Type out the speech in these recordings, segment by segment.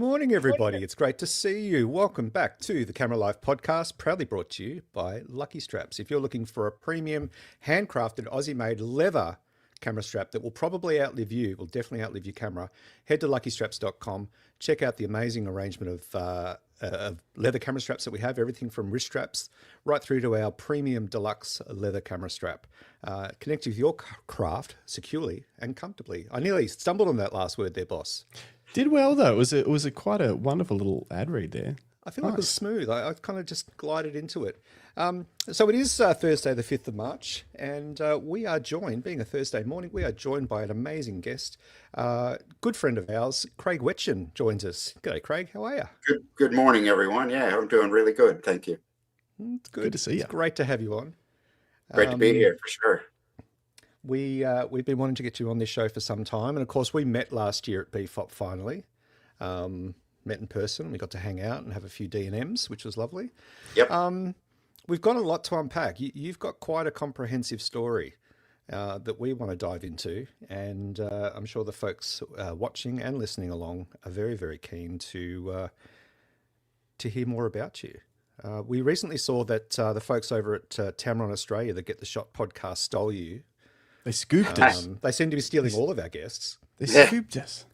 morning, everybody. It's great to see you. Welcome back to the Camera Life podcast, proudly brought to you by Lucky Straps. If you're looking for a premium, handcrafted, Aussie-made leather camera strap that will probably outlive you, will definitely outlive your camera, head to luckystraps.com. Check out the amazing arrangement of leather camera straps that we have, everything from wrist straps right through to our premium deluxe leather camera strap. Connect with your craft securely and comfortably. I nearly stumbled on that last word there, boss. Did well though. It was quite a wonderful little ad read there. I feel like it was smooth. I kind of just glided into it. So it is Thursday, the 5th of March, and we are joined, being a Thursday morning, we are joined by an amazing guest. Good friend of ours, Craig Wetjen, joins us. G'day, Craig. How are you? Good morning, everyone. Yeah, I'm doing really good. Thank you. It's Good to see you. It's great to have you on. Great to be here for sure. We've been wanting to get you on this show for some time, and of course we met last year at BFOP finally. Met in person. We got to hang out and have a few D&Ms, which was lovely. Yep. We've got a lot to unpack. You've got quite a comprehensive story that we want to dive into, and I'm sure the folks watching and listening along are very, very keen to hear more about you. We recently saw that the folks over at Tamron Australia, that Get the Shot podcast, stole you. They scooped us. They seem to be stealing all of our guests. They scooped us.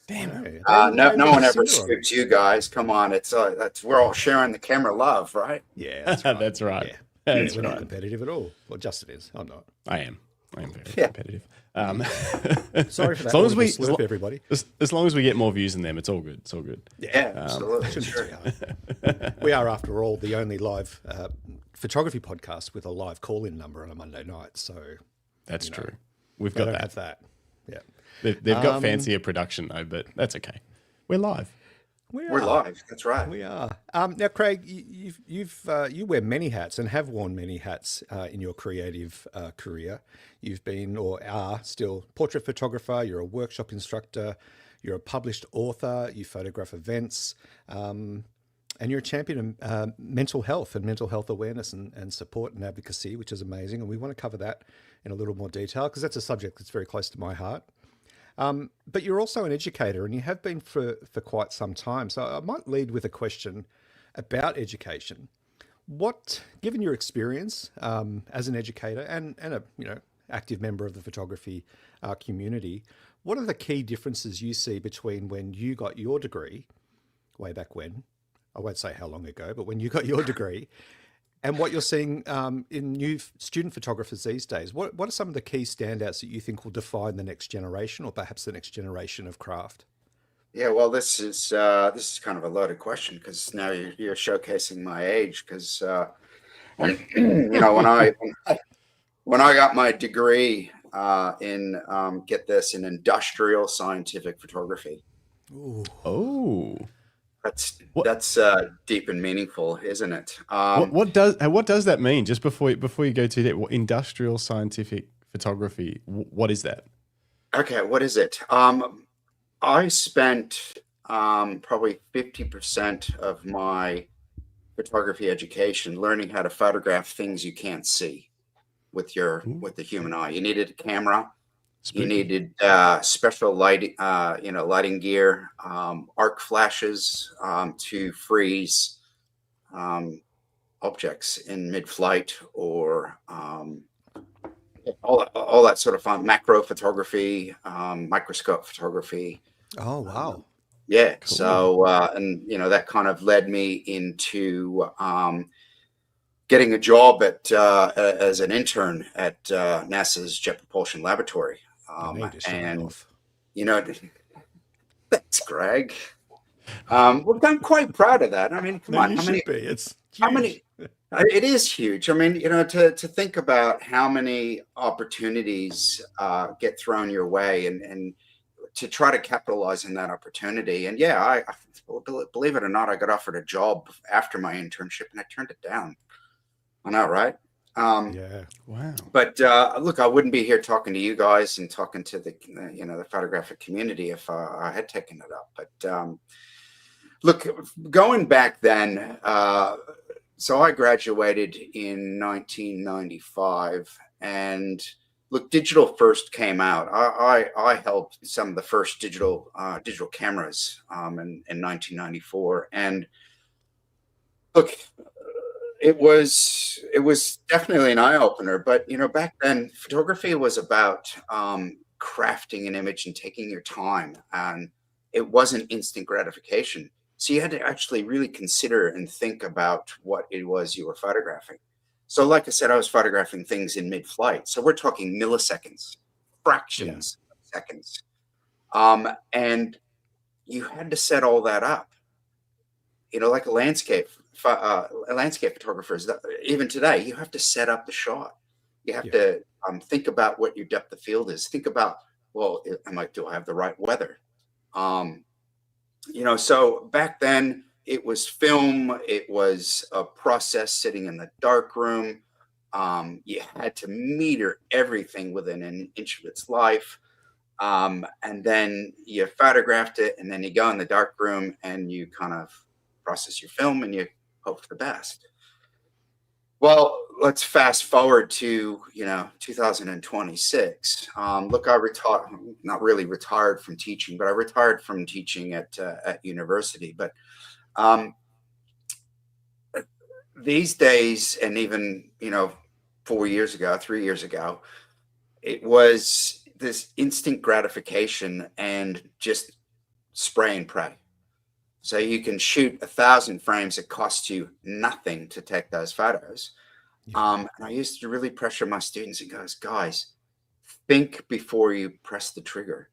Damn it. No one ever scoops you guys. Come on, we're all sharing the camera love, right? Yeah, that's right. That's right. Yeah. That's We're right. not competitive at all. Well, Justin is. I'm not. I am very competitive. Sorry for that. As long as we slurp, everybody. as long as we get more views than them, it's all good. It's all good. Yeah, absolutely. Shouldn't Sure. be too hard. We are, after all, the only live photography podcast with a live call-in number on a Monday night. So That's true. We've they got don't that. have that. Yeah. They've got fancier production though, but that's okay. We're live. We're live. That's right. We are. Now, Craig, you wear many hats and have worn many hats in your creative career. You've been, or are still, portrait photographer. You're a workshop instructor. You're a published author. You photograph events, and you're a champion of mental health and mental health awareness and support and advocacy, which is amazing. And we want to cover that in a little more detail because that's a subject that's very close to my heart. But you're also an educator, and you have been for quite some time. So I might lead with a question about education. What, given your experience as an educator and a active member of the photography community, what are the key differences you see between when you got your degree, way back when? I won't say how long ago, but when you got your degree, and what you're seeing in new student photographers these days. What are some of the key standouts that you think will define the next generation, or perhaps the next generation of craft? Yeah, well, this is kind of a loaded question because now you're showcasing my age. Because when I got my degree in in industrial scientific photography. Ooh. Oh. That's deep and meaningful, isn't it? What does that mean? Just before you go to that, industrial scientific photography. What is that? Okay, what is it? I spent probably 50% of my photography education learning how to photograph things you can't see with the human eye. You needed a camera. You needed special lighting gear, arc flashes to freeze objects in mid-flight, or all that sort of fun. Macro photography, microscope photography. Oh, wow. Yeah. Cool. So, that kind of led me into getting a job as an intern at NASA's Jet Propulsion Laboratory. Thanks, Greg. Well, I'm quite proud of that. I mean, come on, it is huge. I mean, to think about how many opportunities get thrown your way, and to try to capitalize on that opportunity. And yeah, I believe it or not, I got offered a job after my internship, and I turned it down. I know, right? Yeah. Wow. But look, I wouldn't be here talking to you guys and talking to the photographic community if I had taken it up. But look, going back then, so I graduated in 1995, and Look, digital first came out. I held some of the first digital cameras in 1994, and look, it was definitely an eye opener. But back then, photography was about crafting an image and taking your time, and it wasn't instant gratification. So you had to actually really consider and think about what it was you were photographing. So, like I said, I was photographing things in mid-flight. So we're talking milliseconds, Yeah. fractions of seconds, and you had to set all that up. Like a landscape photographer, even today, you have to set up the shot. You have Yeah. to think about what your depth of field is. Think about, well, do I have the right weather? Um, so back then it was film, it was a process sitting in the darkroom. You had to meter everything within an inch of its life. And then you photographed it, and then you go in the darkroom and you kind of process your film and you hope for the best. Well, let's fast forward to 2026. Look, I retired, not really retired from teaching, but I retired from teaching at university. But um, these days, and even 4 years ago, 3 years ago, it was this instant gratification and just spray and pray. So you can shoot 1,000 frames. It costs you nothing to take those photos. Yeah. And I used to really pressure my students and goes, guys, think before you press the trigger.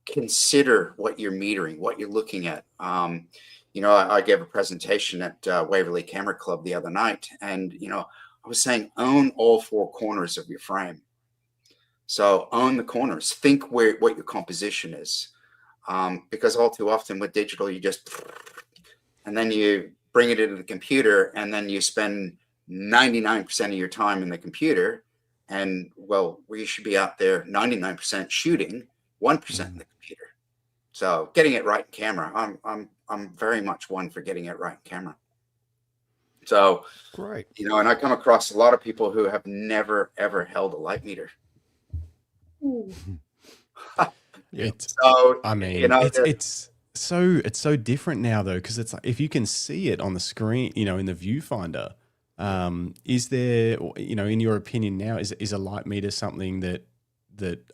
Consider what you're metering, what you're looking at. I gave a presentation at Waverly Camera Club the other night, and I was saying, own all four corners of your frame. So own the corners. Think what your composition is, because all too often with digital, you just, and then you bring it into the computer, and then you spend 99% of your time in the computer. And well, we should be out there 99% shooting, 1% in the computer. So getting it right in camera, I'm very much one for getting it right in camera. So Great. and I come across a lot of people who have never ever held a light meter. Yeah. So I mean, it's so different now though, because it's like if you can see it on the screen, in the viewfinder, is there, in your opinion now, is a light meter something that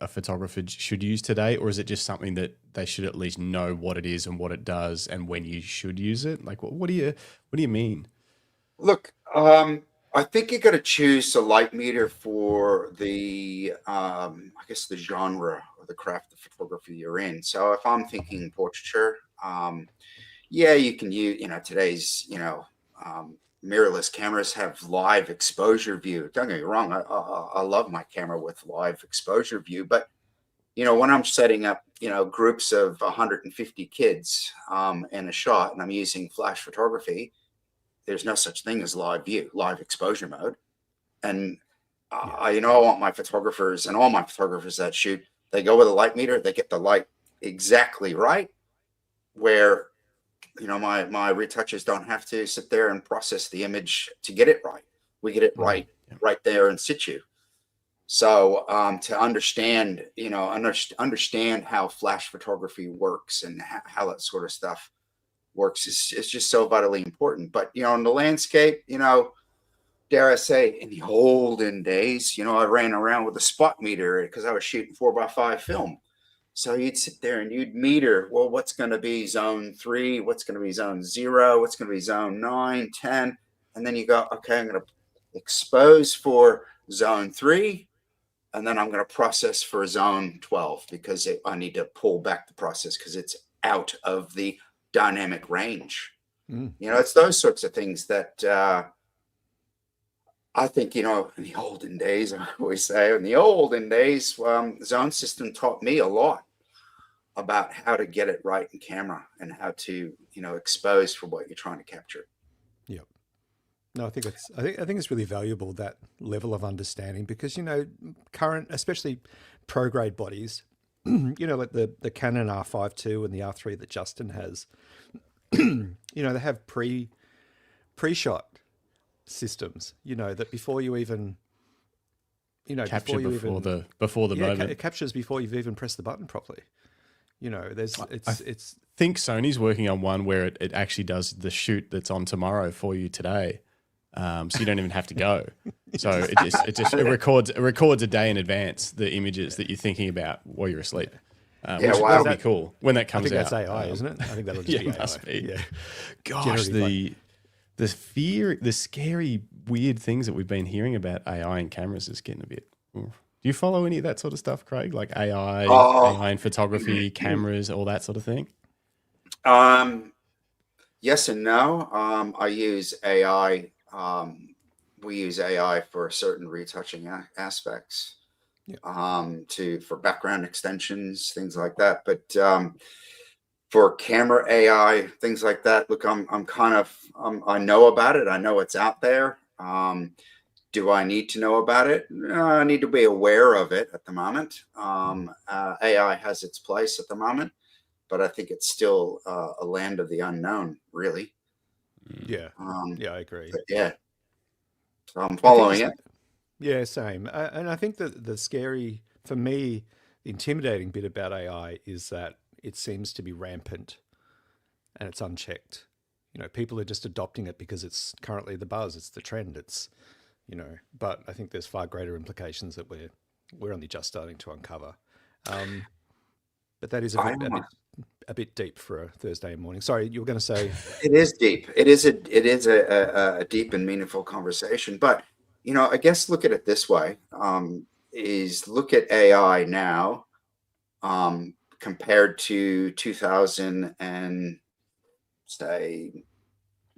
a photographer should use today, or is it just something that they should at least know what it is and what it does and when you should use it? Like, what do you mean? Look, I think you got to choose a light meter for the, I guess, the genre or the craft of photography you're in. So if I'm thinking portraiture, yeah, you can use, today's, mirrorless cameras have live exposure view. Don't get me wrong, I love my camera with live exposure view, but when I'm setting up, groups of 150 kids in a shot, and I'm using flash photography, there's no such thing as live view, live exposure mode. And I want my photographers and all my photographers that shoot, they go with a light meter, they get the light exactly right, where my retouchers don't have to sit there and process the image to get it right. We get it right there in situ. So to understand, understand how flash photography works and how that sort of stuff works is just so vitally important. But in the landscape, dare I say, in the olden days, I ran around with a spot meter because I was shooting 4x5 film. So you'd sit there and you'd meter, well, what's going to be zone 3, what's going to be zone 0, what's going to be zone 9, 10, and then you go, okay, I'm going to expose for zone 3, and then I'm going to process for zone 12 because I need to pull back the process because it's out of the dynamic range. It's those sorts of things that I think, in the olden days, I always say, in the olden days, zone system taught me a lot about how to get it right in camera and how to, expose for what you're trying to capture. Yep. No, I think it's really valuable, that level of understanding, because, current, especially pro grade bodies, like the Canon R5 II and the R3 that Justin has, they have pre-shot systems, that before you even you know, capture before you before even, the yeah, moment. it captures before you've even pressed the button properly. You know, it's Think Sony's working on one where it actually does the shoot that's on tomorrow for you today, so you don't even have to go. So it records a day in advance the images that you're thinking about while you're asleep. Which wow. that'll be cool when that I comes think out. that's AI, isn't it? I think that'll just Yeah, be it AI. must be. Yeah. Gosh, Generative the fear, the scary, weird things that we've been hearing about AI and cameras is getting a bit. Oof. Do you follow any of that sort of stuff, Craig? Like AI in photography, cameras, all that sort of thing? Yes and no. I use AI. We use AI for certain retouching aspects, for background extensions, things like that. But for camera AI, things like that, look, I know about it. I know it's out there. Do I need to know about it? I need to be aware of it at the moment. AI has its place at the moment, but I think it's still a land of the unknown, really. Yeah. I agree. But yeah, so I'm I think following it. Yeah, same. And I think that the scary, for me, the intimidating bit about AI is that it seems to be rampant and it's unchecked. You know, people are just adopting it because it's currently the buzz, it's the trend, it's, you know, but I think there's far greater implications that we're only just starting to uncover. But that is a bit deep for a Thursday morning. Sorry, you were going to say. It is deep. It is a deep and meaningful conversation. But you know, I guess look at it this way: is look at AI now compared to 2000 and say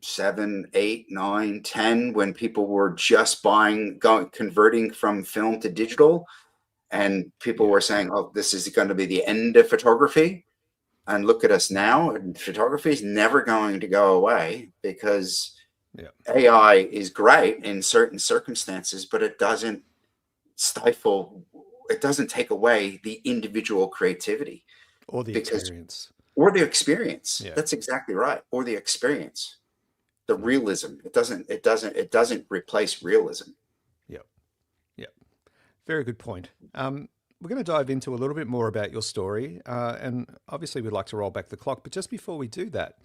7, 8, 9, 10, when people were just converting from film to digital, and people were saying, "Oh, this is going to be the end of photography." And look at us now, and photography is never going to go away because AI is great in certain circumstances, but it doesn't take away the individual creativity Or the experience. Or the experience. Yeah. That's exactly right. Or the experience. The realism. It doesn't replace realism. Yep. Very good point. We're going to dive into a little bit more about your story, and obviously we'd like to roll back the clock. But just before we do that,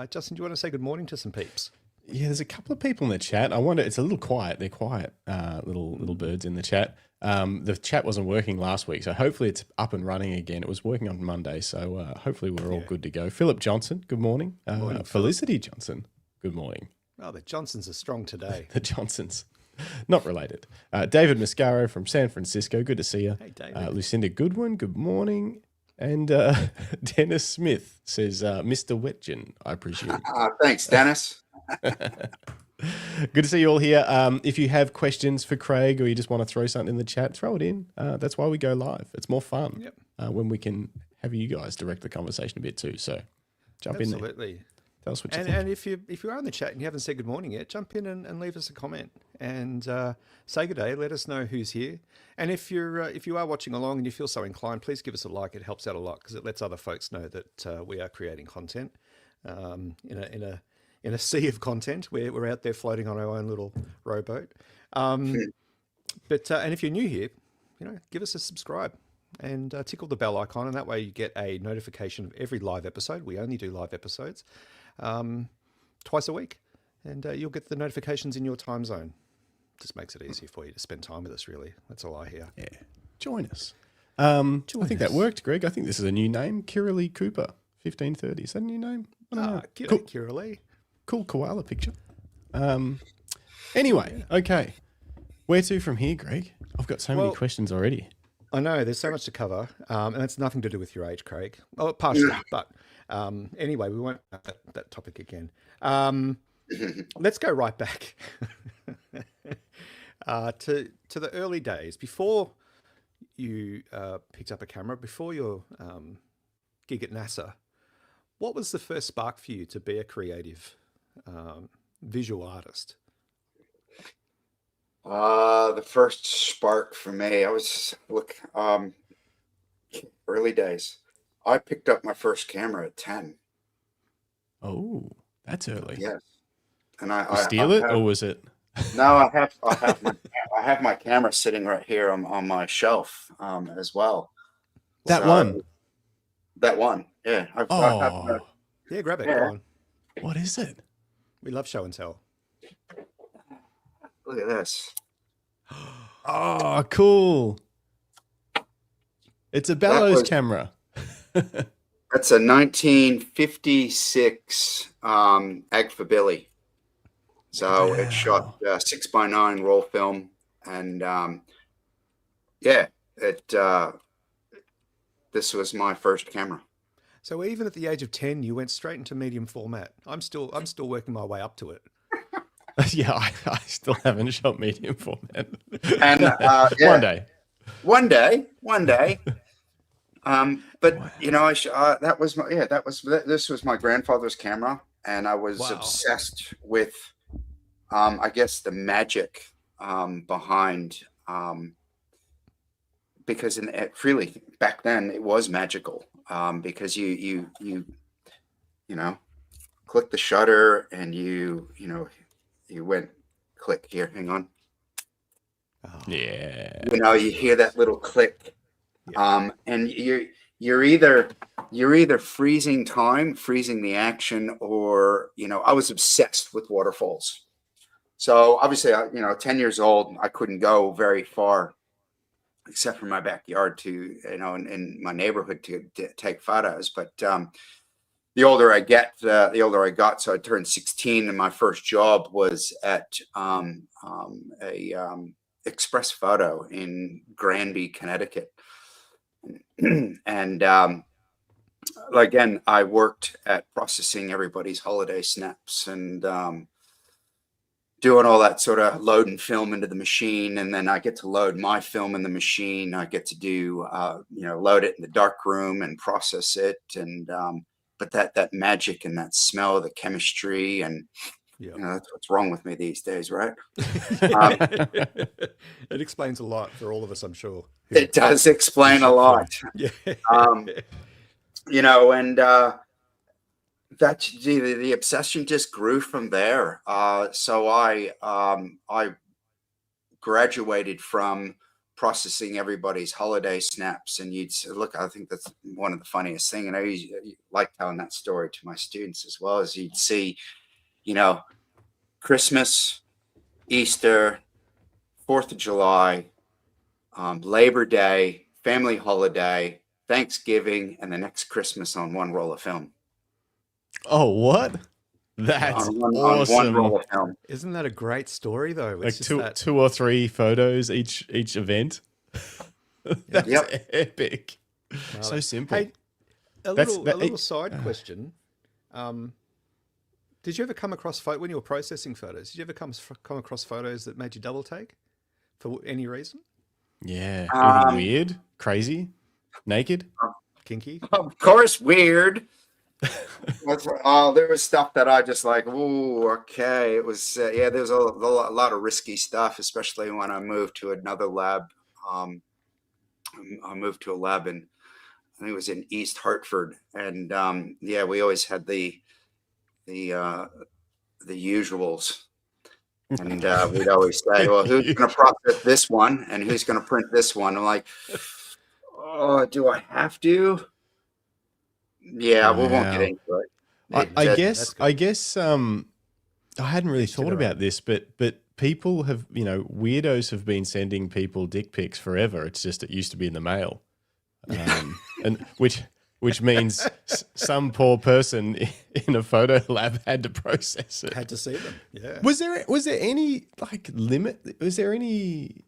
Justin, do you want to say good morning to some peeps? Yeah, there's a couple of people in the chat. I wonder, it's a little quiet. They're quiet, little birds in the chat. The chat wasn't working last week, so hopefully it's up and running again. It was working on Monday, so hopefully we're all good to go. Philip Johnson, good morning. Morning, Felicity Johnson, good morning. Oh, the Johnsons are strong today. The Johnsons. Not related. David Mascaro from San Francisco. Good to see you. Hey, David. Lucinda Goodwin. Good morning. And Dennis Smith says, Mr. Wetjen, I presume. Thanks, Dennis. Good to see you all here. If you have questions for Craig or you just want to throw something in the chat, throw it in. That's why we go live. It's more fun when we can have you guys direct the conversation a bit too. So jump in there. Absolutely. Tell us what you think. And if you are in the chat and you haven't said good morning yet, jump in and leave us a comment and say good day. Let us know who's here. And if you are watching along and you feel so inclined, please give us a like. It helps out a lot because it lets other folks know that we are creating content in a sea of content. We're out there floating on our own little rowboat. And if you're new here, give us a subscribe and tickle the bell icon, and that way you get a notification of every live episode. We only do live episodes twice a week, and you'll get the notifications in your time zone. Just makes it easier for you to spend time with us, really. That's all I hear. Yeah. Join us. I think that worked, Greg. I think this is a new name. Kiralee Cooper, 1530. Is that a new name? I don't know. Cool. Kiralee. Cool koala picture. Anyway, okay. Where to from here, Greg? I've got so many questions already. I know, there's so much to cover, and it's nothing to do with your age, Craig. Oh, partially, but anyway, we won't have that topic again. Let's go right back to the early days, before you picked up a camera, before your gig at NASA. What was the first spark for you to be a creative visual artist? The first spark for me, early days. I picked up my first camera at 10. Oh, that's early. Yes. And I steal it, or was it? No, I I have my camera sitting right here on my shelf as well. That So, one. That one. Yeah. Oh, Yeah, grab it. Yeah. Go on. what is it? We love show and tell. Look at this. Oh, cool. It's a bellows camera. That's a 1956 Egg for Billy. So It shot 6x9 roll film, and this was my first camera. So even at the age of 10, you went straight into medium format. I'm still working my way up to it. Yeah, I still haven't shot medium format. And One day. one day. But you know, this was my grandfather's camera, and I was obsessed with, I guess, the magic behind, because really back then it was magical, because you click the shutter and you went click here. Hang on. Yeah. You hear that little click. And you're either freezing time, freezing the action, or I was obsessed with waterfalls. So obviously, 10 years old, I couldn't go very far, except for my backyard to in my neighborhood to take photos. But the older I get, the older I got. So I turned 16, and my first job was at Express Photo in Granby, Connecticut. And again, I worked at processing everybody's holiday snaps and doing all that sort of load and film into the machine. And then I get to load my film in the machine. I get to do load it in the darkroom and process it. And but that magic and that smell, the chemistry, and that's what's wrong with me these days, right? It explains a lot for all of us, I'm sure. It does explain a lot. Yeah. And that the obsession just grew from there. So I graduated from processing everybody's holiday snaps, and you'd say, look, I think that's one of the funniest thing, and I usually like telling that story to my students as well, as you'd see, Christmas, Easter, 4th of July, Labor Day, family holiday, Thanksgiving, and the next Christmas on one roll of film. Oh, what? That's on awesome. one roll of film. Isn't that a great story, though? It's like two or three photos each event. That's epic. Wow. So simple. Hey, a little side question. Did you ever come across when you were processing photos? Did you ever come across photos that made you double take for any reason? Yeah. Anything weird, crazy, naked, kinky? Of course, weird. There was stuff that I just like. Ooh, okay. It was There's a lot of risky stuff, especially when I moved to another lab. I moved to a lab in, I think it was in East Hartford, and we always had the usuals, and we'd always say, well, who's going to process this one and who's going to print this one? I'm like, oh, do I have to? Yeah, we won't get into it. I guess I hadn't really thought about this, but people have, weirdos have been sending people dick pics forever. It's just, it used to be in the mail, and which means some poor person in a photo lab had to process it. Had to see them. Yeah. Was there any limit? Was there any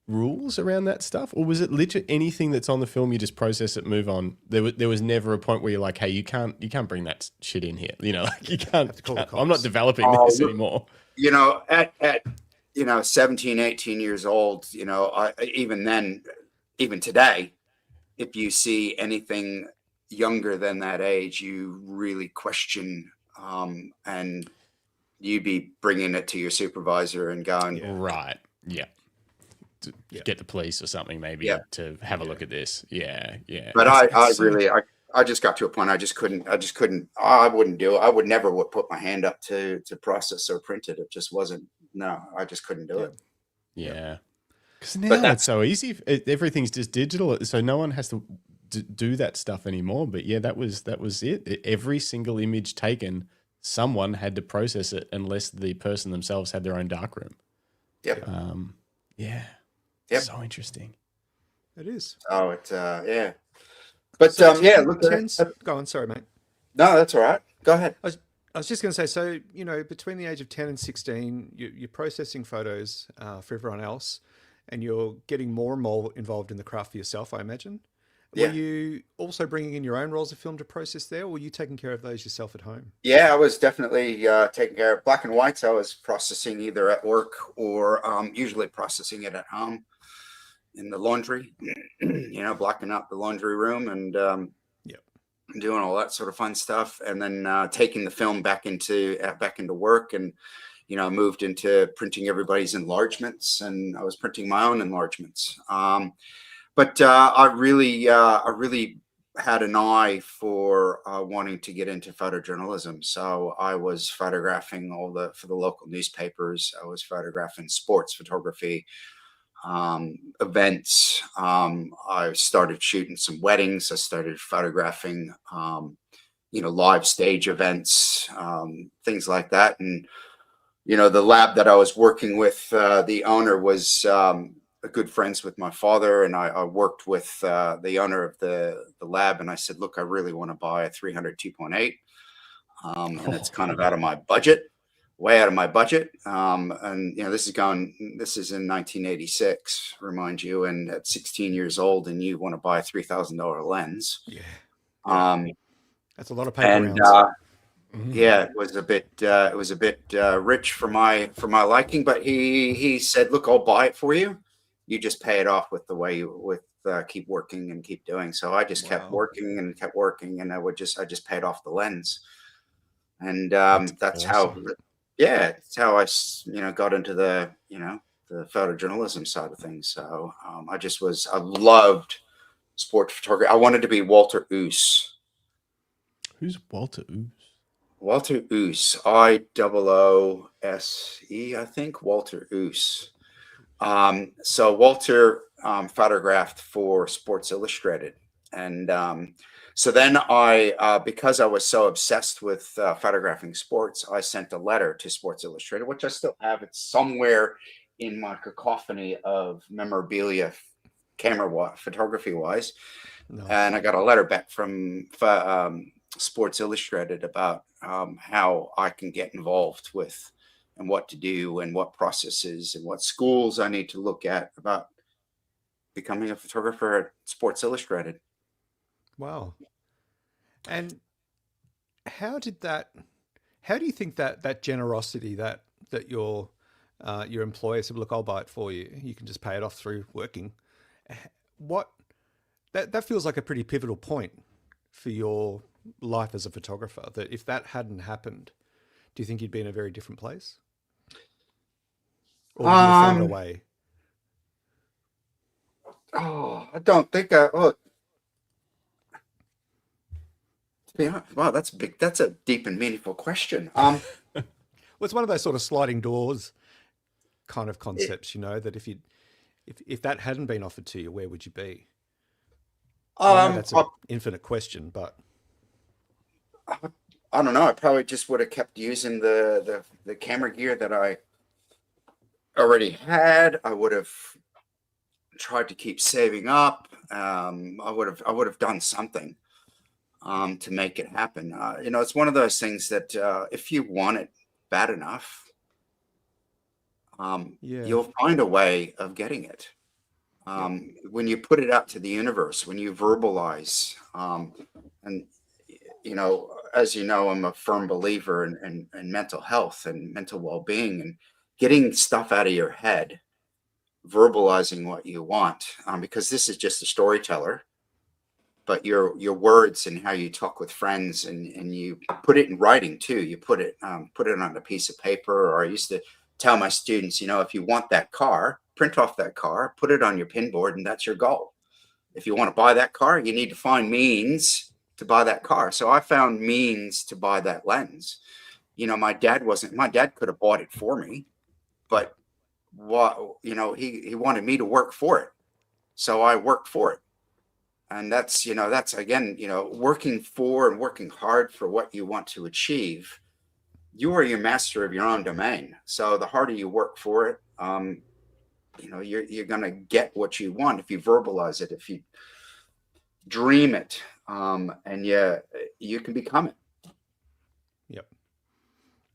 rules around that stuff, or was it literally anything that's on the film, you just process it, move on? There was never a point where you're like, hey, you can't bring that shit in here. Like you can't. I'm not developing this anymore. At 17, 18 years old, even today, if you see anything younger than that age, you really question, and you'd be bringing it to your supervisor and going, right, get the police or something maybe to have a look at this. Yeah. But I just got to a point I wouldn't do it. I would never put my hand up to process or print it. It just wasn't. No, I just couldn't do it. Yeah. Because But now it's so easy. Everything's just digital, so no one has to do that stuff anymore. But yeah, that was it. Every single image taken, someone had to process it, unless the person themselves had their own darkroom. Yep. Yeah. Yep. So interesting. It is. Oh, it's yeah. But So yeah, look. Go on, sorry, mate. No, that's all right. Go ahead. I was just going to say, so, you know, between the age of 10 and 16, you're processing photos for everyone else, and you're getting more and more involved in the craft for yourself, I imagine. Yeah. Were you also bringing in your own rolls of film to process there, or were you taking care of those yourself at home? Yeah, I was definitely taking care of black and whites. I was processing either at work or usually processing it at home in the laundry, you know, blocking out the laundry room and doing all that sort of fun stuff. And then taking the film back into work, and, you know, moved into printing everybody's enlargements, and I was printing my own enlargements. But I really had an eye for wanting to get into photojournalism. So I was photographing for the local newspapers. I was photographing sports photography, events. I started shooting some weddings. I started photographing, you know, live stage events, things like that. And, you know, the lab that I was working with, the owner was good friends with my father, and I worked with the owner of the lab, and I said, look, I really want to buy a 300 2.8, and it's kind of out of my budget, way out of my budget. And, you know, this is in 1986, remind you, and at 16 years old, and you want to buy a $3,000 lens. Yeah. That's a lot of paper and rounds. yeah, it was a bit rich for my liking, but he said, look, I'll buy it for you. You just pay it off with the way keep working and keep doing. So I just kept working, and I just paid off the lens. And that's awesome. It's how I, you know, got into the photojournalism side of things. So I loved sport photography. I wanted to be Walter Oos. Who's Walter Oos? Walter Oos, IOOSE, I think. Walter Oos. So Walter photographed for Sports Illustrated, and so then because I was so obsessed with photographing sports, I sent a letter to Sports Illustrated, which I still have. It's somewhere in my cacophony of memorabilia, photography wise. Nice. And I got a letter back from Sports Illustrated about how I can get involved with, and what to do, and what processes, and what schools I need to look at about becoming a photographer at Sports Illustrated. Wow. And how do you think that generosity that your employer said, look, I'll buy it for you, you can just pay it off through working, that feels like a pretty pivotal point for your life as a photographer, that if that hadn't happened, do you think you'd be in a very different place? Or would you have found a way? Oh, I don't think to be honest, wow, that's big. That's a deep and meaningful question. Well, it's one of those sort of sliding doors kind of concepts, you know, that if that hadn't been offered to you, where would you be? I know that's an infinite question, but I don't know. I probably just would have kept using the camera gear that I already had. I would have tried to keep saving up. I would have done something to make it happen. You know, it's one of those things that if you want it bad enough, you'll find a way of getting it. When you put it out to the universe, when you verbalize, and, you know, as you know, I'm a firm believer in mental health and mental well-being, and getting stuff out of your head, verbalizing what you want, because this is just a storyteller, but your words and how you talk with friends, and you put it in writing too. You put it on a piece of paper, or I used to tell my students, you know, if you want that car, print off that car, put it on your pin board, and that's your goal. If you want to buy that car, you need to find means to buy that car. So I found means to buy that lens. You know, my dad could have bought it for me, but what, he wanted me to work for it. So I worked for it. And that's again, working for and working hard for what you want to achieve. You are your master of your own domain. So the harder you work for it, you're going to get what you want if you verbalize it, if you dream it, and you can become it. Yep.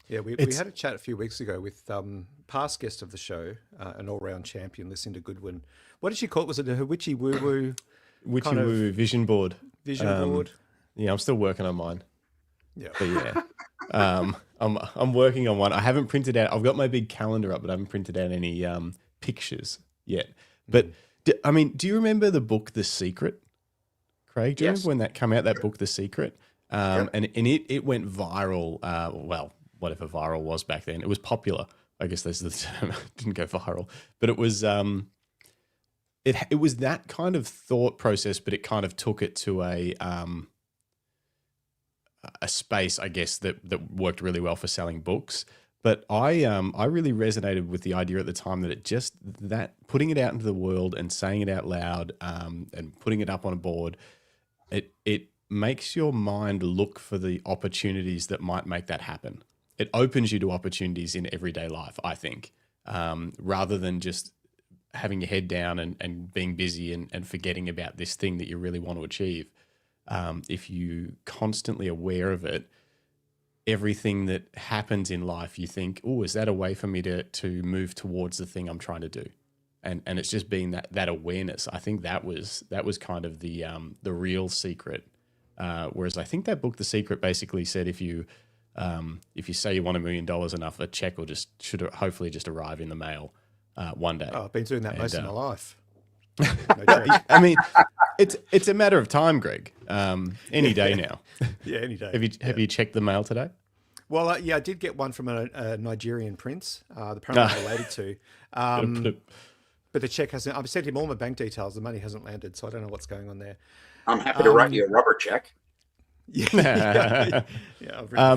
Yeah, we had a chat a few weeks ago with past guest of the show, an all-round champion, Lucinda Goodwin. What did she call it? Was it a witchy woo-woo? Witchy woo vision board. Vision board. Yeah, I'm still working on mine. Yeah. But yeah, I'm working on one. I haven't printed out. I've got my big calendar up, but I haven't printed out any pictures yet. But do you remember the book The Secret, Craig? Do you remember when that came out? That book, The Secret, and it went viral. Well, whatever viral was back then, it was popular. I guess that's the term. It didn't go viral, but it was. It was that kind of thought process, but it kind of took it to a space, I guess, that worked really well for selling books. But I really resonated with the idea at the time that putting it out into the world and saying it out loud, and putting it up on a board, it makes your mind look for the opportunities that might make that happen. It opens you to opportunities in everyday life, I think, rather than just having your head down and being busy and forgetting about this thing that you really want to achieve. If you constantly aware of it, everything that happens in life, you think, oh, is that a way for me to move towards the thing I'm trying to do? And it's just being that awareness. I think that was kind of the real secret. Whereas I think that book, The Secret, basically said if you say you want $1 million enough, a check should hopefully just arrive in the mail one day. Oh, I've been doing that most of my life. I mean, it's a matter of time, Greg. Any day now. Yeah, any day. Have you checked the mail today? Well, I did get one from a Nigerian prince, apparently related to. But the check hasn't. I've sent him all my bank details. The money hasn't landed, so I don't know what's going on there. I'm happy to write you a rubber check. Yeah.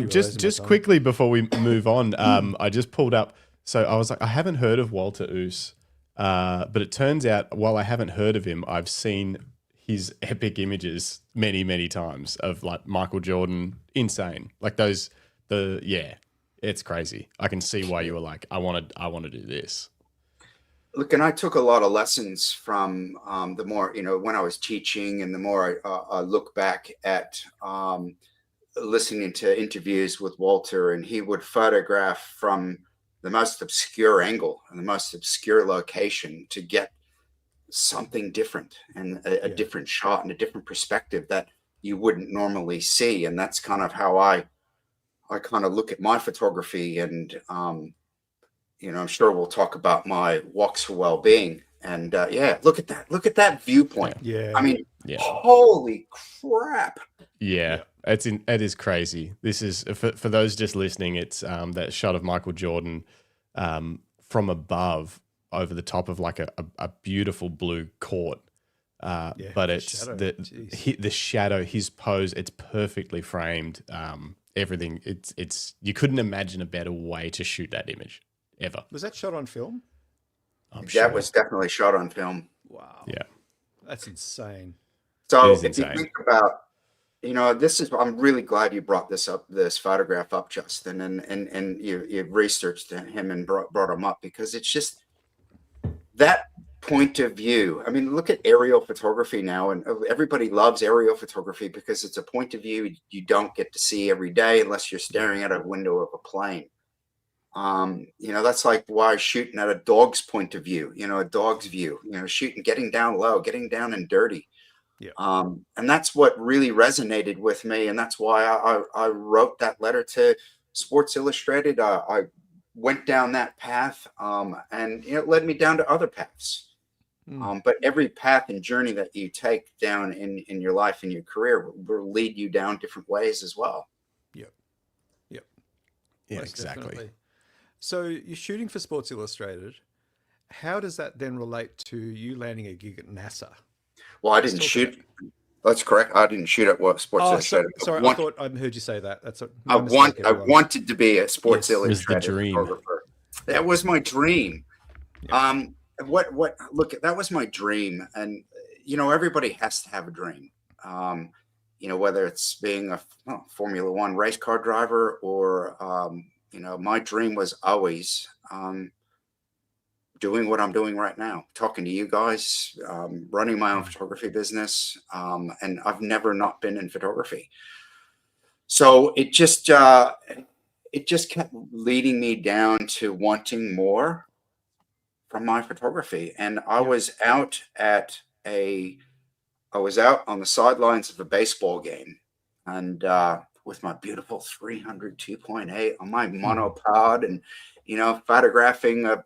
Just quickly before we move on, I just pulled up. So I was like, I haven't heard of Walter Oos, but it turns out while I haven't heard of him, I've seen his epic images many, many times of like Michael Jordan, insane. Like those, it's crazy. I can see why you were like, I want to do this. Look, and I took a lot of lessons from the more, when I was teaching, and the more I look back at listening to interviews with Walter, and he would photograph from the most obscure angle and the most obscure location to get something different and a different shot and a different perspective that you wouldn't normally see. And that's kind of how I kind of look at my photography. And, I'm sure we'll talk about my walks for well-being. And look at that viewpoint. Yeah. I mean, holy crap. Yeah. It is crazy. This is for those just listening. It's that shot of Michael Jordan from above over the top of like a beautiful blue court. But it's the shadow, his pose. It's perfectly framed. Everything. It's you couldn't imagine a better way to shoot that image ever. Was that shot on film? That was definitely shot on film. Wow. Yeah. That's insane. So if you think about, I'm really glad you brought this photograph up, Justin, and you researched him and brought him up, because it's just that point of view. I mean, look at aerial photography now, and everybody loves aerial photography because it's a point of view you don't get to see every day unless you're staring at a window of a plane. That's like why shooting at a dog's point of view, a dog's view, shooting, getting down low, getting down and dirty. Yeah. And that's what really resonated with me. And that's why I wrote that letter to Sports Illustrated. I went down that path, and it led me down to other paths. But every path and journey that you take down in your life and your career will lead you down different ways as well. Yep. Yeah, Most exactly. definitely. So you're shooting for Sports Illustrated. How does that then relate to you landing a gig at NASA? Well, I didn't shoot. That's correct. I didn't shoot at Sports Illustrated. Sorry, I thought I heard you say that. That's I wanted to be a Sports Illustrated dream. photographer. That was my dream. What look, that was my dream. And everybody has to have a dream. Whether it's being a Formula One race car driver or my dream was always doing what I'm doing right now, talking to you guys, running my own photography business. And I've never not been in photography. So it just kept leading me down to wanting more from my photography. And I was out on the sidelines of a baseball game, and with my beautiful 300 2.8 on my monopod, and photographing a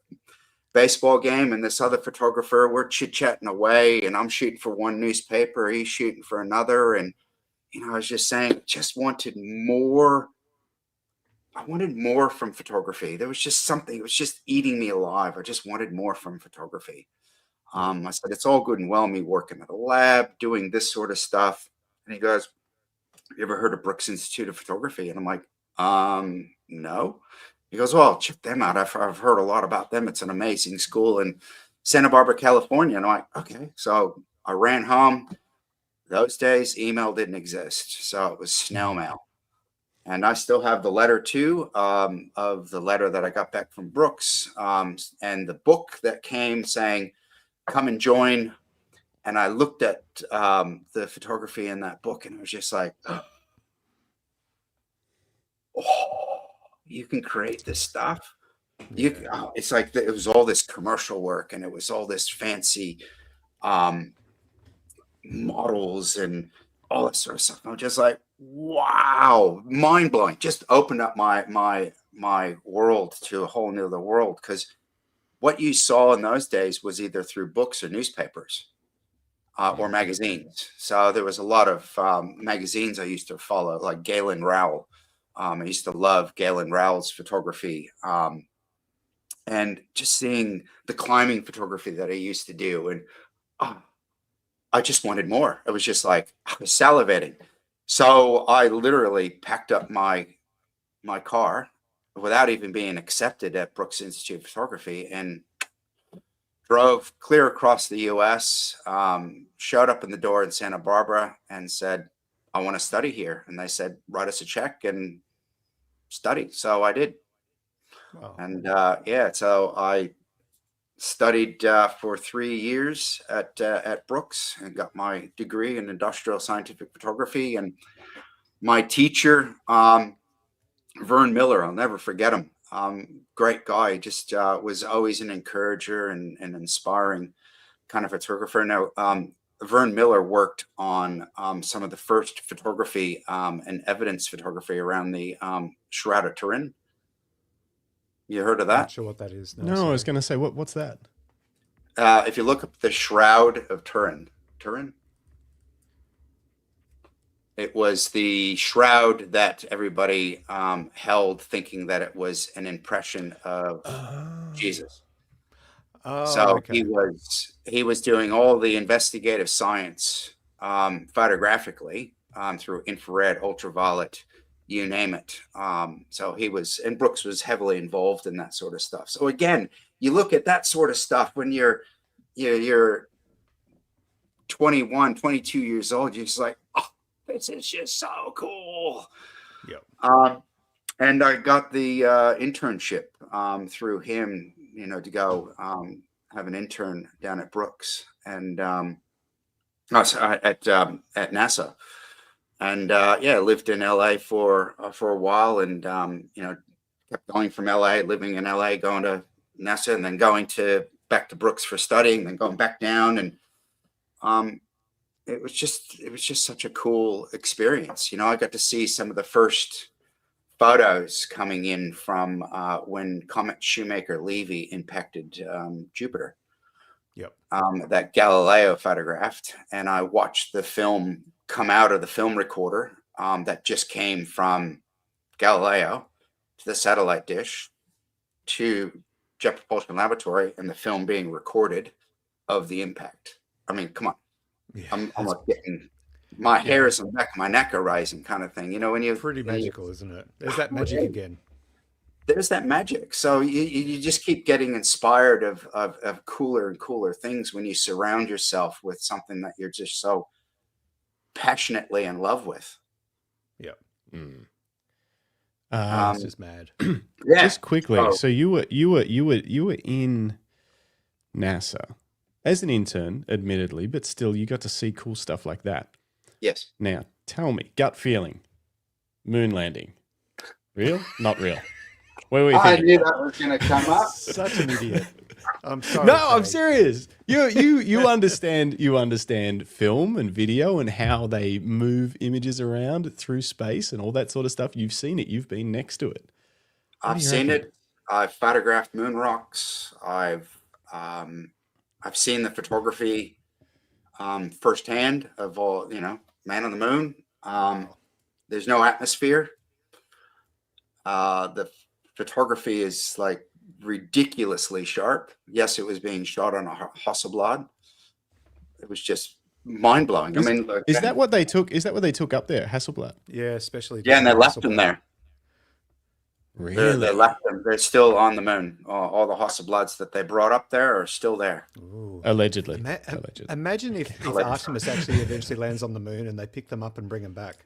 baseball game, and this other photographer, we're chit-chatting away, and I'm shooting for one newspaper, he's shooting for another. And I was just saying, just wanted more. I wanted more from photography. There was just something, it was just eating me alive. I just wanted more from photography. I said, it's all good and well me working at a lab, doing this sort of stuff. And he goes, you ever heard of Brooks Institute of Photography? And I'm like, no. He goes, well, check them out. I've heard a lot about them. It's an amazing school in Santa Barbara, California. And I'm like, okay. So I ran home. Those days, email didn't exist. So it was snail mail. And I still have the letter too, of the letter that I got back from Brooks, and the book that came saying, come and join. And I looked at the photography in that book, and I was just like, oh, you can create this stuff. It's like it was all this commercial work, and it was all this fancy models and all that sort of stuff. And I was just like, wow, mind blowing. Just opened up my world to a whole nother world, because what you saw in those days was either through books or newspapers or magazines. So there was a lot of magazines I used to follow, like Galen Rowell. I used to love Galen Rowell's photography, and just seeing the climbing photography that I used to do. And I just wanted more. It was just like, I was salivating. So I literally packed up my car without even being accepted at Brooks Institute of Photography, and drove clear across the US, showed up in the door in Santa Barbara and said, I want to study here. And they said, write us a check and study. So I did. Wow. And so I studied for 3 years at Brooks and got my degree in industrial scientific photography. And my teacher, Vern Miller, I'll never forget him. Great guy, just was always an encourager and inspiring kind of photographer. Now, Vern Miller worked on some of the first photography and evidence photography around the Shroud of Turin. You heard of that? Not sure what that is. No, I was going to say, what's that? If you look up the Shroud of Turin, it was the shroud that everybody held, thinking that it was an impression of Jesus. So okay. he was doing all the investigative science photographically through infrared, ultraviolet, you name it. So and Brooks was heavily involved in that sort of stuff. So again, you look at that sort of stuff when you're 21, 22 years old, you're just like, oh, this is just so cool. Yep. And I got the internship through him, to go have an intern down at Brooks, and at NASA. And lived in LA for a while, and kept going from LA, living in LA, going to NASA, and then going back to Brooks for studying, then going back down. And it was just such a cool experience. I got to see some of the first photos coming in from when Comet Shoemaker-Levy impacted Jupiter. Yep. That Galileo photographed, and I watched the film come out of the film recorder that just came from Galileo to the satellite dish to Jet Propulsion Laboratory, and the film being recorded of the impact. I mean, come on. Yeah, I'm like getting my hairs on the back of my neck are rising, kind of thing. When you pretty magical, isn't it? There's that magic again. there's that magic. So you just keep getting inspired of cooler and cooler things when you surround yourself with something that you're just so passionately in love with. Yeah. Um, This is mad. Yeah. Just quickly, so you were in NASA as an intern, admittedly, but still you got to see cool stuff like that. Yes. Now, tell me, gut feeling, moon landing, real? Not real? What were you I thinking? knew that was going to come up. Such an idiot. I'm sorry. No, I'm Craig. serious. You understand film and video and how they move images around through space and all that sort of stuff. You've seen it. You've been next to it. I've seen it. I've photographed moon rocks. I've seen the photography firsthand of all, man on the moon. There's no atmosphere. The photography is like ridiculously sharp. Yes, it was being shot on a Hasselblad. It was just mind blowing. Look, Is that what they took? Is that what they took up there, Hasselblad? Yeah, especially. yeah, and they left them there. Really? They left them. They're still on the moon. All the Hasselblads that they brought up there are still there. Ooh. Allegedly. Imagine if Artemis actually eventually lands on the moon and they pick them up and bring them back.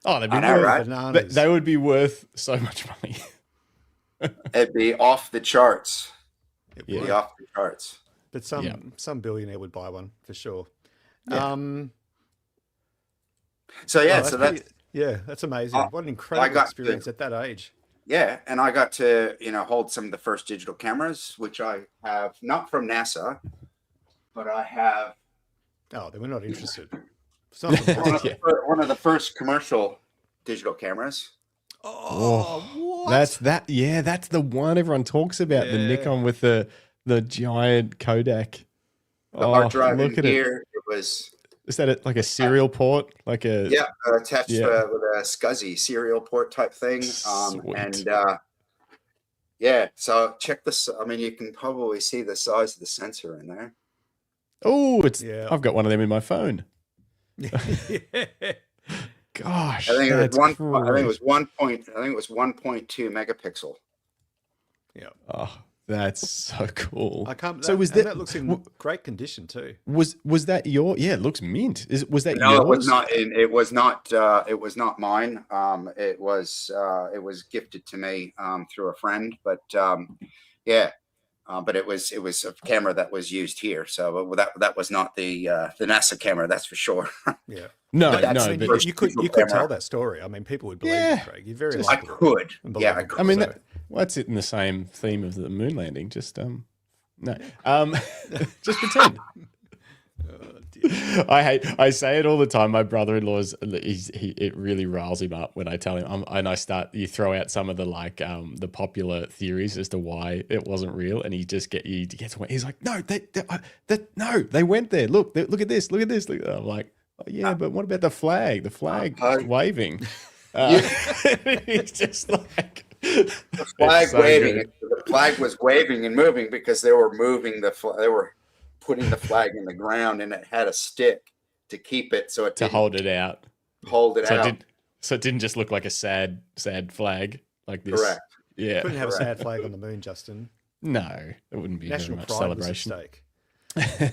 Oh, they'd be I know, worth, right? Bananas. they would be worth so much money. It'd be off the charts. It Yeah. would. Be off the charts. But Yeah. some billionaire would buy one for sure. Yeah. So yeah, Oh, so pretty- that's yeah, that's amazing. What an incredible got experience at that age. yeah, and I got to hold some of the first digital cameras, which I have not from NASA, but I have Oh, they were not interested. It's not the one of, point. one of the first commercial digital cameras. Oh, what? That's the one everyone talks about. The Yeah. Nikon with the giant Kodak. The hard drive look in at here. It was Is that like a serial port? Like a attached Yeah. with a SCSI serial port type thing. Sweet. And so check this. I mean, you can probably see the size of the sensor in there. Oh, it's Yeah. I've got one of them in my phone. Yeah. Gosh, I think it that's was I think it was crazy. 1.2 megapixel. Yeah. Oh, that's so cool. I can't. So was and that- that looks in great condition too. Was that your? Yeah, it looks mint. Was that No, yours? it was not. It was not. It was not mine. It was gifted to me through a friend. But but it was a camera that was used here. So that was not the NASA camera. That's for sure. Yeah. No, But that's no, the but first You could digital tell camera. that story. I mean, people would believe Yeah. you, Craig. You're very Just- I likable could. and Yeah, I believable. could. I mean, So- well, that's it in the same theme of the moon landing. Just no, just pretend. Oh, dear. I say it all the time. My brother-in-law's it really riles him up when I tell him, and you throw out some of the the popular theories as to why it wasn't real, and he gets away. He's like, no, they went there. Look at this. I'm like, oh, yeah, but what about the flag? The flag waving. He's just like The flag It's so waving. good. The flag was waving and moving because they were moving the flag. They were putting the flag in the ground, and it had a stick to keep it so it to didn't hold it out. hold it So out. it didn't just look like a sad flag like this. Correct. Yeah. Couldn't have a Correct. sad flag on the moon, Justin. No, it wouldn't be National very much pride was at celebration. stake.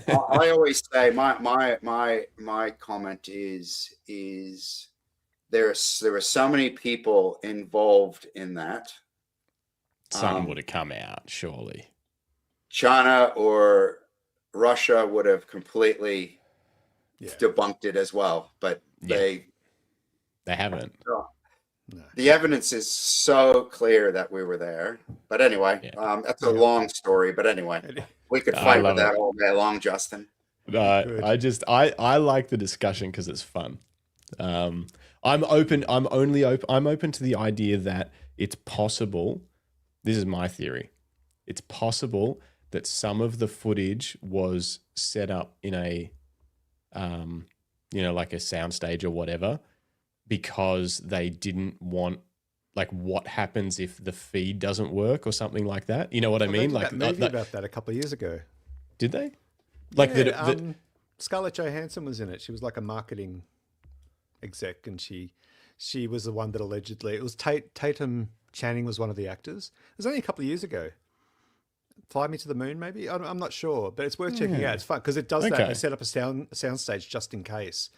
I always say my comment is there are so many people involved in that. Something would have come out, surely. China or Russia would have completely Yeah. debunked it as well, but Yeah. They haven't. No. the evidence is so clear that we were there. But anyway, Yeah. that's a long story. But anyway, we could I fight love with that it. all day long, Justin. No, Good. I like the discussion because it's fun. I'm open to the idea that it's possible. This is my theory. It's possible that some of the footage was set up in a, like a soundstage or whatever, because they didn't want, like, what happens if the feed doesn't work or something like that. You know what I mean? They Like, did that movie about that a couple of years ago. did they? Like Yeah, the Scarlett Johansson was in it. She was like a marketing exec, and she was the one that allegedly it was Tatum Channing was one of the actors. It was only a couple of years ago. Fly Me to the Moon, maybe? I'm not sure, but it's worth checking out. It's fun because it does that. They set up a soundstage just in case.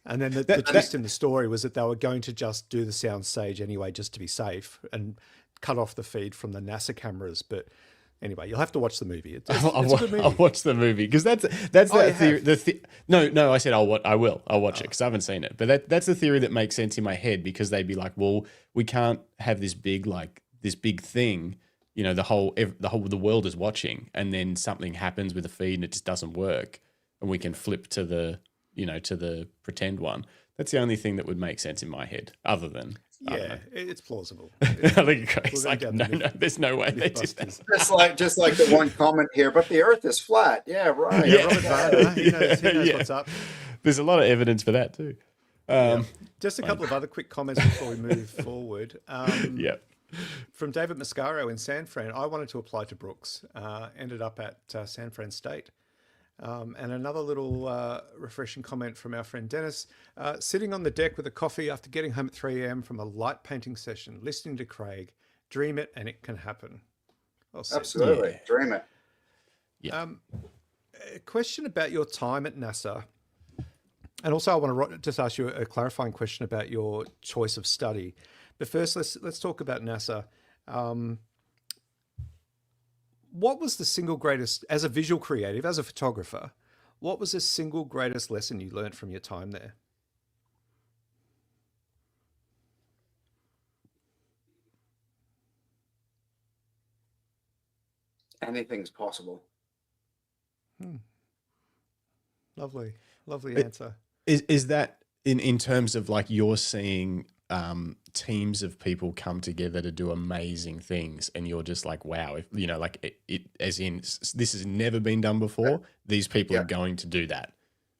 And then the twist in the story was that they were going to just do the soundstage anyway, just to be safe, and cut off the feed from the NASA cameras. But anyway, you'll have to watch the movie. It's a good movie. I'll watch the movie because that's that theory. No, I said I'll watch it because I haven't seen it. But that's the theory that makes sense in my head, because they'd be like, well, we can't have this big thing. You know, the world is watching, and then something happens with the feed and it just doesn't work, and we can flip to the pretend one. That's the only thing that would make sense in my head, other than it's plausible. I think Craig's like, no, there's no way they did that. Just like the one comment here, but the Earth is flat. Yeah, right. Yeah, Robert Varner, he knows what's up. There's a lot of evidence for that too. Just a couple of other quick comments before we move forward. From David Mascaro in San Fran, I wanted to apply to Brooks, ended up at San Fran State. And another little refreshing comment from our friend Dennis, sitting on the deck with a coffee after getting home at 3 a.m. from a light painting session, listening to Craig. Dream it and it can happen. Absolutely. Dream it. Yeah. A question about your time at NASA. And also I want to just ask you a clarifying question about your choice of study. But first, let's talk about NASA. What was the single greatest, as a visual creative, as a photographer, what was the single greatest lesson you learned from your time there? Anything's possible. Lovely answer. Is that in terms of like you're seeing teams of people come together to do amazing things, and you're just like, wow, if you know, like it as in this has never been done before. These people are going to do that,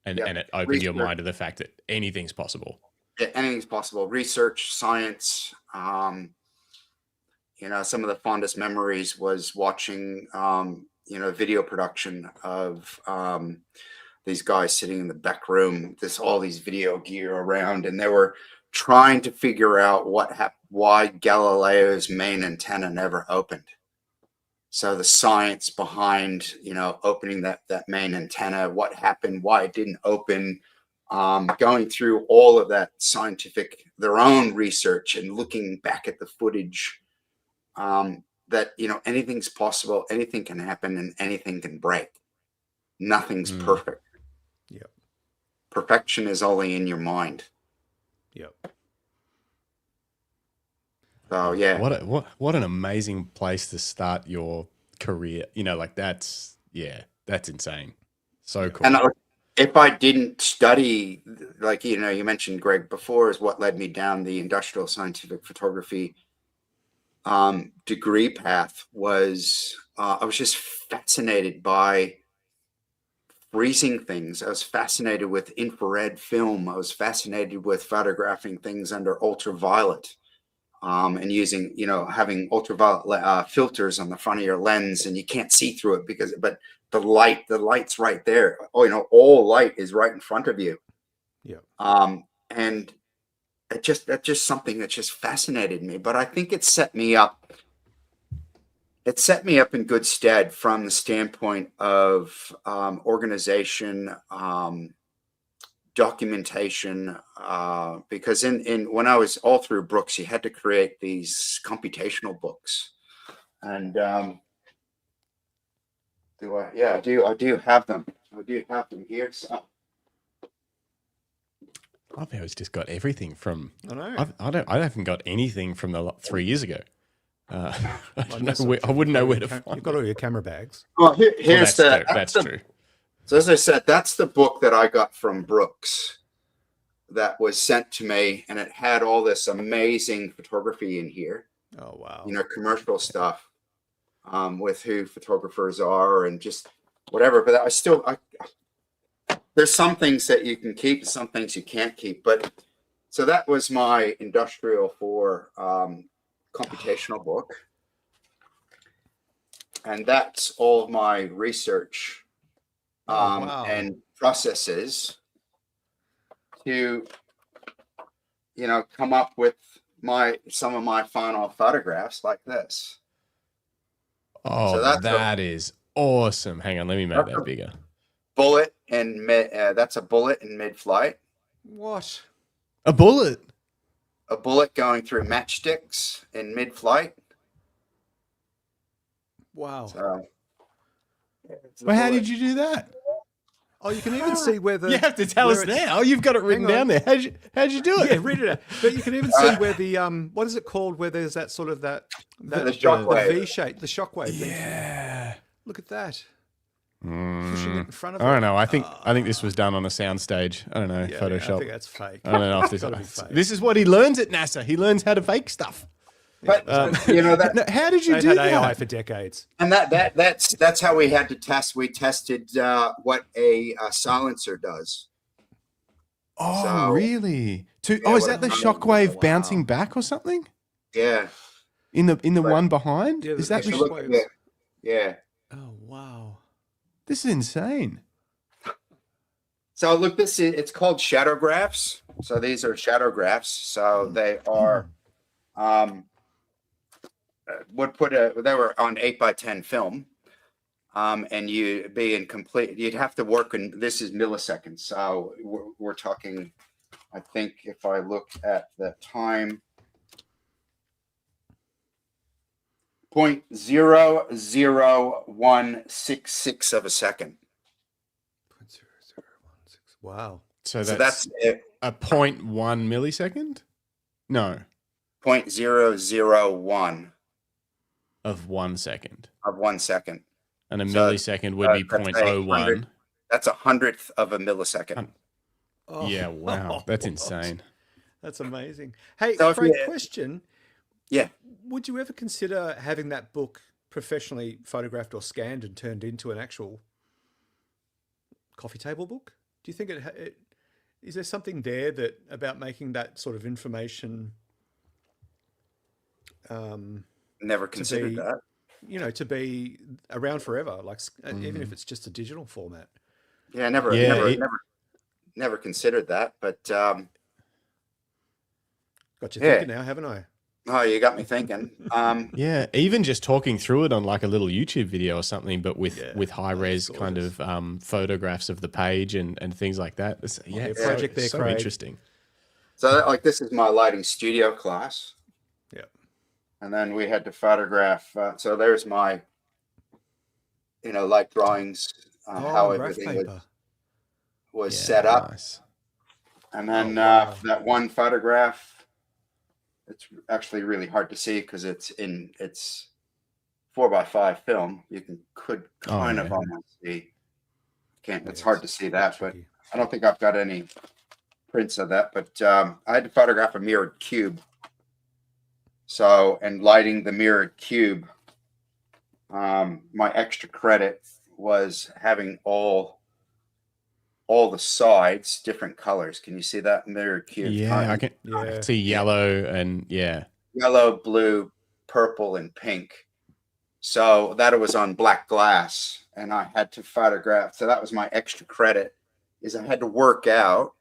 and it opened your mind to the fact that anything's possible. Yeah, anything's possible. Research, science. You know, some of the fondest memories was watching video production of these guys sitting in the back room, all these video gear around, and they were trying to figure out why Galileo's main antenna never opened. So the science behind, opening that main antenna, what happened, why it didn't open, going through all of that their own research and looking back at the footage, that, anything's possible, anything can happen, and anything can break. Nothing's perfect. Yep. Perfection is only in your mind. Yep. So yeah. What an amazing place to start your career. That's insane. So cool. And if I didn't study, you mentioned Greg before, is what led me down the industrial scientific photography degree path was I was just fascinated by freezing things. I was fascinated with infrared film. I was fascinated with photographing things under ultraviolet, and using, having ultraviolet filters on the front of your lens, and you can't see through it but the light's right there. All light is right in front of you. Yeah. And that's just something that just fascinated me. But I think it set me up in good stead from the standpoint of organization, documentation, because when I was all through Brooks, you had to create these computational books, and I do have them. I do have them here. So. I've always just got everything from. I know. I haven't got anything from 3 years ago. I wouldn't know where to find. You've got all your camera bags. Well, here's that's true. So as I said, that's the book that I got from Brooks that was sent to me, and it had all this amazing photography in here. Oh wow! Commercial stuff with who photographers are and just whatever. But there's some things that you can keep, some things you can't keep. But so that was my industrial for computational book, and that's all of my research and processes to come up with some of my final photographs like this. Oh, So that's that is awesome. Hang on, let me make that bigger. Bullet in mid. That's a bullet in mid-flight. What? A bullet. A bullet going through matchsticks in mid-flight. Wow. So, Well, how did you do that? Oh, you can even see where the... You have to tell us now. You've got it written down there. How'd you do it? Yeah, read it out. But you can even see where the what is it called? Where there's that sort of the shockwave. V shape, the shockwave. Yeah. Look at that. Pushing it in front of I don't know. I think this was done on a soundstage. I don't know. Yeah, Photoshop. I think that's fake. I don't know if Gotta be fake. this is what he learns at NASA. He learns how to fake stuff. But you know that. No, how did you They've do had that? AI for decades. And that's how we had to test. We tested what a silencer does. Oh, So- really? Yeah, Is that the shockwave wow. bouncing back or something? Yeah. In the Right. one behind? Yeah, Is that the the Look at it. Yeah. Oh wow. This is insane. So look, it's called shadow graphs. So these are shadow graphs. So they are they were on 8x10 film. And you'd have to work in, this is milliseconds. So we're talking, I think if I look at the time, 0.00166 of a second. 0.0016. Wow. So So that's that's it. a 0.1 millisecond? No, 0.001 of 1 second. of 1 second. And a So, millisecond would be that's a 0.01. hundred. That's 100th of a millisecond. Oh, Yeah, wow. That's insane. That's amazing. Hey, So if Craig, you- question. Yeah. Would you ever consider having that book professionally photographed or scanned and turned into an actual coffee table book? Do you think is there something there that about making that sort of information Never considered be- that. to be around forever, like even if it's just a digital format? Yeah, never considered that. But Got you Yeah. thinking now, haven't I? oh, you got me thinking. Yeah, even just talking through it on like a little YouTube video or something, but with high res that's kind of photographs of the page and things like that. your project there, so Craig. interesting. So like this is my lighting studio class. Yeah. And then we had to photograph. So there's my, light drawings, how graph everything paper. was Yeah, set up. nice. And then wow. that one photograph, it's actually really hard to see because it's 4x5 film. You could kind of almost see. It's hard to see that, but Tricky. I don't think I've got any prints of that. But I had to photograph a mirrored cube. So, and lighting the mirrored cube, my extra credit was having all the sides different colors. Can you see that mirrored cube? Yeah, I can Yeah. see yellow and Yellow, blue, purple, and pink. So that was on black glass, and I had to photograph. So that was my extra credit, is I had to work out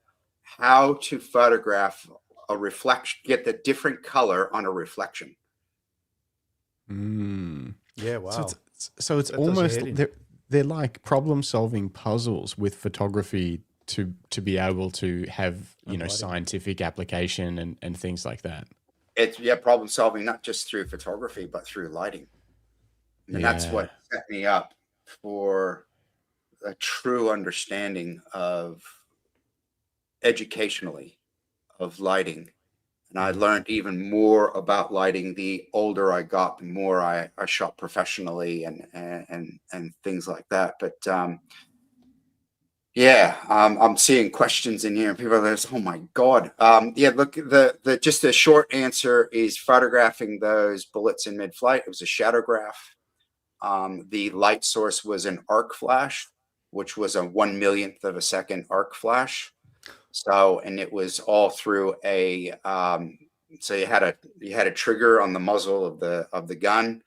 how to photograph a reflection, get the different color on a reflection. Yeah, wow. So it's That does your almost head in. they're like problem solving puzzles with photography to be able to have lighting. scientific application and things like that. It's problem solving, not just through photography, but through lighting. And that's Yeah. what set me up for a true understanding of educationally of lighting. And I learned even more about lighting the older I got, the more I shot professionally and things like that. But I'm seeing questions in here and people are like, oh my God. Look, the just a short answer is photographing those bullets in mid-flight. It was a shadow graph. The light source was an arc flash, which was a 1/1,000,000th of a second arc flash. So, and it was all through a, so you had a trigger on the muzzle of the gun.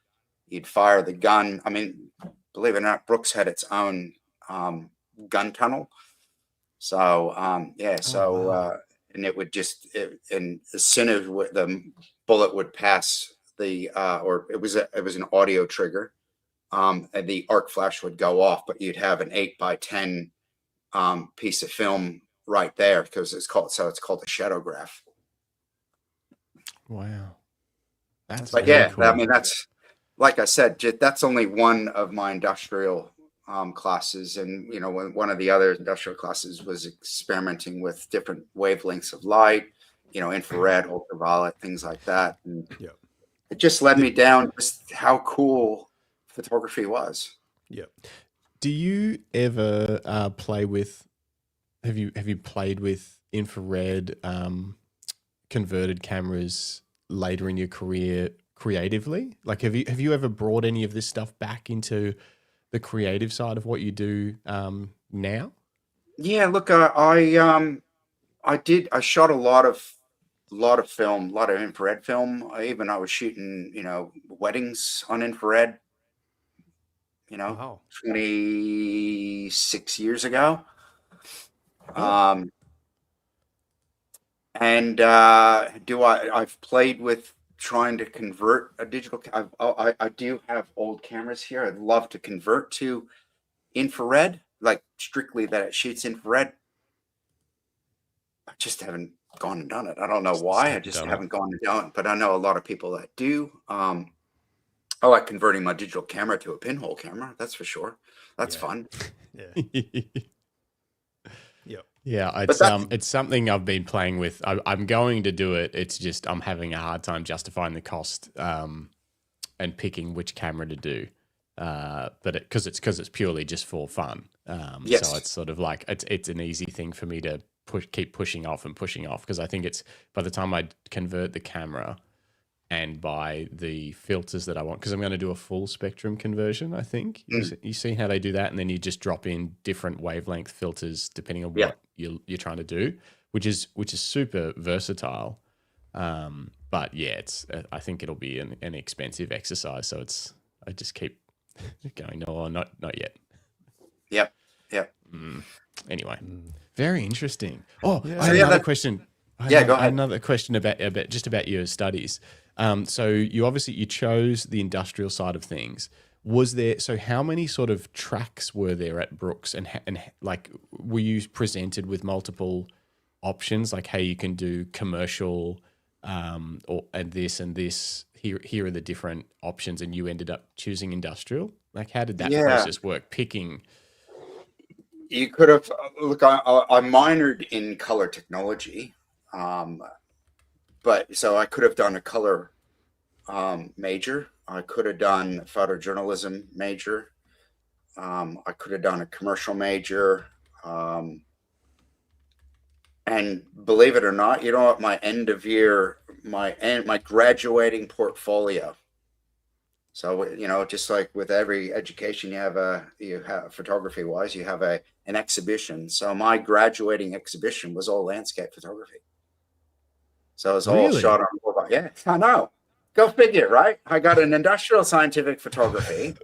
You'd fire the gun. I mean, believe it or not, Brooks had its own gun tunnel. So, wow. and it would just, and as soon as the bullet would pass the, or it was an audio trigger, and the arc flash would go off, but you'd have an 8x10 piece of film right there, because it's called a shadowgraph. Wow. That's But very yeah, cool. I mean, that's, like I said, that's only one of my industrial classes. And, you know, one of the other industrial classes was experimenting with different wavelengths of light, you know, infrared, ultraviolet, things like that. And it just led me down just how cool photography was. Yeah. Do you ever play with, have you played with infrared converted cameras later in your career creatively? Like, have you ever brought any of this stuff back into the creative side of what you do now? Yeah, look, I shot a lot of film, a lot of infrared film. I was shooting, you know, weddings on infrared, you know, Wow. 26 years ago. Yeah. And I've played with trying to convert a digital. I do have old cameras here. I'd love to convert to infrared, like strictly that it shoots infrared. I just haven't gone and done it. I don't know why. I just haven't gone and done it, but I know a lot of people that do. I like converting my digital camera to a pinhole camera. That's for sure. That's fun. Yeah. Yep. Yeah, it's something I've been playing with. I'm going to do it. It's just I'm having a hard time justifying the cost and picking which camera to do. But because it's purely just for fun. Yes. So it's sort of like it's an easy thing for me to keep pushing off because I think it's by the time I convert the camera and buy the filters that I want, because I'm going to do a full spectrum conversion, I think. You see how they do that, and then you just drop in different wavelength filters depending on what you're trying to do, which is super versatile. But yeah, I think it'll be an expensive exercise. So I just keep going, no, not yet. Yep. Anyway, very interesting. Oh, Yeah. I have another question. Go ahead. Another question about your studies. So you chose the industrial side of things. So how many sort of tracks were there at Brooks, and like were you presented with multiple options, like, hey, you can do commercial, and this here are the different options, and you ended up choosing industrial? Like, how did that process work? Picking. You could have, look, I minored in color technology. But so I could have done a color major. I could have done photojournalism major. I could have done a commercial major. And believe it or not, you know what, my end of year, my graduating portfolio. So, you know, just like with every education, you have photography wise, you have an exhibition. So my graduating exhibition was all landscape photography. So it's all shot on mobile. Yeah, I know. Go figure, right? I got an industrial scientific photography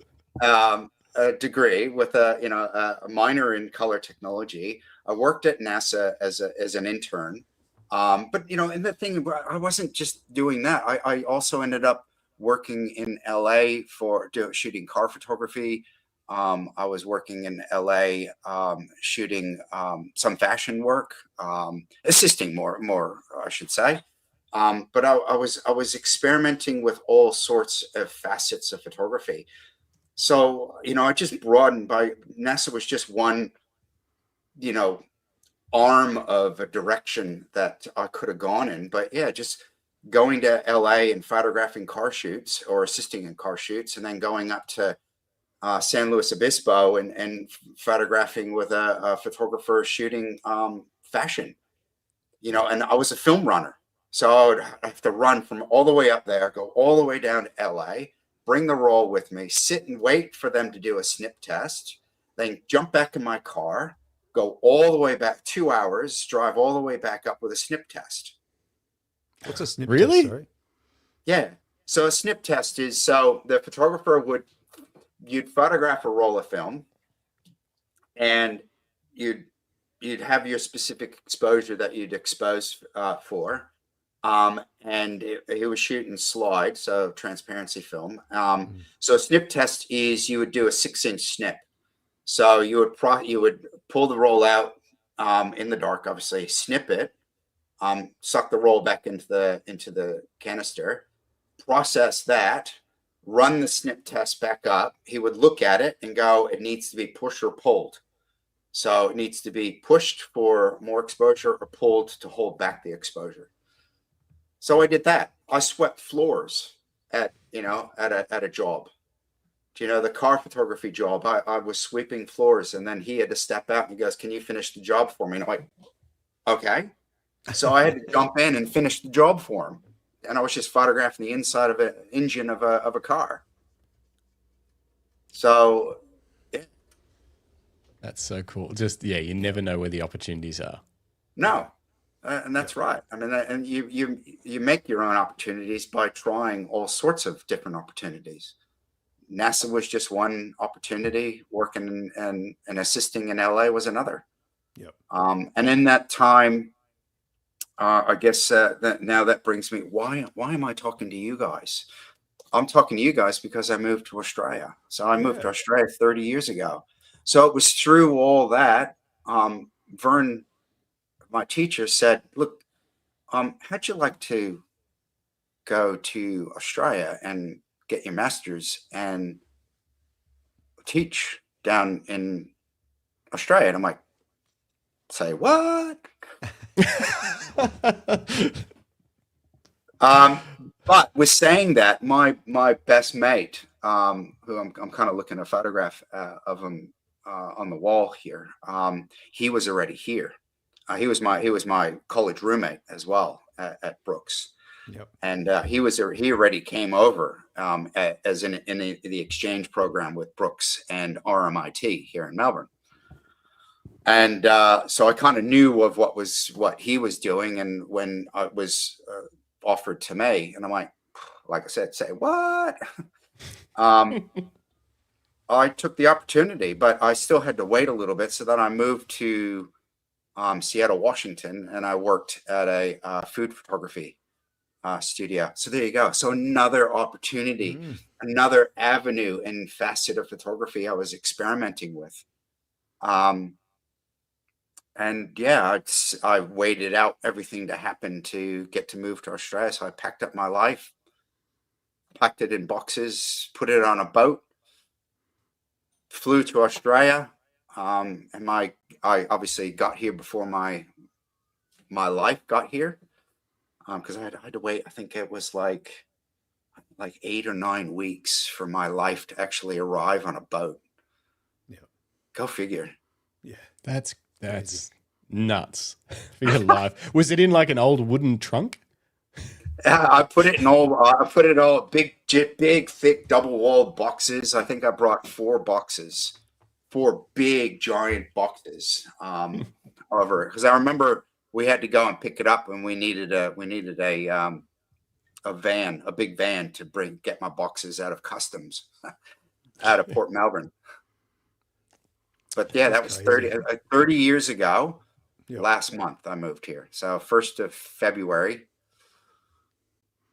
a degree with a minor in color technology. I worked at NASA as an intern. But, you know, and the thing, I wasn't just doing that. I also ended up working in LA for shooting car photography. I was working in LA shooting some fashion work, assisting more, I should say. But I was experimenting with all sorts of facets of photography. So, you know, I just broadened. NASA was just one, you know, arm of a direction that I could have gone in. But yeah, just going to LA and photographing car shoots or assisting in car shoots, and then going up to San Luis Obispo and photographing with a photographer shooting fashion, you know, and I was a film runner. So I would have to run from all the way up there, go all the way down to LA, bring the roll with me, sit and wait for them to do a snip test, then jump back in my car, go all the way back 2 hours, drive all the way back up with a snip test. What's a snip Really? test? Sorry. Yeah. So a snip test is, so the photographer you'd photograph a roll of film, and you'd you'd have your specific exposure that you'd expose for. And he was shooting slide, so transparency film. So a snip test is you would do a 6-inch snip. So you would pull the roll out in the dark, obviously, snip it, suck the roll back into the canister, process that, run the snip test back up. He would look at it and go, it needs to be pushed or pulled. So it needs to be pushed for more exposure or pulled to hold back the exposure. So I did that. I swept floors at a job. Do you know the car photography job? I was sweeping floors, and then he had to step out and he goes, "Can you finish the job for me?" And I'm like, "Okay." So I had to jump in and finish the job for him. And I was just photographing the inside of an engine of a car. So yeah. That's so cool. Just, yeah, you never know where the opportunities are. No. And that's right. I mean, and you make your own opportunities by trying all sorts of different opportunities. NASA was just one opportunity. Working and assisting in LA was another. Yep. And in that time, I guess now that brings me. Why am I talking to you guys? I'm talking to you guys because I moved to Australia. So I moved to Australia 30 years ago. So it was through all that. Vern, my teacher, said, "Look, how'd you like to go to Australia and get your master's and teach down in Australia?" And I'm like, "Say what?" But with saying that, my best mate, who I'm kind of looking at a photograph of him on the wall here, he was already here. He was my college roommate as well at Brooks. Yep. And he already came over as in the exchange program with Brooks and RMIT here in Melbourne. And so I kind of knew of what he was doing. And when I was offered to me, and I'm like I said, "Say what?" I took the opportunity, but I still had to wait a little bit. So then I moved to Seattle, Washington, and I worked at a food photography studio. So there you go. So another opportunity, another avenue and facet of photography I was experimenting with. And yeah, I waited out everything to happen to get to move to Australia. So I packed up my life, packed it in boxes, put it on a boat, flew to Australia. And I obviously got here before my life got here, because I had to wait. I think it was like 8 or 9 weeks for my life to actually arrive on a boat. Yeah, go figure. Yeah, that's nuts for your life. Was it in like an old wooden trunk? I put it in all big, thick, double-walled boxes. I think I brought 4 big, giant boxes over, because I remember we had to go and pick it up, and we needed a van, a big van to get my boxes out of customs out of Port Melbourne. But yeah, that was 30 years ago. Yep. Last month I moved here. So 1st of February.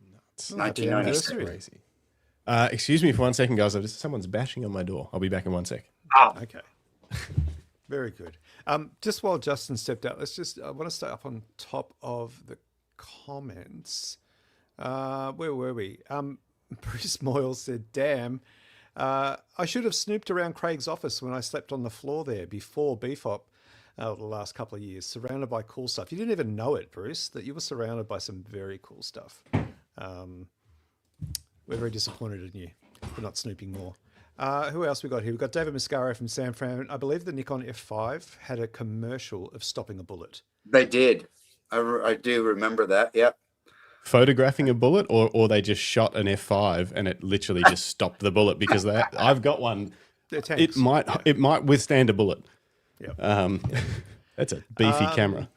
Nuts. 1996. Crazy. Excuse me for 1 second, guys. Someone's bashing on my door. I'll be back in 1 sec. Oh, okay. Very good. Just while Justin stepped out, I want to stay up on top of the comments. Where were we? Bruce Moyle said, "Damn, I should have snooped around Craig's office when I slept on the floor there before BFOP the last couple of years, surrounded by cool stuff." You didn't even know it, Bruce, that you were surrounded by some very cool stuff. We're very disappointed in you for not snooping more. Who else we got here? We've got David Mascaro from San Fran. I believe the Nikon F5 had a commercial of stopping a bullet. They did. I do remember that. Yep. Photographing a bullet, or they just shot an F5 and it literally just stopped the bullet, because I've got one. It might withstand a bullet. Yep. That's a beefy camera.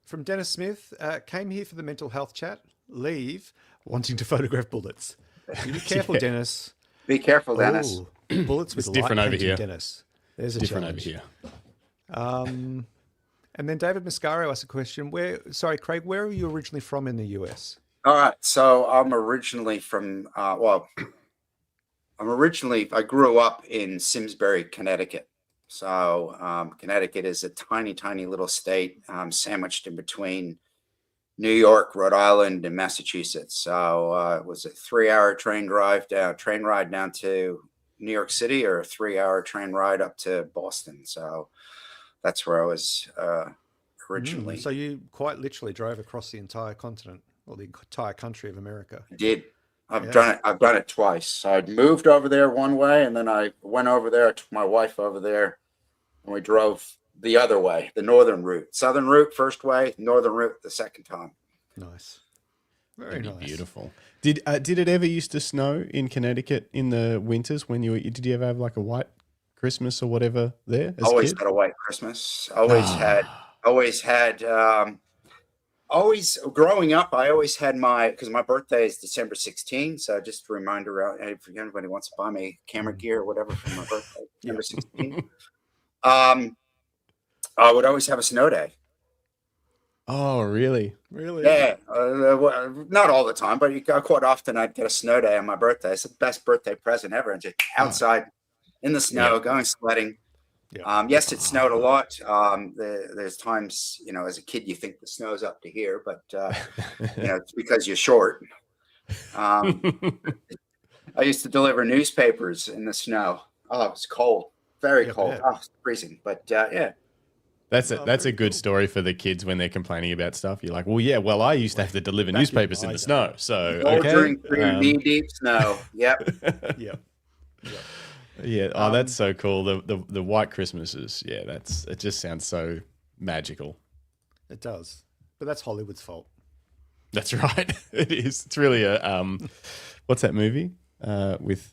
From Dennis Smith, came here for the mental health chat, leave wanting to photograph bullets. Be careful, Dennis. Be careful, Dennis. Oh, bullets with It's different light over painting, here. Dennis. There's a Different challenge. over here. And then David Mascaro asked a question. Craig, where are you originally from in the US? All right. So I'm originally from, I grew up in Simsbury, Connecticut. So Connecticut is a tiny, tiny little state sandwiched in between New York, Rhode Island, and Massachusetts. So it was a 3-hour train ride down to New York City, or a 3-hour train ride up to Boston. So that's where I was originally. So you quite literally drove across the entire continent, or the entire country of America. I did. I've done it twice. So I'd moved over there one way, and then I went over there. I took my wife over there, and we drove the other way, the northern route. Southern route first way, northern route the second time. Nice. Very nice. Beautiful. Did it ever used to snow in Connecticut in the winters when did you ever have like a white Christmas or whatever there? Always had a white Christmas. Always growing up, I always had because my birthday is December 16th. So just a reminder, if anybody wants to buy me camera gear or whatever for my birthday, December 16th. I would always have a snow day. Oh, really? Really? Yeah. Not all the time, but quite often I'd get a snow day on my birthday. It's the best birthday present ever. And just outside in the snow, going sledding. Yeah. Yes, it snowed a lot. There's times, as a kid, you think the snow's up to here, but it's because you're short. I used to deliver newspapers in the snow. Oh, it was cold, very cold. Oh, it's freezing. But yeah. That's a good story for the kids when they're complaining about stuff. You're like, well, I used to have to deliver newspapers in the snow. So okay. Knee-deep snow. Yep. Yep. Yeah. Oh, that's so cool. The white Christmases. Yeah, it just sounds so magical. It does. But that's Hollywood's fault. That's right. It is. It's really what's that movie? With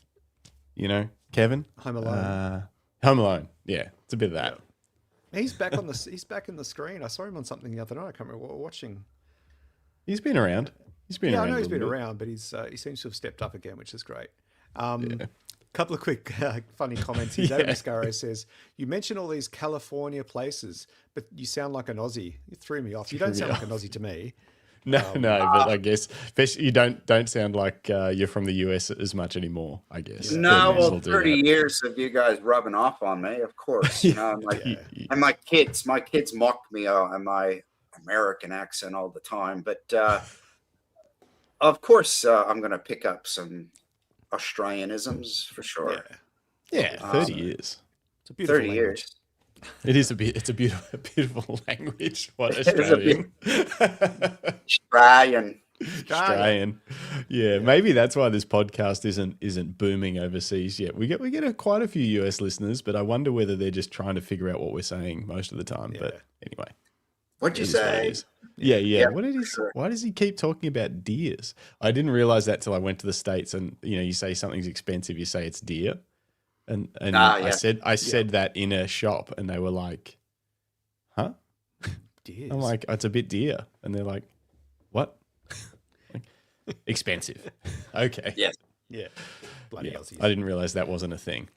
Kevin? Home Alone. Home Alone. Yeah. It's a bit of that. Yeah. He's back he's back in the screen. I saw him on something the other night. I can't remember what we're watching. He's been around. I know he's been around, but he seems to have stepped up again, which is great. Couple of quick funny comments here. David Mascaro says, you mentioned all these California places, but you sound like an Aussie. You threw me off. You don't sound like an Aussie to me. No, but I guess you don't sound like you're from the US as much anymore, I guess. No, well, 30 years of you guys rubbing off on me, of course. And my kids mock me on my American accent all the time. But of course, I'm going to pick up some Australianisms for sure. Yeah, 30 years. It's a beautiful 30 years. It is it's a beautiful language. What Australian? Australian. Yeah, maybe that's why this podcast isn't booming overseas yet. We get quite a few US listeners, but I wonder whether they're just trying to figure out what we're saying most of the time. Yeah. But anyway. What'd you say? Yeah. Why does he keep talking about deers? I didn't realize that till I went to the States, and you say something's expensive, you say it's deer. And I said that in a shop, and they were like, "Huh?" Deers. I'm like, "It's a bit dear," and they're like, "What?" Like, expensive. Okay. Yes. Yeah. Bloody Aussies. I didn't realize that wasn't a thing.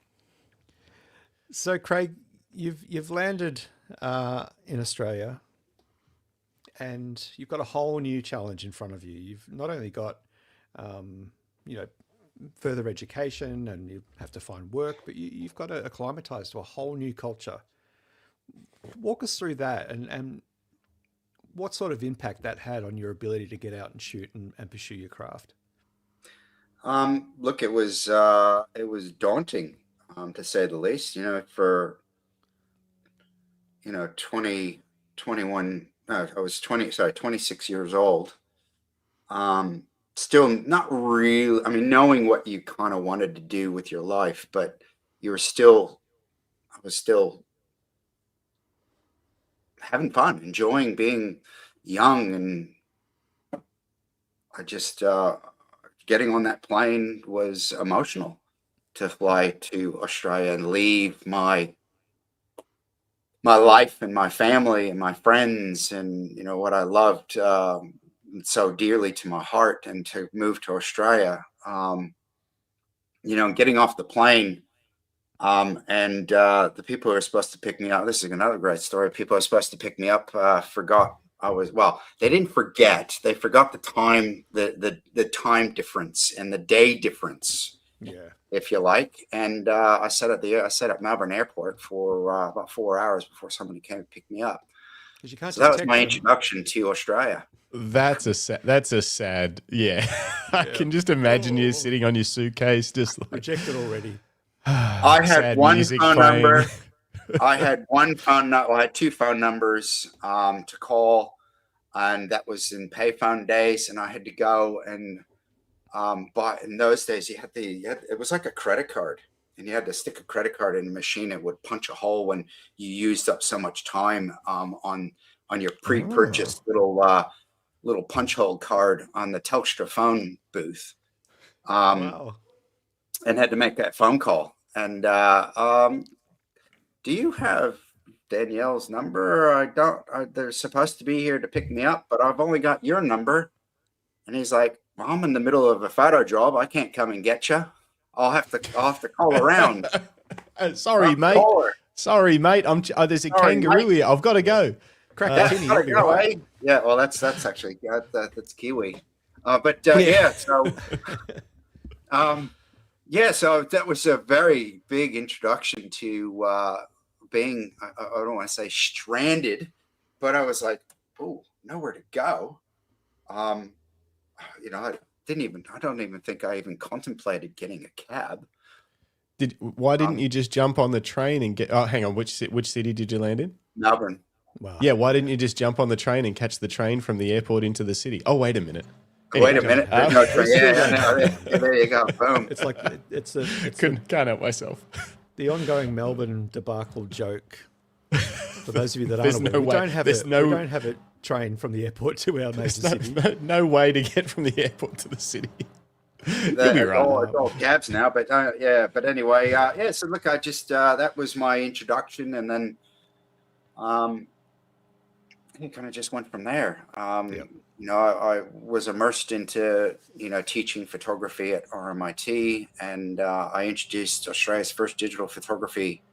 So, Craig, you've landed in Australia, and you've got a whole new challenge in front of you. You've not only got, further education, and you have to find work, but you've got to acclimatize to a whole new culture. Walk us through that, and what sort of impact that had on your ability to get out and shoot and pursue your craft. Look, it was daunting, to say the least. For 26 years old. Still not real. I mean, knowing what you kind of wanted to do with your life, but I was still having fun, enjoying being young. And I just, getting on that plane was emotional, to fly to Australia and leave my life and my family and my friends and, what I loved, so dearly to my heart, and to move to Australia. Getting off the plane, And the people who were supposed to pick me up, this is another great story. People who were supposed to pick me up forgot they didn't forget. They forgot the time, the time difference and the day difference, if you like. And I sat at Melbourne Airport for about 4 hours before somebody came to pick me up. You can't so that was my introduction to Australia. That's a sad, yeah. I can just imagine you sitting on your suitcase, just like rejected already. I had one phone number. I had two phone numbers to call, and that was in payphone days. And I had to go and buy. In those days, it was like a credit card, and you had to stick a credit card in a machine. It would punch a hole when you used up so much time on your pre-purchased little punch hole card on the Telstra phone booth. Wow. And had to make that phone call. And do you have Danielle's number? I don't. They're supposed to be here to pick me up, but I've only got your number. And he's like, well, I'm in the middle of a photo job. I can't come and get you. I'll have to call around. Sorry, mate. Sorry, mate. There's a kangaroo here. I've got to go. Gotta go, eh? Yeah. Well, that's actually that's Kiwi. So. So that was a very big introduction to being, I don't want to say stranded, but I was like, oh, nowhere to go. I don't even think I even contemplated getting a cab. Why didn't you just jump on the train and get, hang on, which city did you land in? Melbourne. Wow. Yeah, why didn't you just jump on the train and catch the train from the airport into the city? Oh, wait a minute. Wait a minute. No train. There you go. Boom. It's like can't help myself. The ongoing Melbourne debacle joke. For those of you that aren't aware, no we way. don't have a train from the airport to our major city. No way to get from the airport to the city. It's all cabs now, but But anyway, So look, I just that was my introduction, and then it kind of just went from there. I was immersed into teaching photography at RMIT, and I introduced Australia's first digital photography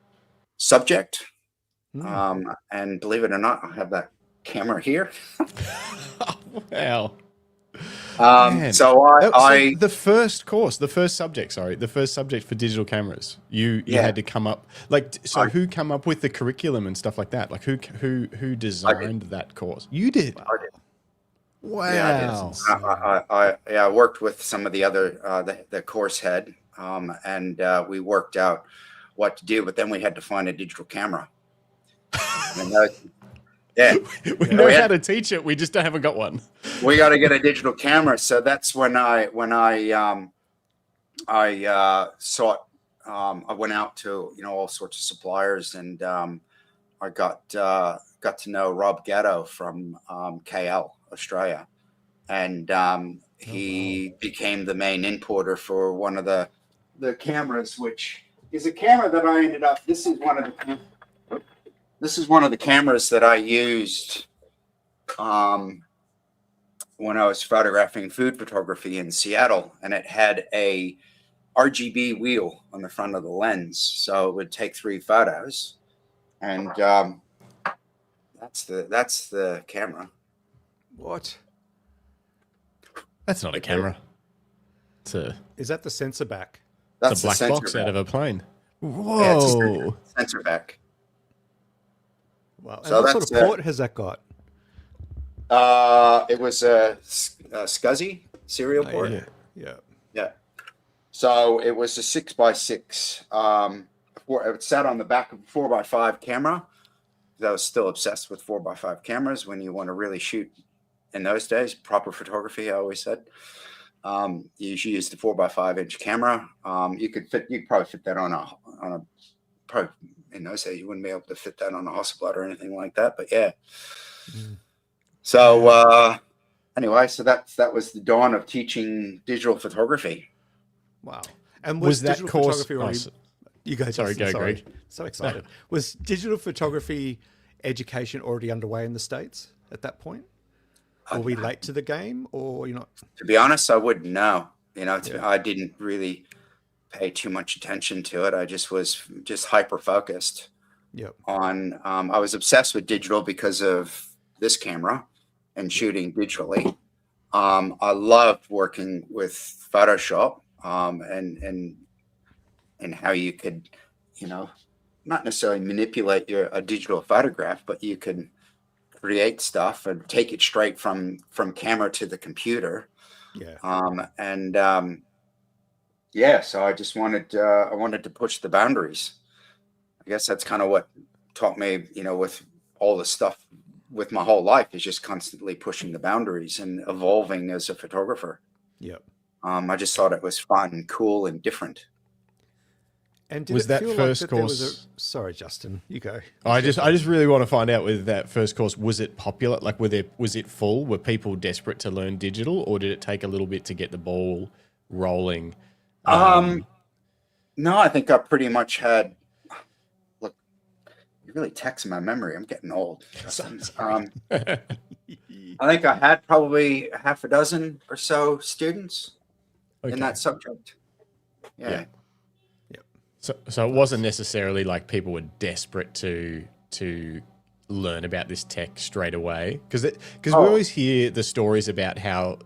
subject. And believe it or not, I have that camera here. Wow. The first subject for digital cameras, you had to come up who come up with the curriculum and stuff like that? Like who designed that course? You did. I did. Wow. Yeah, I worked with some of the other the course head, and we worked out what to do, but then we had to find a digital camera. We know how to teach it. We just haven't got one. We got to get a digital camera. So that's when I went out to all sorts of suppliers, and I got to know Rob Gatto from KL, Australia, and he became the main importer for one of the cameras, which is a camera that I ended up. This is one of the cameras that I used when I was photographing food photography in Seattle, and it had a RGB wheel on the front of the lens, so it would take 3 photos, and that's the camera. What? That's not a camera. Is that the sensor back? That's a black box out of a plane. Whoa! Yeah, it's a sensor back. Wow. And what sort of port has that got? It was a SCSI serial port. Yeah. So it was a 6x6. It sat on the back of a 4x5 camera. I was still obsessed with 4x5 cameras when you want to really shoot. In those days, proper photography, I always said. You should use the 4x5 inch camera. You could probably fit that on a probably in those days you wouldn't be able to fit that on a Hasselblad or anything like that. But yeah. So anyway, so that was the dawn of teaching digital photography. Wow. And was that digital course photography already? You guys, sorry, Greg. So excited. No. Was digital photography education already underway in the States at that point? Were we late to the game, or you're not? To be honest, I wouldn't know. I didn't really. pay too much attention to it. I just was just hyper focused Yep. on. I was obsessed with digital because of this camera and shooting digitally. I loved working with Photoshop, and how you could, not necessarily manipulate a digital photograph, but you can create stuff and take it straight from camera to the computer. Yeah. So I just wanted to push the boundaries. I guess that's kind of what taught me, with all the stuff with my whole life, is just constantly pushing the boundaries and evolving as a photographer. Yep. I just thought it was fun, cool, and different. And Was that first course? Sorry, Justin, you go. I just really want to find out with that first course, was it popular? Like, was it full? Were people desperate to learn digital, or did it take a little bit to get the ball rolling? No, I think I pretty much had. Look, you really taxing my memory. I'm getting old. I think I had probably half a dozen or so students in that subject. Yeah. So it wasn't necessarily like people were desperate to learn about this tech straight away, because we always hear the stories about how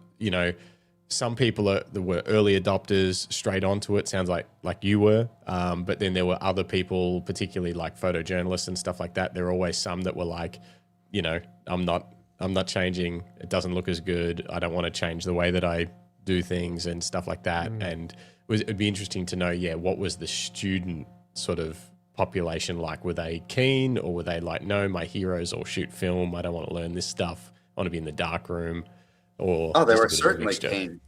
some people were early adopters straight onto it. Sounds like you were, but then there were other people, particularly like photojournalists and stuff like that. There are always some that were like, I'm not changing. It doesn't look as good. I don't want to change the way that I do things and stuff like that. And it'd be interesting to know, what was the student sort of population like? Were they keen, or were they like, no, my heroes all shoot film, I don't want to learn this stuff, I want to be in the darkroom? Or they were certainly keen.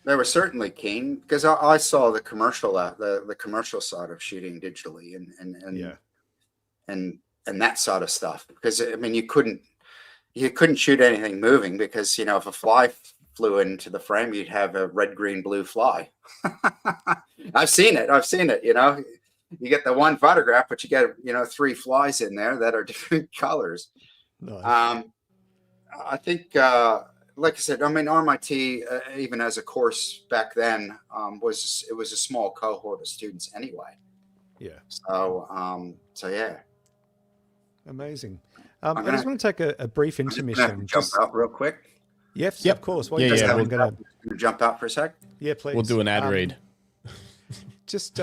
They were certainly keen, because I saw the commercial the commercial side of shooting digitally and that sort of stuff. Because I mean, you couldn't shoot anything moving, because if a fly flew into the frame, you'd have a red, green, blue fly. I've seen it. You get the one photograph, but you get 3 flies in there that are different colors. Nice. I think, like I said, I mean, RMIT, even as a course back then, was a small cohort of students anyway. Yeah. So yeah. Amazing. I just want to take a brief intermission. Jump out real quick. Yes, of course. We're going to jump out for a sec. Yeah, please. We'll do an ad read. I just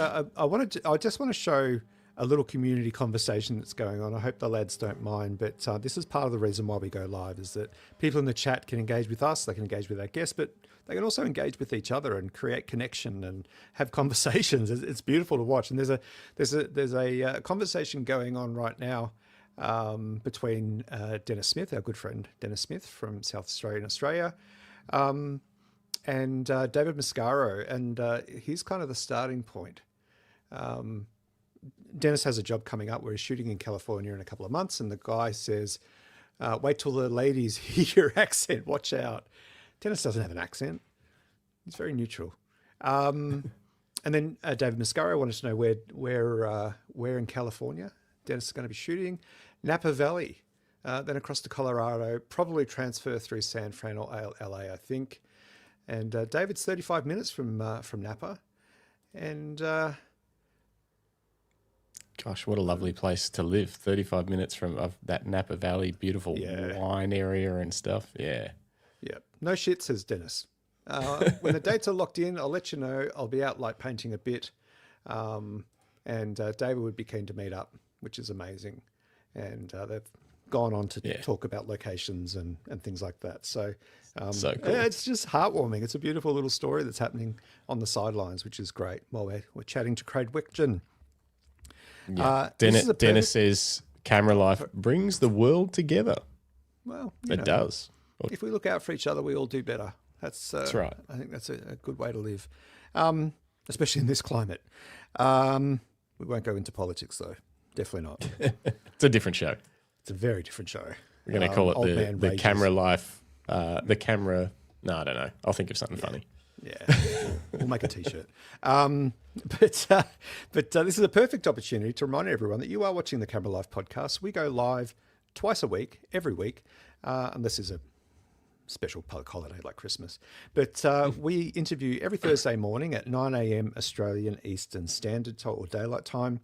want to show a little community conversation that's going on. I hope the lads don't mind, but this is part of the reason why we go live, is that people in the chat can engage with us, they can engage with our guests, but they can also engage with each other and create connection and have conversations. It's beautiful to watch. And there's a conversation going on right now between Dennis Smith, our good friend Dennis Smith from South Australia, and David Mascaro, and he's kind of the starting point. Dennis has a job coming up where he's shooting in California in a couple of months, and the guy says, wait till the ladies hear your accent, watch out. Dennis doesn't have an accent. He's very neutral. And then David Mascaro wanted to know where in California Dennis is going to be shooting. Napa Valley, then across to Colorado, probably transfer through San Fran or LA, I think. And David's 35 minutes from Napa. And gosh, what a lovely place to live. 35 minutes from that Napa Valley, beautiful wine area and stuff. Yeah. Yeah. No shit, says Dennis. When the dates are locked in, I'll let you know. I'll be out light painting a bit. And David would be keen to meet up, which is amazing. And they've gone on to talk about locations and things like that. So, so cool. It's just heartwarming. It's a beautiful little story that's happening on the sidelines, which is great. While we're chatting to Craig Wetjen. Yeah. Dennis says camera life brings the world together. Well, it does. If we look out for each other, we all do better. That's right. I think that's a good way to live, especially in this climate. We won't go into politics, though. Definitely not. It's a different show. It's a very different show. We're going to call it the camera life. The camera. No, I don't know. I'll think of something funny. Yeah, we'll make a T-shirt. But this is a perfect opportunity to remind everyone that you are watching the Camera Life podcast. We go live twice a week, every week, and this is a special public holiday like Christmas. But we interview every Thursday morning at 9 a.m. Australian Eastern Standard Time or Daylight Time.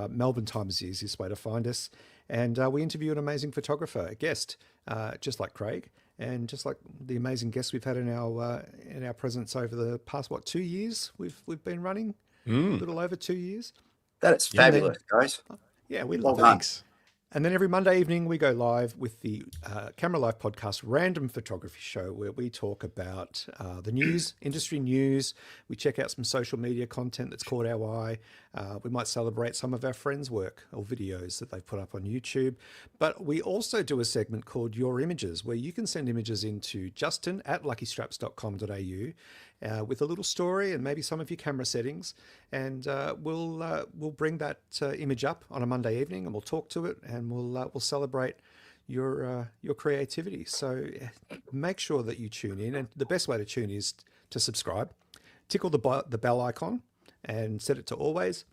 Melbourne time is the easiest way to find us. And we interview an amazing photographer, a guest, just like Craig, and just like the amazing guests we've had in our presence over the past 2 years. We've been running a little over 2 years. That is fabulous, guys. Yeah, we Well love done. it. And then every Monday evening, we go live with the Camera Life podcast random photography show where we talk about the news, industry news. We check out some social media content that's caught our eye. We might celebrate some of our friends' work or videos that they've put up on YouTube. But we also do a segment called Your Images, where you can send images into justin@luckystraps.com.au with a little story and maybe some of your camera settings. And we'll bring that image up on a Monday evening and we'll talk to it and we'll celebrate your creativity. So make sure that you tune in. And the best way to tune is to subscribe. Tickle the bell icon and set it to always.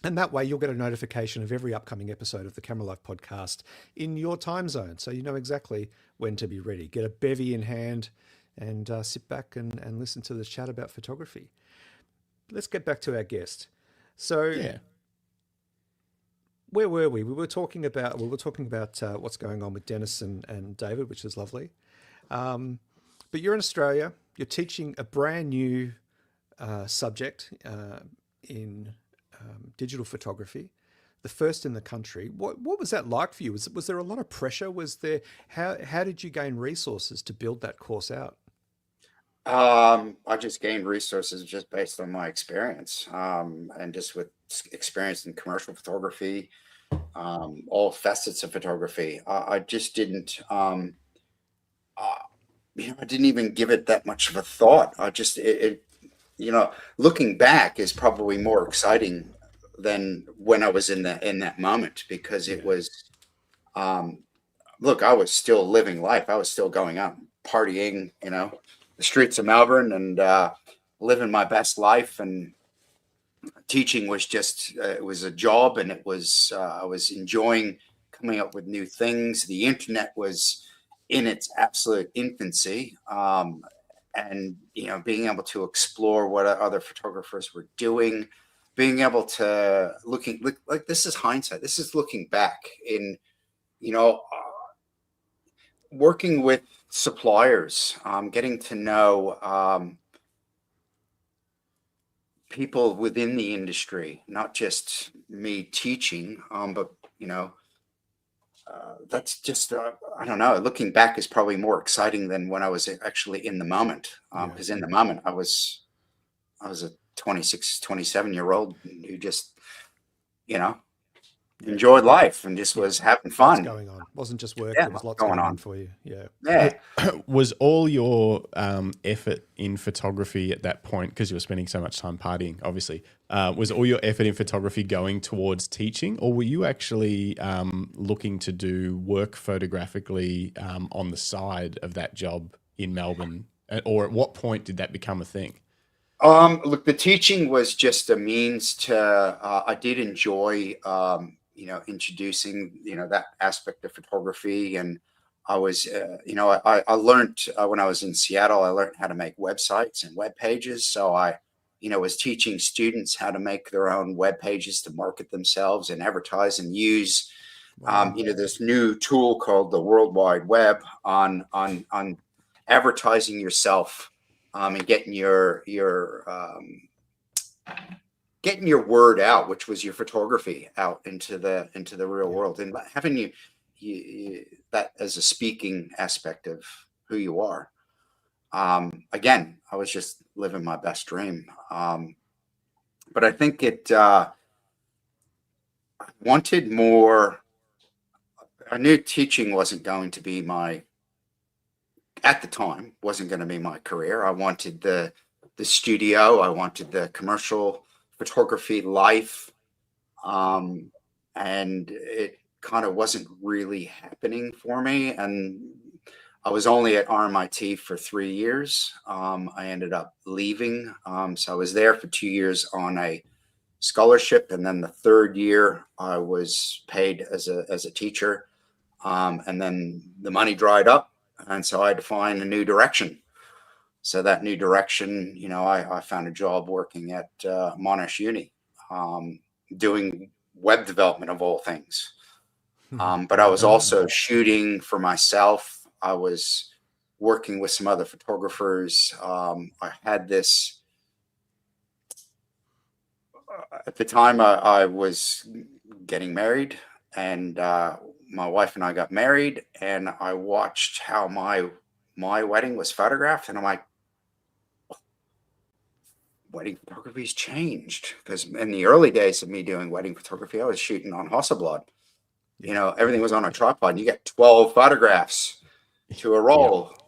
And that way you'll get a notification of every upcoming episode of the Camera Life podcast in your time zone. So you know exactly when to be ready. Get a bevy in hand and sit back and listen to the chat about photography. Let's get back to our guest. So where were we? We were talking about what's going on with Dennis and David, which is lovely. But you're in Australia. You're teaching a brand new subject in digital photography, the first in the country. What was that like for you? Was there a lot of pressure? How did you gain resources to build that course out? I just gained resources just based on my experience, and just with experience in commercial photography, all facets of photography. I just didn't, I didn't even give it that much of a thought. Looking back is probably more exciting than when I was in that moment, because it was, look, I was still living life. I was still going out partying, the streets of Melbourne and living my best life. And teaching was just, it was a job, and it was, I was enjoying coming up with new things. The internet was in its absolute infancy. And, being able to explore what other photographers were doing, being able to look like, this is hindsight. This is looking back in, working with suppliers, getting to know people within the industry, not just me teaching, but, that's just, I don't know, looking back is probably more exciting than when I was actually in the moment. Because in the moment I was a 26, 27-year-old who just, enjoyed life and just was having fun. What's going on? It wasn't just work. Yeah, there was lots going on for you. Yeah. Was all your effort in photography at that point, because you were spending so much time partying, obviously, was all your effort in photography going towards teaching, or were you actually looking to do work photographically on the side of that job in Melbourne? Or at what point did that become a thing? Look, the teaching was just a means to, I did enjoy, introducing, that aspect of photography. And I was, I learned when I was in Seattle, I learned how to make websites and web pages. So I, was teaching students how to make their own web pages to market themselves and advertise and use, this new tool called the World Wide Web on advertising yourself, and getting your word out, which was your photography out into the real world, and having you that as a speaking aspect of who you are. Again, I was just living my best dream. But I think I wanted more. I knew teaching wasn't going to be at the time, wasn't going to be my career. I wanted the studio. I wanted the commercial photography life. And it kind of wasn't really happening for me. And I was only at RMIT for 3 years. I ended up leaving. So I was there for 2 years on a scholarship. And then the third year I was paid as a teacher. And then the money dried up. And so I had to find a new direction. So that new direction, you know, I found a job working at Monash Uni, doing web development of all things. But I was also shooting for myself. I was working with some other photographers. I had this, at the time I was getting married, and my wife and I got married, and I watched how my wedding was photographed, and I'm like, wedding photography's changed. Because in the early days of me doing wedding photography, I was shooting on Hasselblad. You know, everything was on a tripod, and you get 12 photographs to a roll. Yep.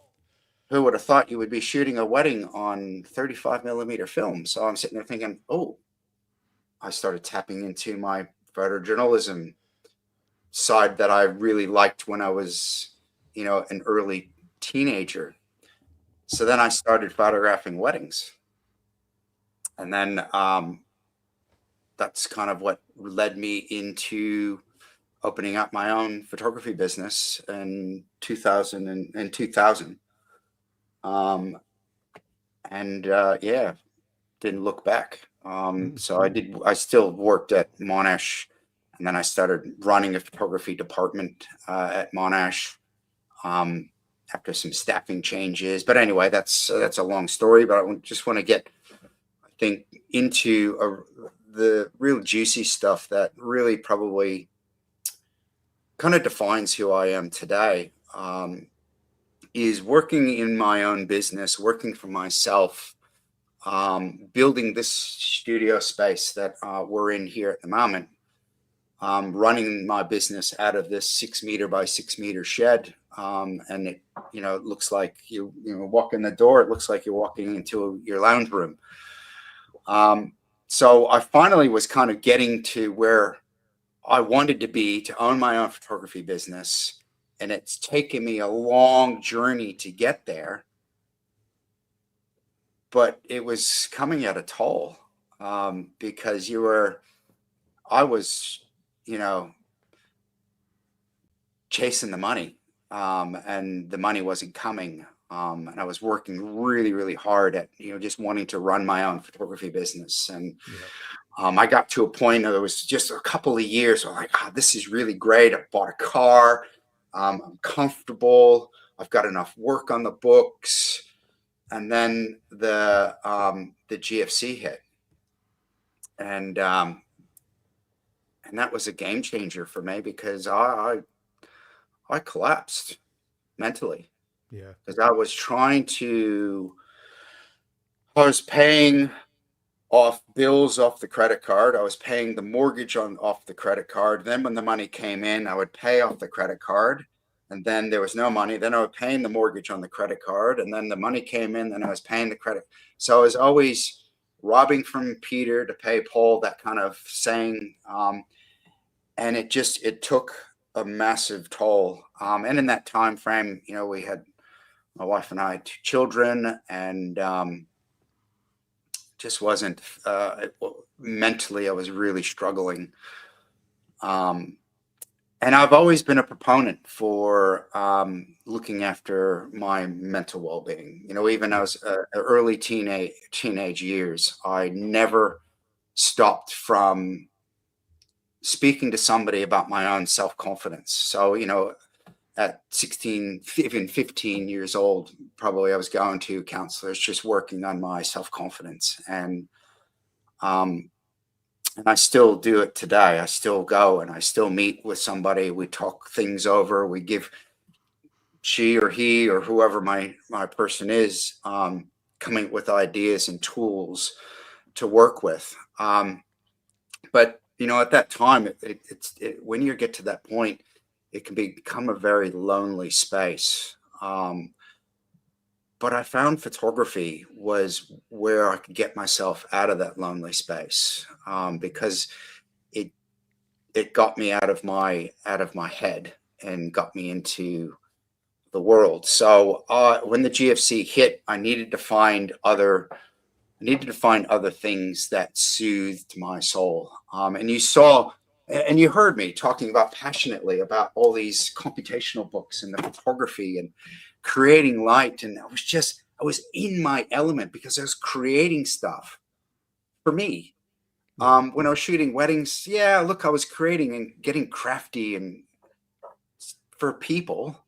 Who would have thought you would be shooting a wedding on 35mm film? So I'm sitting there thinking, oh, I started tapping into my photojournalism side that I really liked when I was, you know, an early teenager. So then I started photographing weddings. And then that's kind of what led me into opening up my own photography business in 2000. Yeah, didn't look back. So I still worked at Monash, and then I started running a photography department at Monash after some staffing changes. But anyway, that's a long story, but I just want to get, I think, into the real juicy stuff that really probably kind of defines who I am today, is working in my own business, working for myself, building this studio space that we're in here at the moment, running my business out of this 6 meter by 6 meter shed. And it, you know, it looks like you walk in the door, it looks like you're walking into your lounge room. So I finally was kind of getting to where I wanted to be, to own my own photography business. And it's taken me a long journey to get there, but it was coming at a toll, because I was, you know, chasing the money, and the money wasn't coming. And I was working really, really hard at, you know, just wanting to run my own photography business. And I got to a point where it was just a couple of years where I'm like, oh, this is really great. I bought a car. I'm comfortable. I've got enough work on the books. And then the GFC hit. And that was a game changer for me, because I collapsed mentally. Yeah. Because I was paying off bills off the credit card. I was paying the mortgage off the credit card. Then when the money came in, I would pay off the credit card. And then there was no money. Then I was paying the mortgage on the credit card. And then the money came in, then I was paying the credit. So I was always robbing from Peter to pay Paul, that kind of saying. And it took a massive toll. And in that time frame, you know, we had, my wife and I, 2 children, and just wasn't, mentally, I was really struggling. And I've always been a proponent for looking after my mental well-being. You know, even as early teenage years, I never stopped from speaking to somebody about my own self-confidence. So, you know, at 16, even 15 years old, probably I was going to counselors, just working on my self-confidence. And I still do it today. I still go and I still meet with somebody. We talk things over. We give she or he or whoever my person is, coming with ideas and tools to work with. But, you know, at that time, when you get to that point, it can become a very lonely space. But I found photography was where I could get myself out of that lonely space, because it got me out of my head and got me into the world. So when the GFC hit, I needed to find other things that soothed my soul. And you saw, and you heard me talking about passionately about all these computational books and the photography, and creating light. And I was in my element because I was creating stuff for me. When I was shooting weddings, I was creating and getting crafty and for people.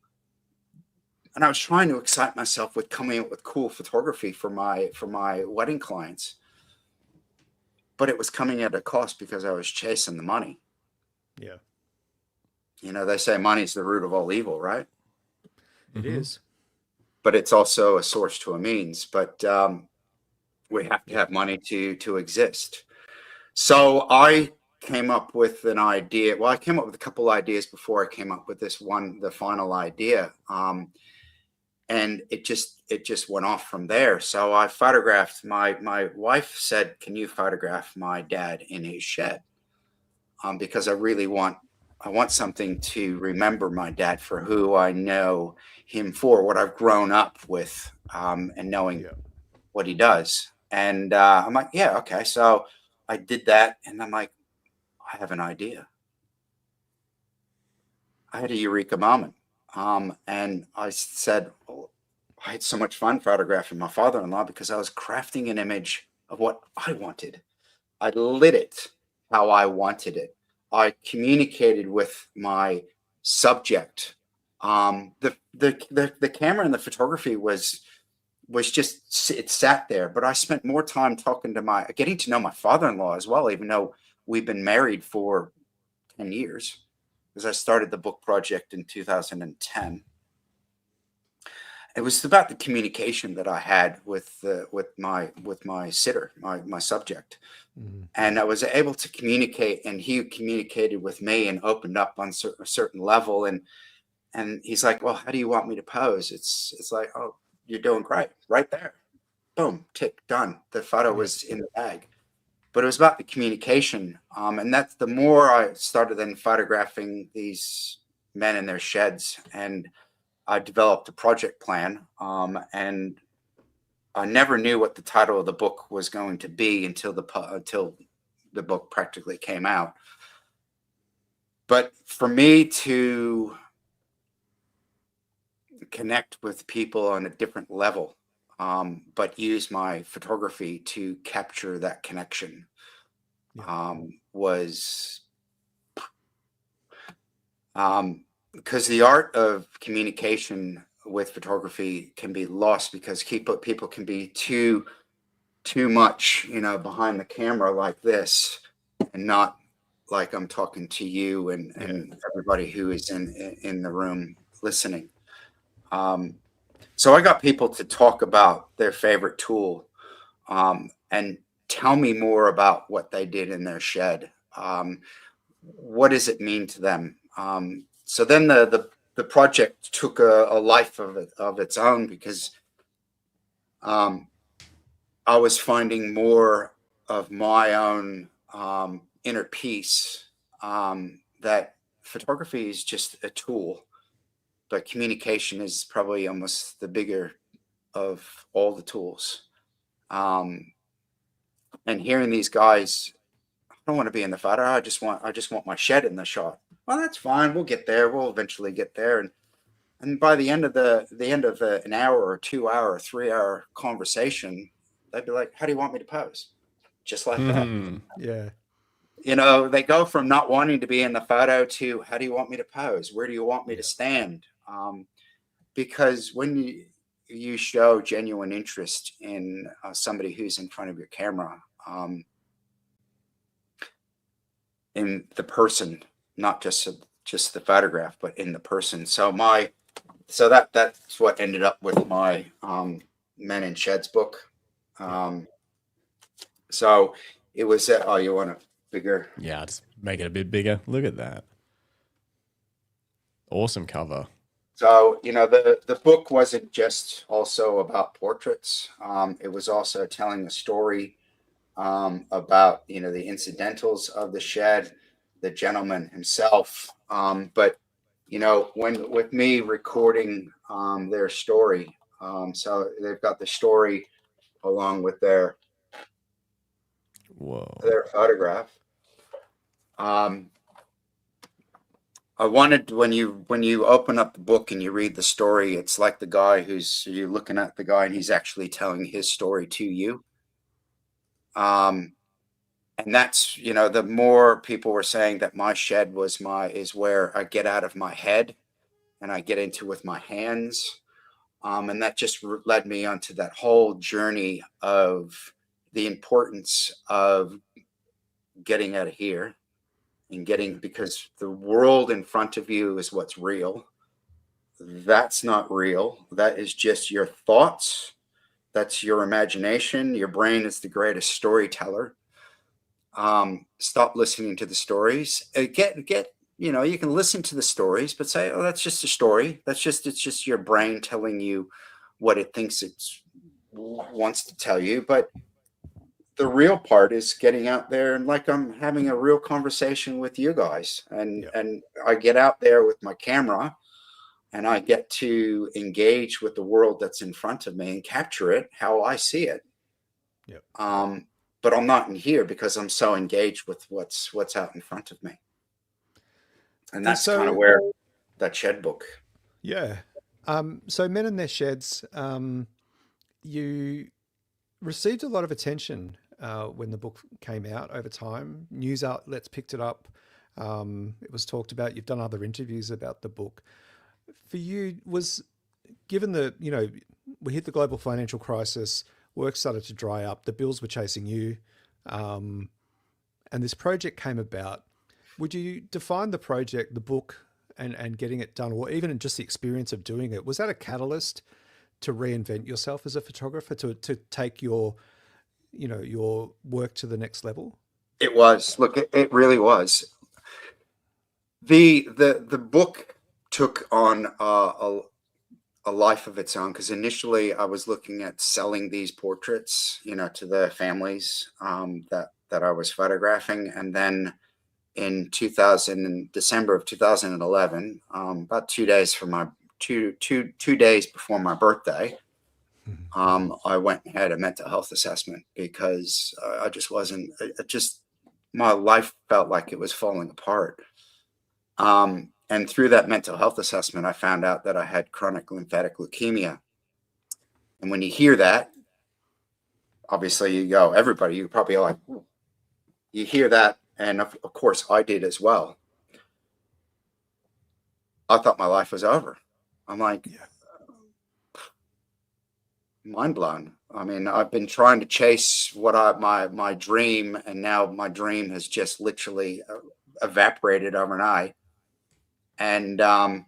And I was trying to excite myself with coming up with cool photography for my wedding clients. But it was coming at a cost because I was chasing the money. Yeah. They say money's the root of all evil, right? It is. But it's also a source to a means. But we have to have money to exist. So I came up with an idea. Well, I came up with a couple ideas before I came up with this one, the final idea. And it just went off from there. So I photographed, my wife said, can you photograph my dad in his shed? Because I want something to remember my dad for, who I know him for, what I've grown up with, and knowing what he does. And I'm like, yeah, okay. So I did that, and I'm like, I have an idea. I had a eureka moment. And I said, I had so much fun photographing my father-in-law because I was crafting an image of what I wanted. I lit it how I wanted it. I communicated with my subject. The camera and the photography was just, it sat there, but I spent more time getting to know my father-in-law as well, even though we've been married for 10 years, because I started the book project in 2010. It was about the communication that I had with my sitter, my subject. And I was able to communicate, and he communicated with me and opened up on a certain level. And he's like, well, how do you want me to pose? It's like, oh, you're doing great right there. Boom, tick, done. The photo was in the bag. But it was about the communication. And that's the more I started then photographing these men in their sheds, and I developed a project plan. And I never knew what the title of the book was going to be until the book practically came out. But for me to connect with people on a different level, but use my photography to capture that connection, was because the art of communication with photography can be lost because people can be too much, behind the camera like this, and not like I'm talking to you and everybody who is in the room listening. So I got people to talk about their favorite tool, and tell me more about what they did in their shed. What does it mean to them? So then the project took a life of its own, because I was finding more of my own inner peace, that photography is just a tool, but communication is probably almost the bigger of all the tools. And hearing these guys, I don't want to be in the photo. I just want my shed in the shot. Well, that's fine. We'll get there. We'll eventually get there. And by the end of an hour or 2 hour or 3 hour conversation, they'd be like, how do you want me to pose? Just like that. Yeah. They go from not wanting to be in the photo to, how do you want me to pose? Where do you want me to stand? Because when you show genuine interest in somebody who's in front of your camera, in the person, not just the photograph, but in the person. So that's what ended up with my Men in Sheds book. So it was, you want a bigger? Yeah, just make it a bit bigger. Look at that. Awesome cover. So, the book wasn't just also about portraits. It was also telling a story about, the incidentals of the shed, the gentleman himself. But, with me recording their story, so they've got the story along with their photograph. I wanted when you open up the book and you read the story, it's like the guy you're looking at the guy and he's actually telling his story to you. And that's, the more people were saying that my shed is where I get out of my head and I get into with my hands. And that just led me onto that whole journey of the importance of getting out of here and because the world in front of you is what's real. That's not real. That is just your thoughts. That's your imagination. Your brain is the greatest storyteller. Stop listening to the stories. You can listen to the stories, but say, oh, that's just a story. It's just your brain telling you what it thinks it wants to tell you. But the real part is getting out there, and like I'm having a real conversation with you guys, and I get out there with my camera and I get to engage with the world that's in front of me and capture it how I see it. Yep. But I'm not in here because I'm so engaged with what's out in front of me. And that's kind of where that shed book. Yeah. So Men in Their Sheds, you received a lot of attention when the book came out over time. News outlets picked it up. It was talked about. You've done other interviews about the book. For you, given we hit the global financial crisis, work started to dry up, the bills were chasing you, and this project came about. Would you define the project, the book, and getting it done, or even just the experience of doing it, was that a catalyst to reinvent yourself as a photographer, to take your work to the next level? It was. Look, it really was. The book took on a life of its own, because initially I was looking at selling these portraits, to the families that I was photographing, and then in December of 2011, about 2 days for my 2 days before my birthday, I went and had a mental health assessment because I just wasn't. My life felt like it was falling apart. And through that mental health assessment, I found out that I had chronic lymphatic leukemia. And when you hear that, obviously you probably are like, you hear that. And of course I did as well. I thought my life was over. I'm like, mind blown. I mean, I've been trying to chase my dream, and now my dream has just literally evaporated overnight. And I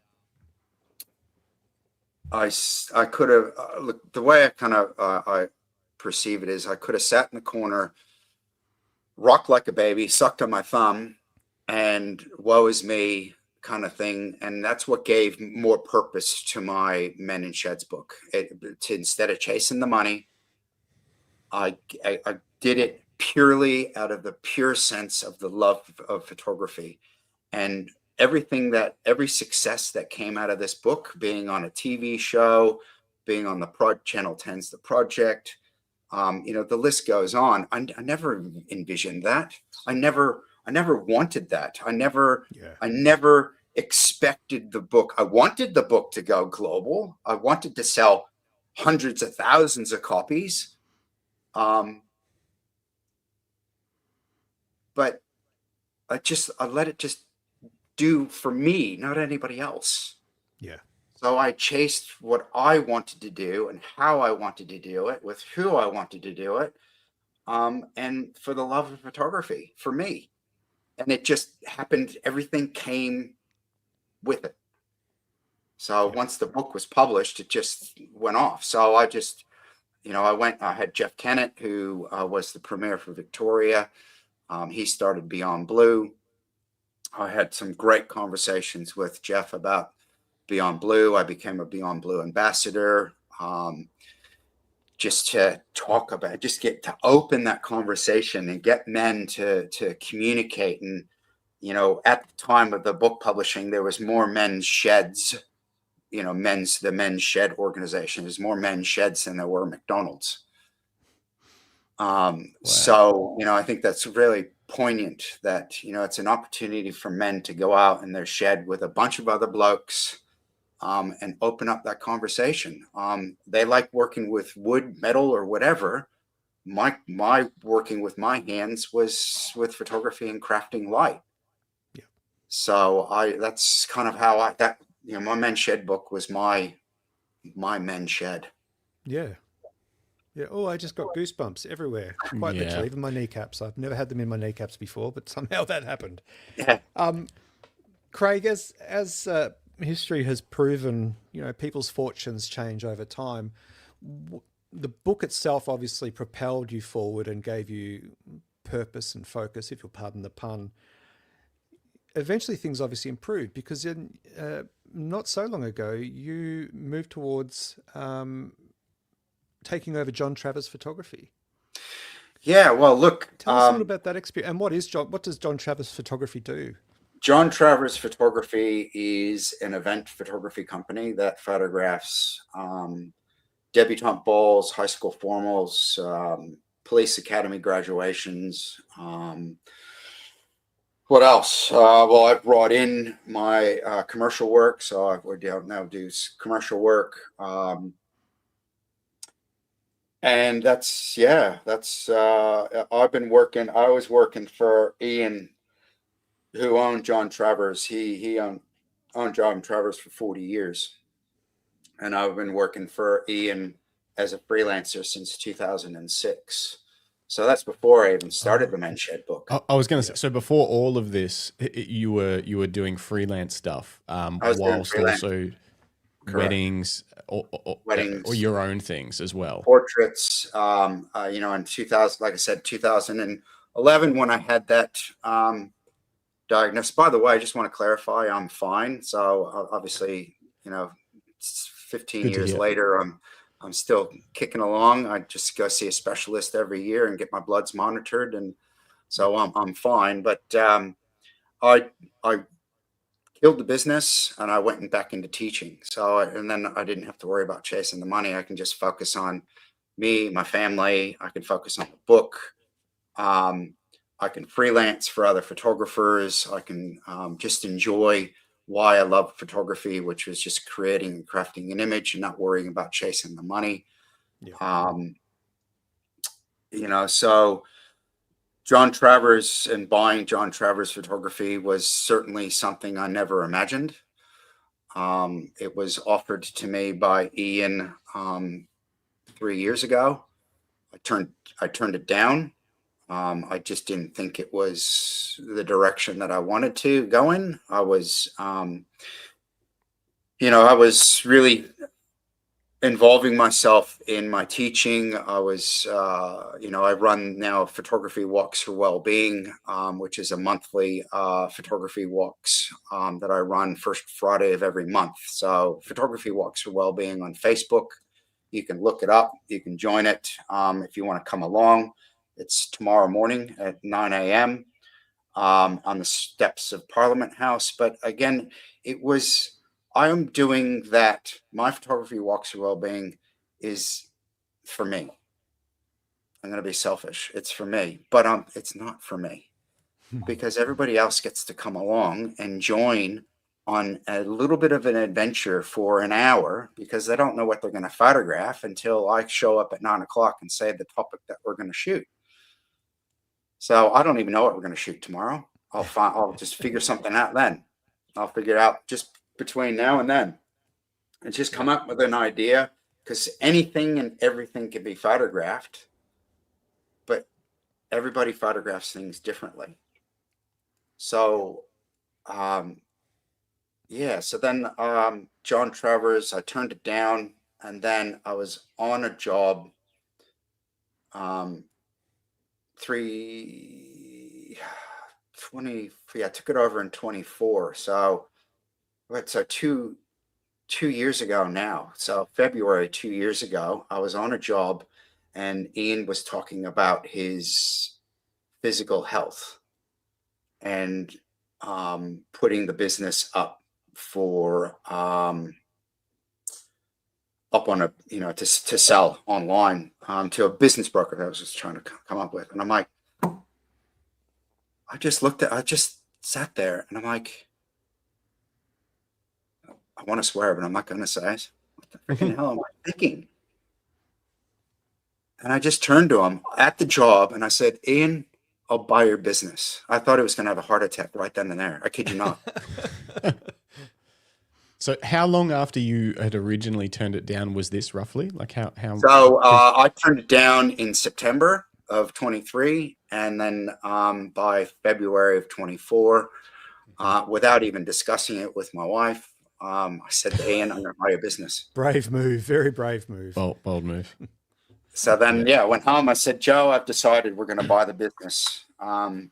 could have look, the way I perceive it is I could have sat in the corner, rocked like a baby, sucked on my thumb, and woe is me kind of thing. And that's what gave more purpose to my Men in Sheds book. Instead of chasing the money, I did it purely out of the pure sense of the love of photography. And every success that came out of this book, being on a TV show, being on the Channel 10's The Project, the list goes on. I never envisioned that. I never wanted that. I never expected the book. I wanted the book to go global. I wanted to sell hundreds of thousands of copies. But I let it just do for me, not anybody else. Yeah. So I chased what I wanted to do and how I wanted to do it, with who I wanted to do it, and for the love of photography for me. And it just happened. Everything came with it. So once the book was published, it just went off. So I just, I had Jeff Kennett, who was the premier for Victoria. He started Beyond Blue. I had some great conversations with Jeff about Beyond Blue. I became a Beyond Blue ambassador, just to talk about, just get to open that conversation and get men to communicate. And, at the time of the book publishing, there was more men's sheds, the Men's Shed organization. There's more men's sheds than there were McDonald's. Wow. So, I think that's really poignant that, you know, it's an opportunity for men to go out in their shed with a bunch of other blokes and open up that conversation. They like working with wood, metal, or whatever. My working with my hands was with photography and crafting light. Yeah. So that's kind of how you know, my men's shed book was my men's shed. Yeah. Yeah. Oh, I just got goosebumps everywhere. Quite Yeah. literally, even my kneecaps. I've never had them in my kneecaps before, but somehow that happened. Yeah. Craig, as history has proven, you know, people's fortunes change over time. The book itself obviously propelled you forward and gave you purpose and focus, if you'll pardon the pun. Eventually, things obviously improved because not so long ago, you moved towards taking over John Travers Photography. Yeah. Well, look. Tell us a little about that experience. And what does John Travers Photography do? John Travers Photography is an event photography company that photographs debutante balls, high school formals, police academy graduations. What else? Well, I've brought in my commercial work, so I now do commercial work. And that's I've been working. I was working for Ian, who owned John Travers. He owned John Travers for 40 years. And I've been working for Ian as a freelancer since 2006. So that's before I even started the Men's Shed book. I was going to say, so before all of this, you were doing freelance stuff, whilst also weddings or your own things as well. Portraits, you know, in 2000, like I said, 2011, when I had that diagnosis. By the way, I just want to clarify, I'm fine. So obviously, you know, 15 years later, I'm still kicking along. I just go see a specialist every year and get my bloods monitored, and so I'm fine. But I killed the business and I went back into teaching. So and then I didn't have to worry about chasing the money. I can just focus on me, my family. I can focus on the book. I can freelance for other photographers. I can just enjoy why I love photography, which was just creating and crafting an image and not worrying about chasing the money. Yeah. You know, so John Travers and buying John Travers Photography was certainly something I never imagined. It was offered to me by Ian 3 years ago. I turned it down. I just didn't think it was the direction that I wanted to go in. I was, you know, I was really involving myself in my teaching. I was, you know, I run now Photography Walks for Wellbeing, which is a monthly photography walks that I run first Friday of every month. So Photography Walks for Wellbeing on Facebook. You can look it up. You can join it if you want to come along. It's tomorrow morning at 9 a.m. On the steps of Parliament House. But again, I am doing that. My Photography Walks for Wellbeing is for me. I'm going to be selfish. It's for me, but it's not for me because everybody else gets to come along and join on a little bit of an adventure for an hour because they don't know what they're going to photograph until I show up at 9 o'clock and say the topic that we're going to shoot. So I don't even know what we're going to shoot tomorrow. I'll just figure something out then. I'll figure it out just between now and then. And just come up with an idea because anything and everything can be photographed, but everybody photographs things differently. So, yeah. So then John Travers, I turned it down, and then I was on a job. I took it over in 24. So it's 2 years ago now. So February 2 years ago, I was on a job and Ian was talking about his physical health and putting the business up for up on a, you know, to sell online to a business broker that I was just trying to come up with. And I'm like, I just sat there and I'm like, I want to swear, but I'm not going to say it. What the freaking hell am I thinking? And I just turned to him at the job and I said, Ian, I'll buy your business. I thought he was going to have a heart attack right then and there. I kid you not. So how long after you had originally turned it down was this roughly? Like how? So I turned it down in September of 23. And then by February of 24, without even discussing it with my wife, I said to Ian, I'm going to buy your business. Brave move, very brave move. Bold move. So then, I went home. I said, Joe, I've decided we're going to buy the business. I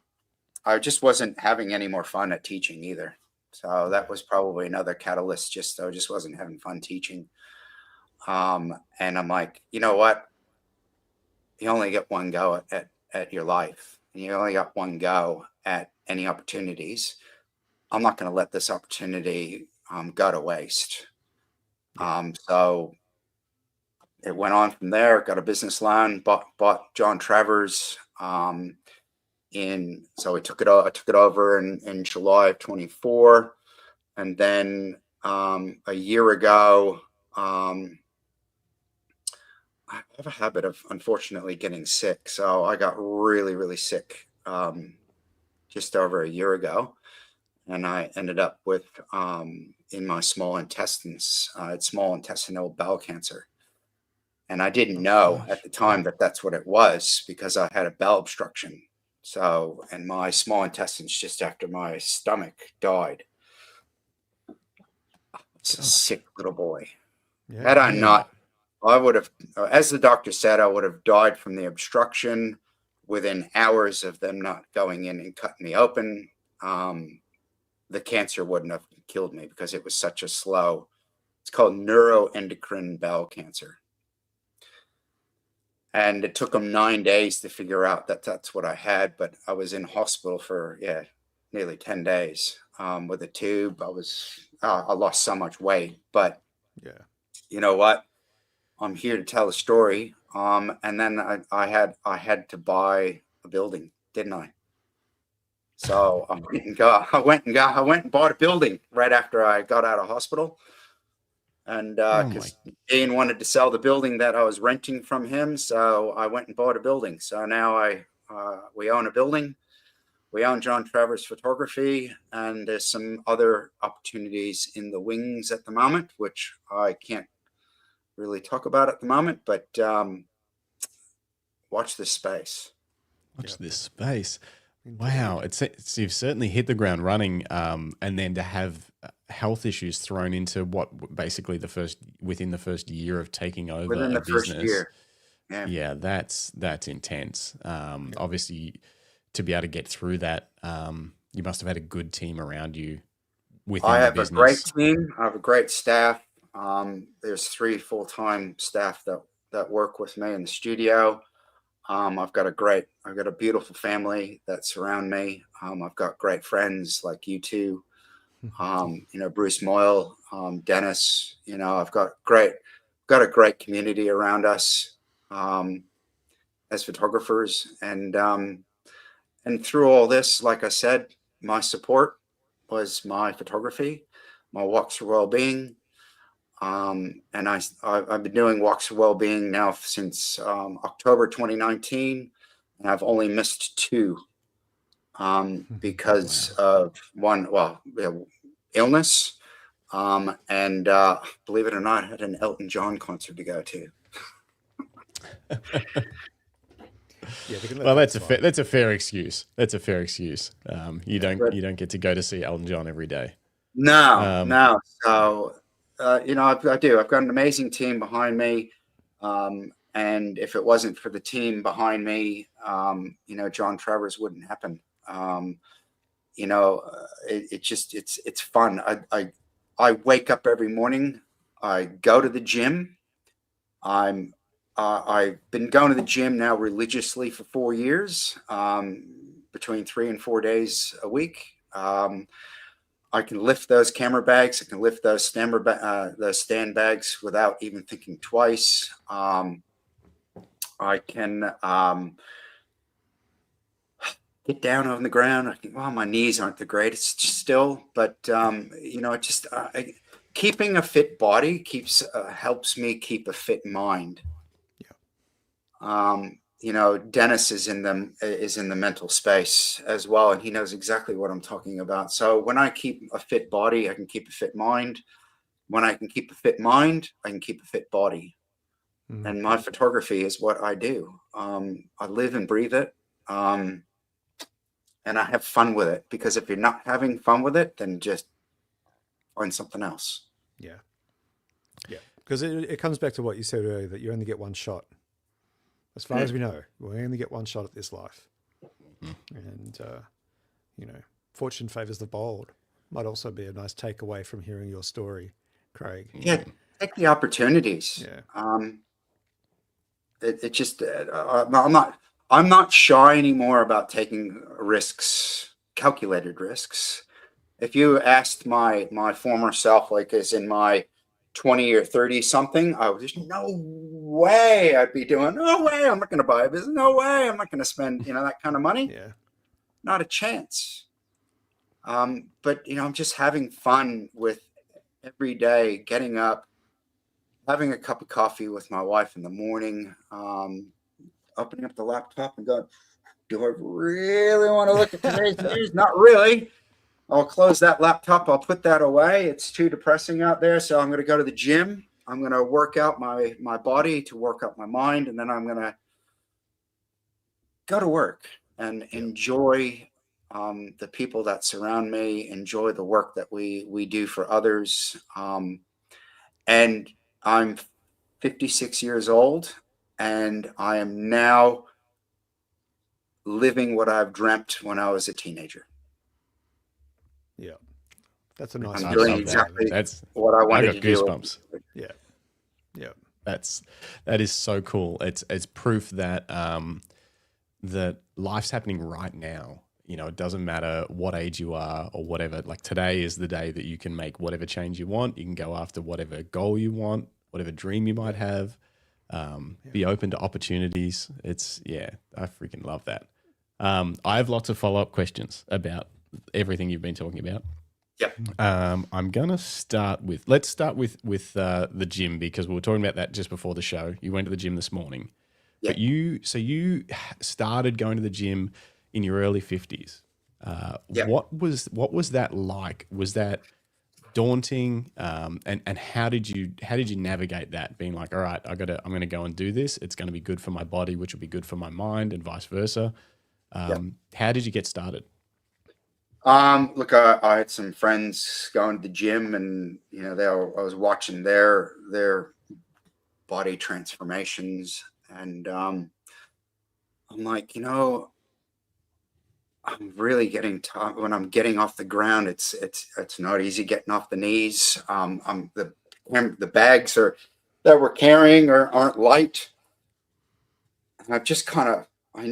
just wasn't having any more fun at teaching either. So that was probably another catalyst. I just wasn't having fun teaching. And I'm like, you know what? You only get one go at your life. And you only got one go at any opportunities. I'm not going to let this opportunity go to waste. So it went on from there. Got a business loan, bought John Travers. So I took it over in July of 24, and then a year ago, I have a habit of unfortunately getting sick. So I got really, really sick just over a year ago, and I ended up with in my small intestines, small intestinal bowel cancer. And I didn't know at the time that that's what it was because I had a bowel obstruction. So, and my small intestines just after my stomach died. It's a sick little boy. Yeah. Had I not, I would have, as the doctor said, I would have died from the obstruction within hours of them not going in and cutting me open. The cancer wouldn't have killed me because it was such a slow, it's called neuroendocrine bowel cancer. And it took them 9 days to figure out that that's what I had. But I was in hospital for, nearly 10 days with a tube. I lost so much weight. But you know what? I'm here to tell a story. And then I had to buy a building, didn't I? So I went and bought a building right after I got out of hospital. And because Ian wanted to sell the building that I was renting from him, so I went and bought a building. So now we own a building. We own John Travers Photography, and there's some other opportunities in the wings at the moment, which I can't really talk about at the moment. But watch this space. Watch this space. Wow, it's you've certainly hit the ground running, and then to have health issues thrown into what basically within the first year of taking over Within the business. first year. Yeah, that's intense. Obviously, to be able to get through that, you must have had a good team around you within I the have business. a great team. I have a great staff. There's 3 full-time staff that work with me in the studio. I've got a beautiful family that surround me. I've got great friends like you two, Bruce Moyle, Dennis, I've got a great community around us, as photographers. And through all this, like I said, my support was my photography, my walks for well-being. And I've been doing walks for well-being now since October 2019, and I've only missed 2 because of one, illness, and believe it or not, I had an Elton John concert to go to. Well, that's a fair excuse. That's a fair excuse. You don't get to go to see Elton John every day. No. So. I do. I've got an amazing team behind me. And if it wasn't for the team behind me, John Travers wouldn't happen. It's fun. I wake up every morning. I go to the gym. I've been going to the gym now religiously for 4 years, between 3 and 4 days a week. I can lift those camera bags. I can lift those stand bags without even thinking twice. I can get down on the ground. I think, well, my knees aren't the greatest still, but it just keeping a fit body helps me keep a fit mind. Dennis is in the mental space as well, and he knows exactly what I'm talking about. So when I keep a fit body, I can keep a fit mind. When I can keep a fit mind, I can keep a fit body. And my photography is what I do. I live and breathe it. And I have fun with it, because if you're not having fun with it, then just find something else. Yeah. Because it comes back to what you said earlier, that you only get one shot. As far as we know, we only get one shot at this life. And, fortune favors the bold might also be a nice takeaway from hearing your story, Craig. Yeah, take the opportunities. Yeah. I'm not shy anymore about taking risks, calculated risks. If you asked my former self, like as in my 20 or 30 something, there's no way I'd be doing, no way I'm not going to buy a business, no way I'm not going to spend, that kind of money. Yeah. Not a chance. But, I'm just having fun with every day, getting up, having a cup of coffee with my wife in the morning, opening up the laptop and going, do I really want to look at today's news? Not really. I'll close that laptop. I'll put that away. It's too depressing out there. So I'm going to go to the gym. I'm going to work out my body to work out my mind. And then I'm going to go to work and enjoy the people that surround me, enjoy the work that we do for others. And I'm 56 years old, and I am now living what I've dreamt when I was a teenager. Yeah. That's a nice. I'm doing exactly what I wanted to do. Goosebumps. Yeah. Yeah. That is so cool. It's proof that that life's happening right now. It doesn't matter what age you are or whatever. Like, today is the day that you can make whatever change you want. You can go after whatever goal you want, whatever dream you might have. Be open to opportunities. I freaking love that. I have lots of follow-up questions about everything you've been talking about. Yep. I'm gonna let's start with the gym, because we were talking about that just before the show. You went to the gym this morning, but you started going to the gym in your early 50s. What was that like? Was that daunting? And how did you navigate that? Being like, all right, I'm gonna go and do this. It's gonna be good for my body, which will be good for my mind, and vice versa. How did you get started? Look, I had some friends going to the gym, and I was watching their body transformations, and I'm like, I'm really getting tired when I'm getting off the ground. It's not easy getting off the knees. The bags that we're carrying aren't light. And I've just I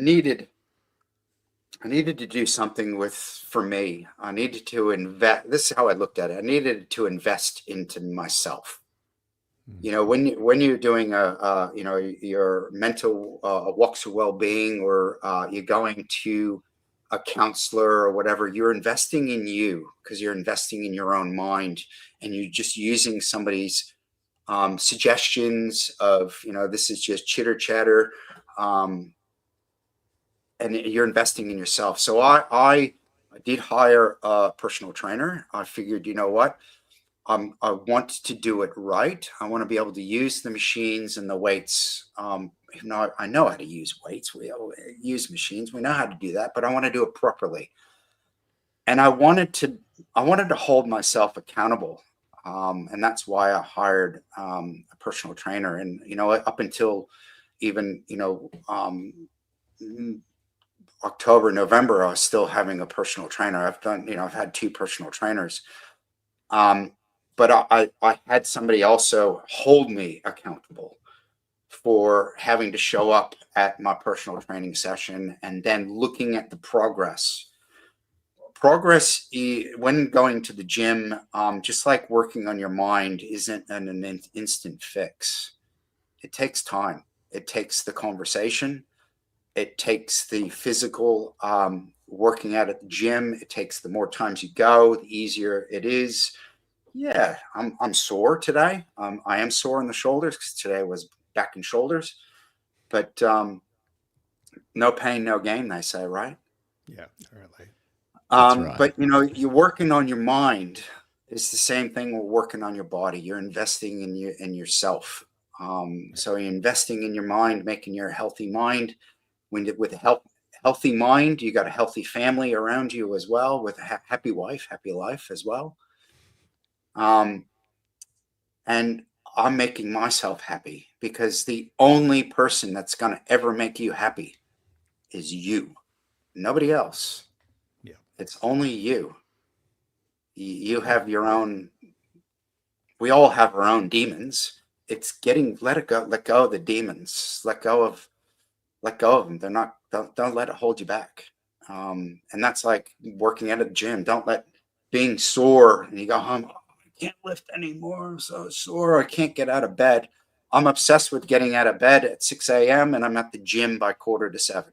needed to do something for me. I needed to invest. This is how I looked at it. I needed to invest into myself. When you're doing your mental walks to well-being, or you're going to a counselor or whatever, you're investing in you, because you're investing in your own mind, and you're just using somebody's suggestions of, this is just chitter chatter. And you're investing in yourself. So I did hire a personal trainer. I figured, what? I want to do it right. I want to be able to use the machines and the weights. I know how to use weights. We use machines. We know how to do that, but I want to do it properly. And I wanted to hold myself accountable. And that's why I hired a personal trainer. And, up until even, October, November, I was still having a personal trainer. I've had 2 personal trainers. But I had somebody also hold me accountable for having to show up at my personal training session, and then looking at the progress. Progress when going to the gym, just like working on your mind, isn't an instant fix. It takes time. It takes the conversation. It takes the physical working out at the gym, it takes the more times you go, the easier it is. Yeah, I'm sore today. I am sore in the shoulders because today was back and shoulders, but no pain, no gain, they say, right? Yeah, apparently. That's right. But you're working on your mind. It's the same thing. We're working on your body. You're investing in yourself. So you're investing in your mind, making your healthy mind. With a healthy mind, you got a healthy family around you as well, with a happy wife, happy life as well. And I'm making myself happy, because the only person that's going to ever make you happy is you, nobody else. Yeah. It's only you. You have your own. We all have our own demons. It's let go of the demons. Let go of them. They're not. Don't let it hold you back. And that's like working out at the gym. Don't let being sore and you go home. Oh, I can't lift anymore. I'm so sore. I can't get out of bed. I'm obsessed with getting out of bed at 6 a.m. and I'm at the gym by 6:45,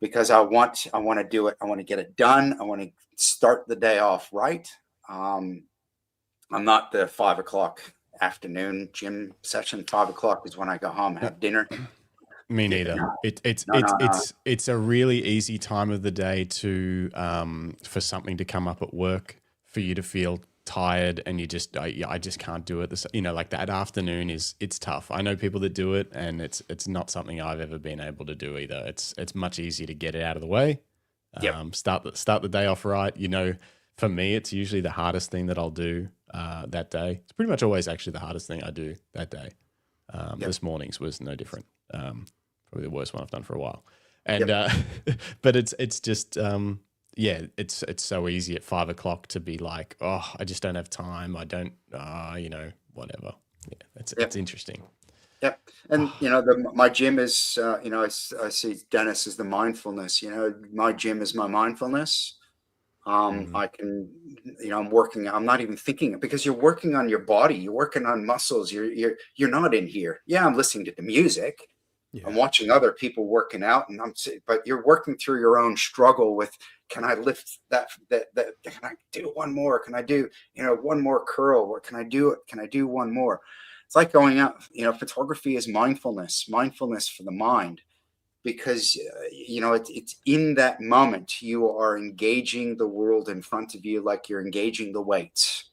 because I want to do it. I want to get it done. I want to start the day off right. I'm not the 5 o'clock afternoon gym session. 5 o'clock is when I go home and have dinner. Me neither. No. It's a really easy time of the day to for something to come up at work, for you to feel tired, and I just can't do it. Like that afternoon it's tough. I know people that do it, and it's not something I've ever been able to do either. It's much easier to get it out of the way. Yep. Start the day off right. For me, it's usually the hardest thing that I'll do that day. It's pretty much always actually the hardest thing I do that day. This morning's was no different. Probably the worst one I've done for a while. And but it's just it's so easy at 5 o'clock to be like, oh, I just don't have time. I don't whatever. Yeah, it's interesting. Yep. And my gym is I see Dennis as the mindfulness. My gym is my mindfulness. I can, I'm working. I'm not even thinking, because you're working on your body. You're working on muscles. You're not in here. Yeah, I'm listening to the music. Yeah. I'm watching other people working out, but you're working through your own struggle with, can I lift that, can I do one more? Can I do, one more curl? Or can I do it? Can I do one more? It's like going out, photography is mindfulness for the mind, because, it's in that moment you are engaging the world in front of you, like you're engaging the weights,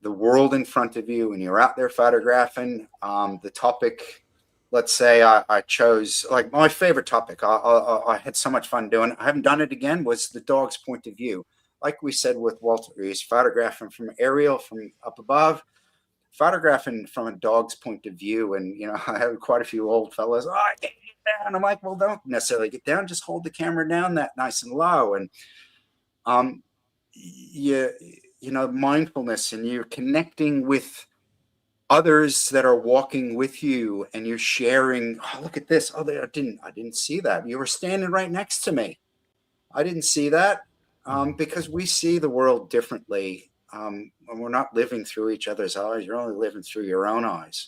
the world in front of you, and you're out there photographing the topic. Let's say I chose, like, my favorite topic. I had so much fun doing it. I haven't done it again. Was the dog's point of view. Like we said with Walter, he's photographing from aerial, from up above, photographing from a dog's point of view. And, I have quite a few old fellas. Oh, I can't get down. I'm like, well, don't necessarily get down. Just hold the camera down that nice and low. And, mindfulness, and you're connecting with others that are walking with you, and you're sharing. Oh, look at this. Oh, I didn't see that. You were standing right next to me. I didn't see that. Because we see the world differently. And we're not living through each other's eyes. You're only living through your own eyes.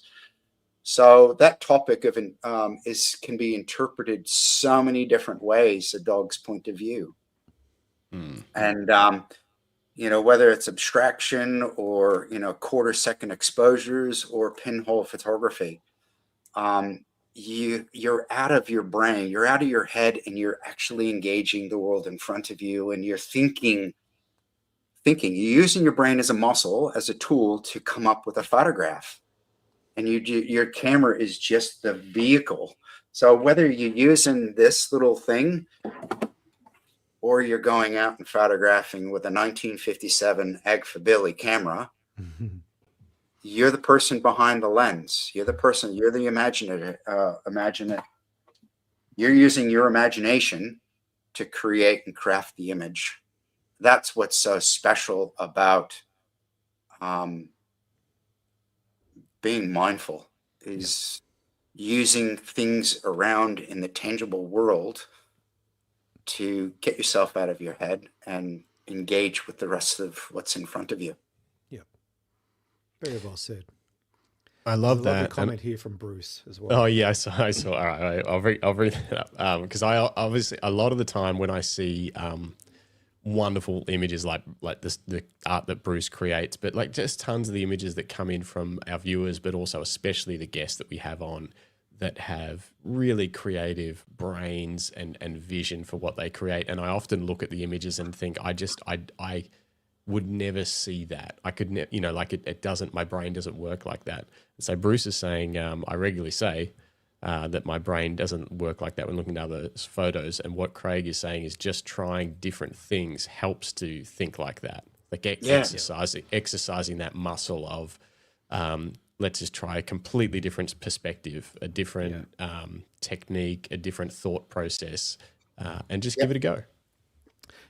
So that topic of can be interpreted so many different ways, a dog's point of view. And whether it's abstraction or, quarter-second exposures or pinhole photography, you're out of your brain, you're out of your head, and you're actually engaging the world in front of you, and you're thinking. You're using your brain as a muscle, as a tool to come up with a photograph, and your camera is just the vehicle. So whether you're using this little thing, or you're going out and photographing with a 1957 Ag for Billy camera, you're the person behind the lens. You're the person. You're the imaginative. You're using your imagination to create and craft the image. That's what's so special about being mindful, is using things around in the tangible world to get yourself out of your head and engage with the rest of what's in front of you. Yeah. Very well said. I There's a love lovely that. And comment here from Bruce as well. oh yeah, I saw. All right, I'll read that up because I obviously a lot of the time when I see wonderful images like this, the art that Bruce creates, but like just tons of the images that come in from our viewers, but also especially the guests that we have on that have really creative brains and vision for what they create. And I often look at the images and think, I would never see that. I could never, like it doesn't, my brain doesn't work like that. And so Bruce is saying, I regularly say that my brain doesn't work like that when looking at other photos. And what Craig is saying is just trying different things helps to think like that. Like exercising that muscle of, let's just try a completely different perspective, a different technique, a different thought process, and just give it a go.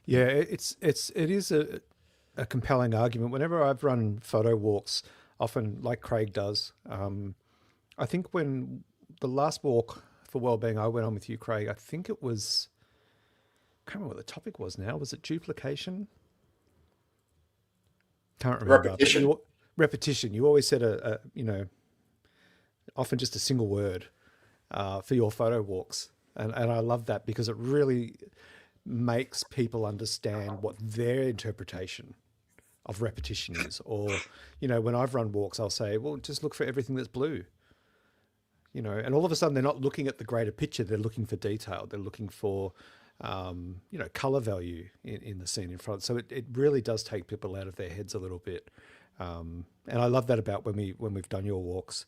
Yeah, it is a compelling argument. Whenever I've run photo walks, often like Craig does, I think when the last walk for wellbeing I went on with you, Craig, I think it was, I can't remember what the topic was now. Was it duplication? Can't remember. Repetition. Repetition. You always said often just a single word for your photo walks. And I love that because it really makes people understand what their interpretation of repetition is. Or, when I've run walks, I'll say, well, just look for everything that's blue. And all of a sudden they're not looking at the greater picture. They're looking for detail. They're looking for, color value in the scene in front. So it really does take people out of their heads a little bit. And I love that about when we've done your walks,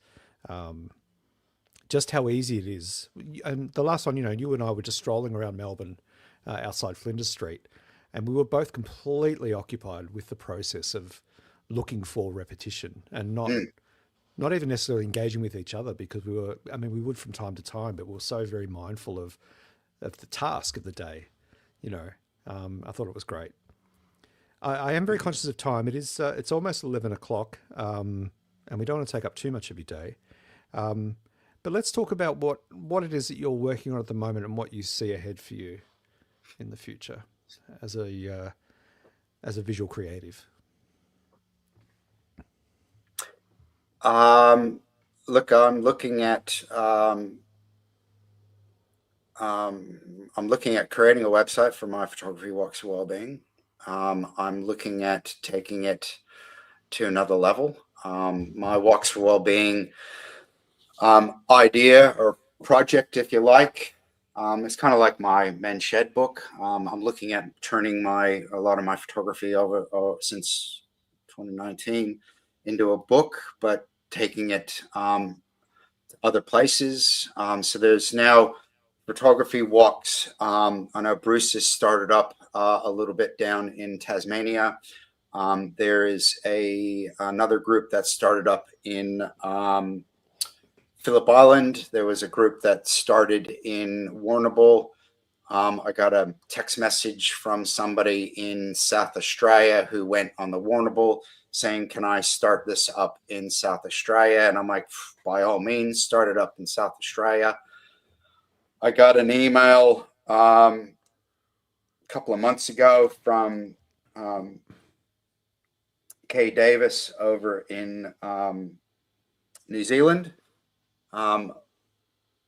just how easy it is. And the last one, you and I were just strolling around Melbourne, outside Flinders Street, and we were both completely occupied with the process of looking for repetition and not even necessarily engaging with each other, because we would from time to time, but we were so very mindful of the task of the day. I thought it was great. I am very conscious of time. It is, it's almost 11 o'clock, and we don't want to take up too much of your day. But let's talk about what it is that you're working on at the moment and what you see ahead for you in the future as a visual creative. Look, I'm looking at creating a website for my photography walks for wellbeing. I'm looking at taking it to another level. My walks for wellbeing idea or project, if you like, it's kind of like my men's shed book. I'm looking at turning a lot of my photography over since 2019 into a book, but taking it to other places. So there's now photography walks. I know Bruce has started up a little bit down in Tasmania. There is another group that started up in Phillip Island. There was a group that started in Warrnambool. I got a text message from somebody in South Australia who went on the Warrnambool saying, can I start this up in South Australia? And I'm like, by all means, start it up in South Australia. I got an email a couple of months ago from Kay Davis over in New Zealand,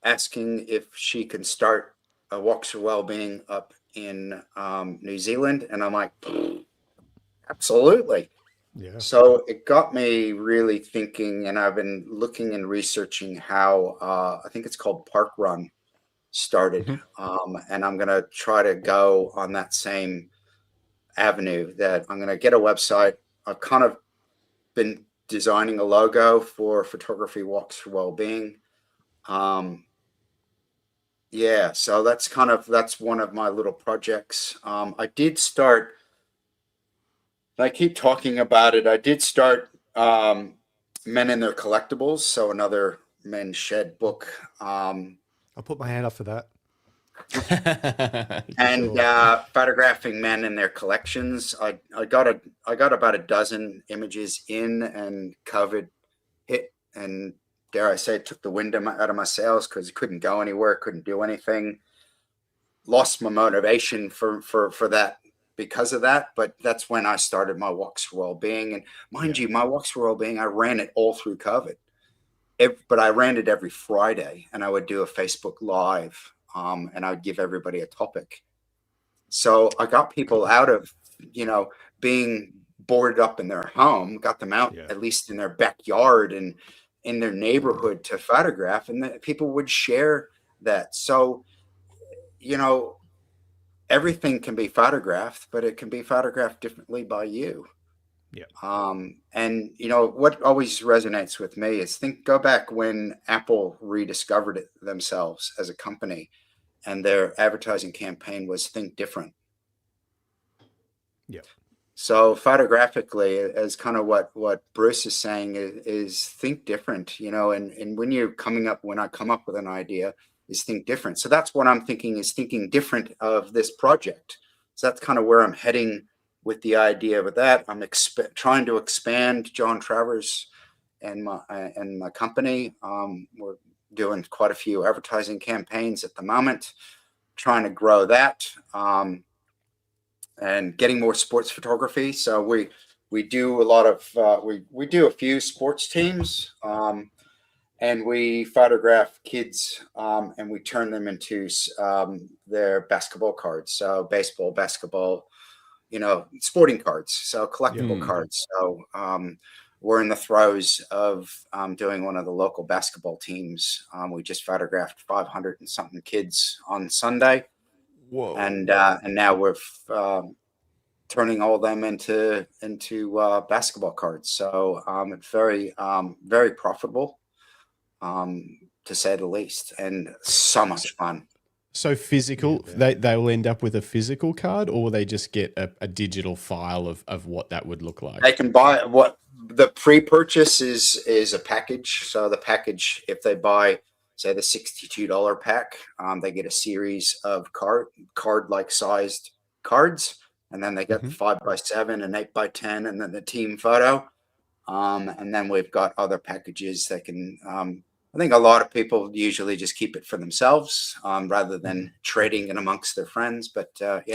asking if she can start a Walks for Wellbeing up in New Zealand. And I'm like, absolutely. Yeah. So it got me really thinking, and I've been looking and researching how I think it's called Park Run started. And I'm going to try to go on that same avenue, that I'm going to get a website. I've kind of been designing a logo for Photography Walks for Wellbeing. Yeah, so that's one of my little projects. I did start, I keep talking about it. I did start Men and Their Collectibles, so another men's shed book. I'll put my hand up for that. And photographing men and their collections. I got about a dozen images in, and COVID hit, and dare I say, it took the wind out of my sails because I couldn't go anywhere, couldn't do anything. Lost my motivation for that because of that. But that's when I started my Walks for Wellbeing. And mind you, my Walks for Wellbeing, I ran it all through COVID. but I ran it every Friday, and I would do a Facebook Live, and I would give everybody a topic. So I got people out of, being boarded up in their home, got them out at least in their backyard and in their neighborhood to photograph, and that people would share that. So, everything can be photographed, but it can be photographed differently by you. Yeah. And what always resonates with me is go back when Apple rediscovered themselves as a company, and their advertising campaign was Think Different. Yeah. So photographically, as kind of what Bruce is saying is think different, and when I come up with an idea, is think different. So that's what I'm thinking, is thinking different of this project. So that's kind of where I'm heading with the idea with that. I'm trying to expand John Travers and my company. We're doing quite a few advertising campaigns at the moment, trying to grow that, and getting more sports photography. So we do a lot of we do a few sports teams, and we photograph kids, and we turn them into their basketball cards. So baseball, basketball, sporting cards, so collectible cards. So we're in the throes of doing one of the local basketball teams. We just photographed 500 and something kids on Sunday. Whoa! And now we're turning all of them into basketball cards. So it's very very profitable, to say the least, and so much fun. So physical, they will end up with a physical card, or will they just get a digital file of what that would look like? They can buy what the pre-purchase is a package. So the package, if they buy, say, the $62 pack, they get a series of card-like sized cards, and then they get the 5x7 and 8x10, and then the team photo. And then we've got other packages that can. I think a lot of people usually just keep it for themselves, rather than trading it amongst their friends. But that's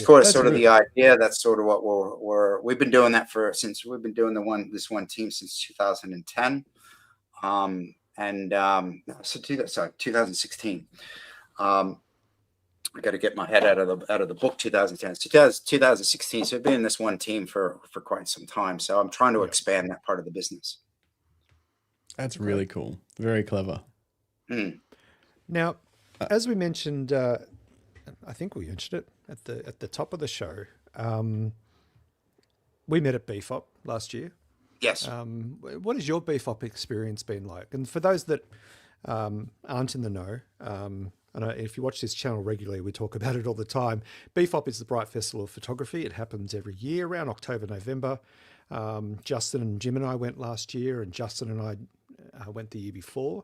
sort of the idea. That's sort of what we've been doing that since we've been doing this one team since 2010, so 2016. I got to get my head out of the book. 2010, 2016. So I've been in this one team for quite some time. So I'm trying to expand that part of the business. That's really cool. Very clever. Now, as we mentioned, I think we mentioned it at the top of the show. We met at BFOP last year. Yes. What has your BFOP experience been like? And for those that aren't in the know, and if you watch this channel regularly, we talk about it all the time. BFOP is the Bright Festival of Photography. It happens every year around October, November. Justin and Jim and I went last year, and Justin and I went the year before.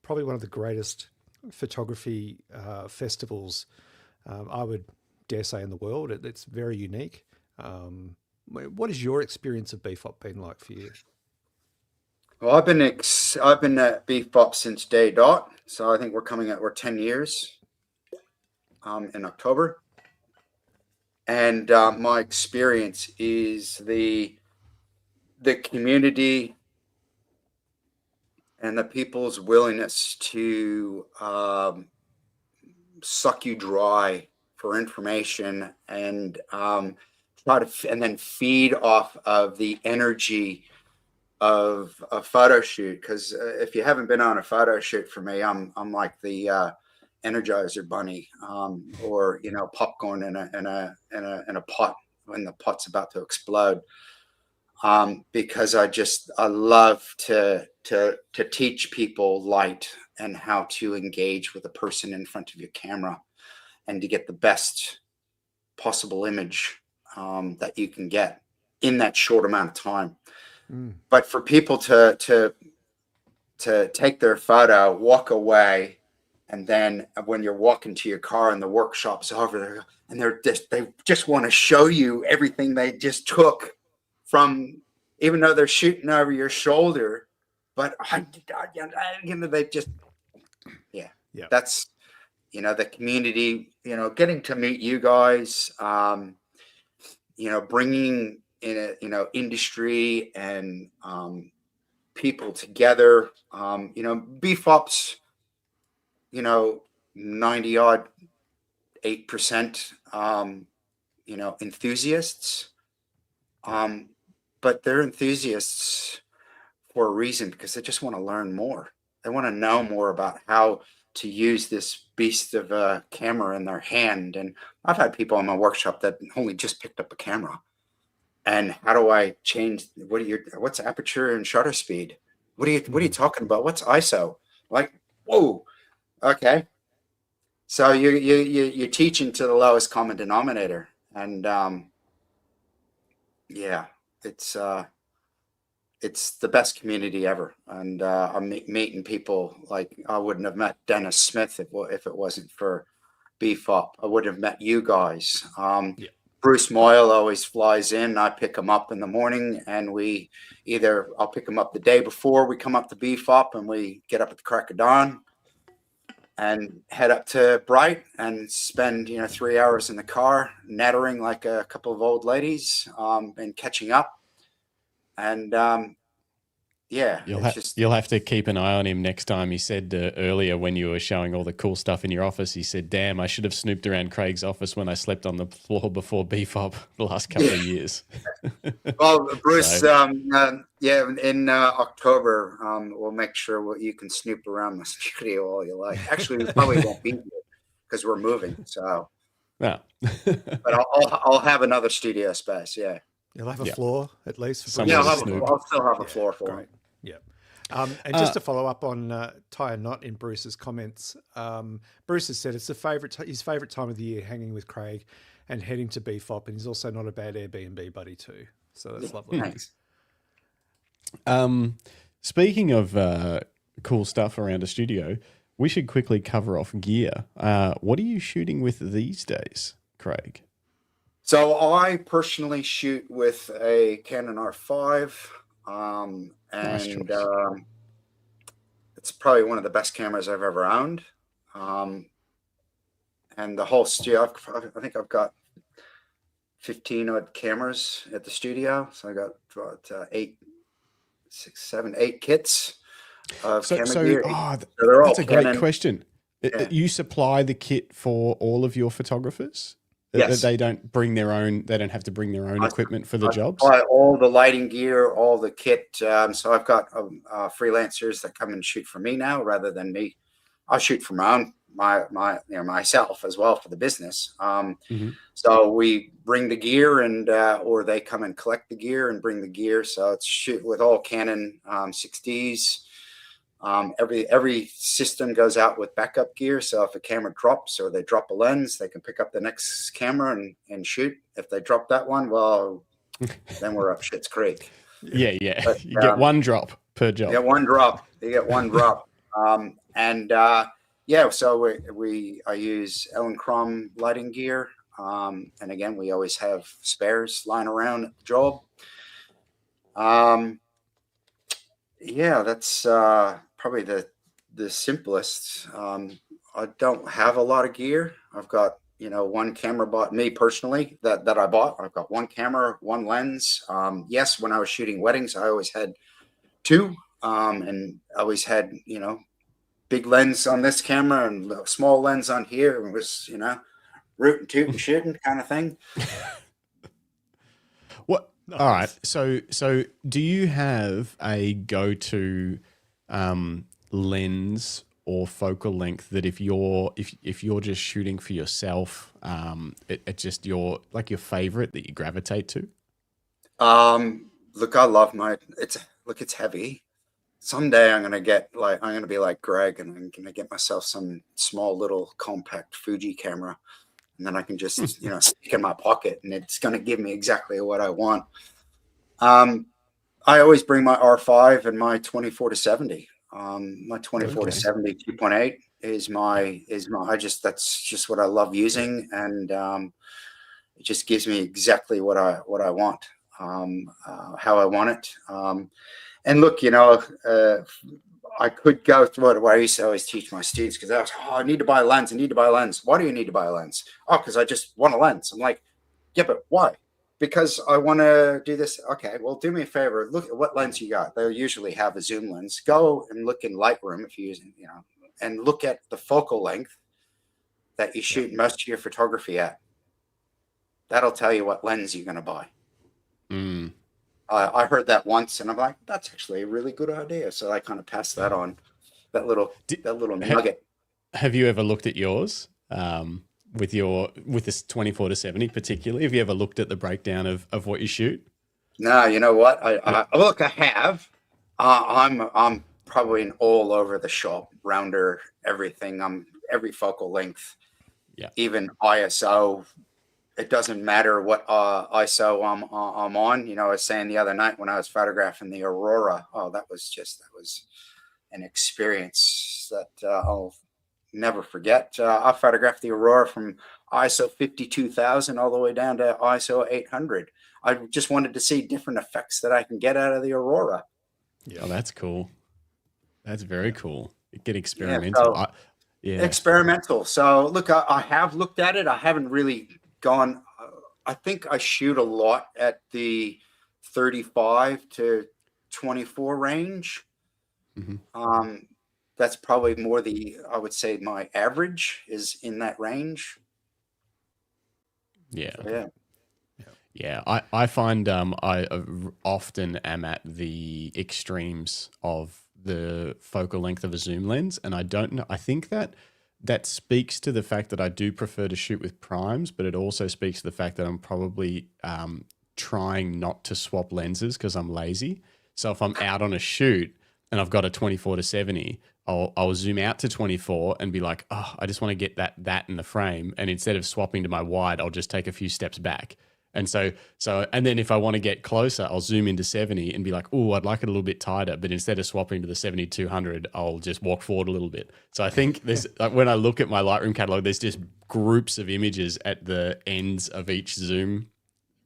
Probably one of the greatest photography festivals, I would dare say, in the world. It's very unique. What has your experience of BFOP been like for you? Well, I've been at BFOP since day dot. So I think we're 10 years in October. And my experience is the community and the people's willingness to suck you dry for information and and then feed off of the energy of a photo shoot. Because if you haven't been on a photo shoot for me, I'm like the Energizer Bunny, or popcorn in a pot when the pot's about to explode. Because I love to teach people light and how to engage with a person in front of your camera, and to get the best possible image that you can get in that short amount of time. But for people to take their photo, walk away, and then when you're walking to your car and the workshop's over, and they just want to show you everything they just took from, even though they're shooting over your shoulder, but they just, that's, the community, getting to meet you guys, bringing in industry and people together. BFOPs, 90 odd 8%, enthusiasts. But they're enthusiasts for a reason, because they just want to learn more. They want to know more about how to use this beast of a camera in their hand. And I've had people in my workshop that only just picked up a camera. And how do I change? What's aperture and shutter speed? What are you talking about? What's ISO? Like, whoa, okay. So you're teaching to the lowest common denominator, and it's the best community ever. And I'm meeting people like I wouldn't have met Dennis Smith if it wasn't for BFOP. I wouldn't have met you guys. Bruce Moyle always flies in. I pick him up in the morning, and I'll pick him up the day before we come up to BFOP, and we get up at the crack of dawn and head up to Bright and spend 3 hours in the car nattering like a couple of old ladies, and catching up. And you'll have to keep an eye on him next time. He said earlier, when you were showing all the cool stuff in your office, he said, "Damn, I should have snooped around Craig's office when I slept on the floor before BFOP the last couple of years." Well, Bruce, in October, we'll make sure you can snoop around the studio all you like. Actually, we probably won't be here because we're moving. So, but I'll have another studio space. Yeah. You'll have a floor at least. I'll still have a floor for great. Yeah. And just to follow up on tie a knot in Bruce's comments, Bruce has said it's his favorite time of the year, hanging with Craig and heading to BFOP, and he's also not a bad Airbnb buddy too. So that's lovely. Thanks. Speaking of cool stuff around a studio, we should quickly cover off gear. What are you shooting with these days, Craig? So I personally shoot with a Canon R5, and it's probably one of the best cameras I've ever owned. And the whole studio, I think I've got 15 odd cameras at the studio. So I got 8 kits of camera gear. That's a great question. Yeah. You supply the kit for all of your photographers? Yes. They don't bring their own. They don't have to bring their own equipment for the jobs. Buy all the lighting gear, all the kit. So I've got freelancers that come and shoot for me now, rather than me. I shoot for myself as well for the business. So we bring the gear, and or they come and collect the gear and bring the gear. So it's shoot with all Canon 6Ds. Every system goes out with backup gear, so if a camera drops or they drop a lens, they can pick up the next camera and shoot. If they drop that one, well, then we're up shit's creek. Yeah. But, you get one drop per job. You get one drop. So I use Ellen Crom lighting gear, and again, we always have spares lying around at the job. That's probably the simplest. I don't have a lot of gear. I've got one camera bought me personally that I bought. I've got one camera, one lens. Yes, when I was shooting weddings, I always had two, and I always had big lens on this camera and a small lens on here, and it was root and toot and shooting kind of thing. What? Nice. All right. So do you have a go-to lens or focal length that if you're just shooting for yourself, it's just your favorite that you gravitate to? Look, I love it's heavy. Someday I'm gonna be like Greg, and I'm gonna get myself some small little compact Fuji camera, and then I can just stick in my pocket, and it's gonna give me exactly what I want. I always bring my R5 and my 24-70. My 24-70 2.8 that's just what I love using, and it just gives me exactly what I want, how I want it. And look, I could go through it. What I used to always teach my students, because I need to buy a lens. Why do you need to buy a lens? Oh, because I just want a lens. I'm like, yeah, but why? because I want to do this. Okay, well, do me a favor. Look at what lens you got. They'll usually have a zoom lens. Go and look in Lightroom if you're using, and look at the focal length that you shoot most of your photography at. That'll tell you what lens you're going to buy. Mm. I heard that once, and I'm like, that's actually a really good idea. So I kind of passed that on. That little nugget. Have you ever looked at yours? With this 24-70 particularly, have you ever looked at the breakdown of what you shoot? No, you know what? I have. I'm probably an all over the shop rounder. Everything. I'm every focal length. Yeah. Even ISO. It doesn't matter what ISO I'm on. I was saying the other night when I was photographing the aurora. Oh, that was an experience that I'll never forget. I photographed the aurora from ISO 52,000 all the way down to ISO 800. I just wanted to see different effects that I can get out of the aurora. Yeah, oh, that's cool. That's very cool. Get experimental. Experimental. So look, I have looked at it. I haven't really gone. I think I shoot a lot at the 35 to 24 range. Mm-hmm. That's probably more I would say my average is in that range. Yeah. I find I often am at the extremes of the focal length of a zoom lens, and I don't know. I think that speaks to the fact that I do prefer to shoot with primes, but it also speaks to the fact that I'm probably trying not to swap lenses because I'm lazy. So if I'm out on a shoot and I've got a 24-70, I'll zoom out to 24 and be like, oh, I just want to get that in the frame. And instead of swapping to my wide, I'll just take a few steps back. And and then if I want to get closer, I'll zoom into 70 and be like, oh, I'd like it a little bit tighter. But instead of swapping to the 70-200, I'll just walk forward a little bit. So I think there's, when I look at my Lightroom catalog, there's just groups of images at the ends of each zoom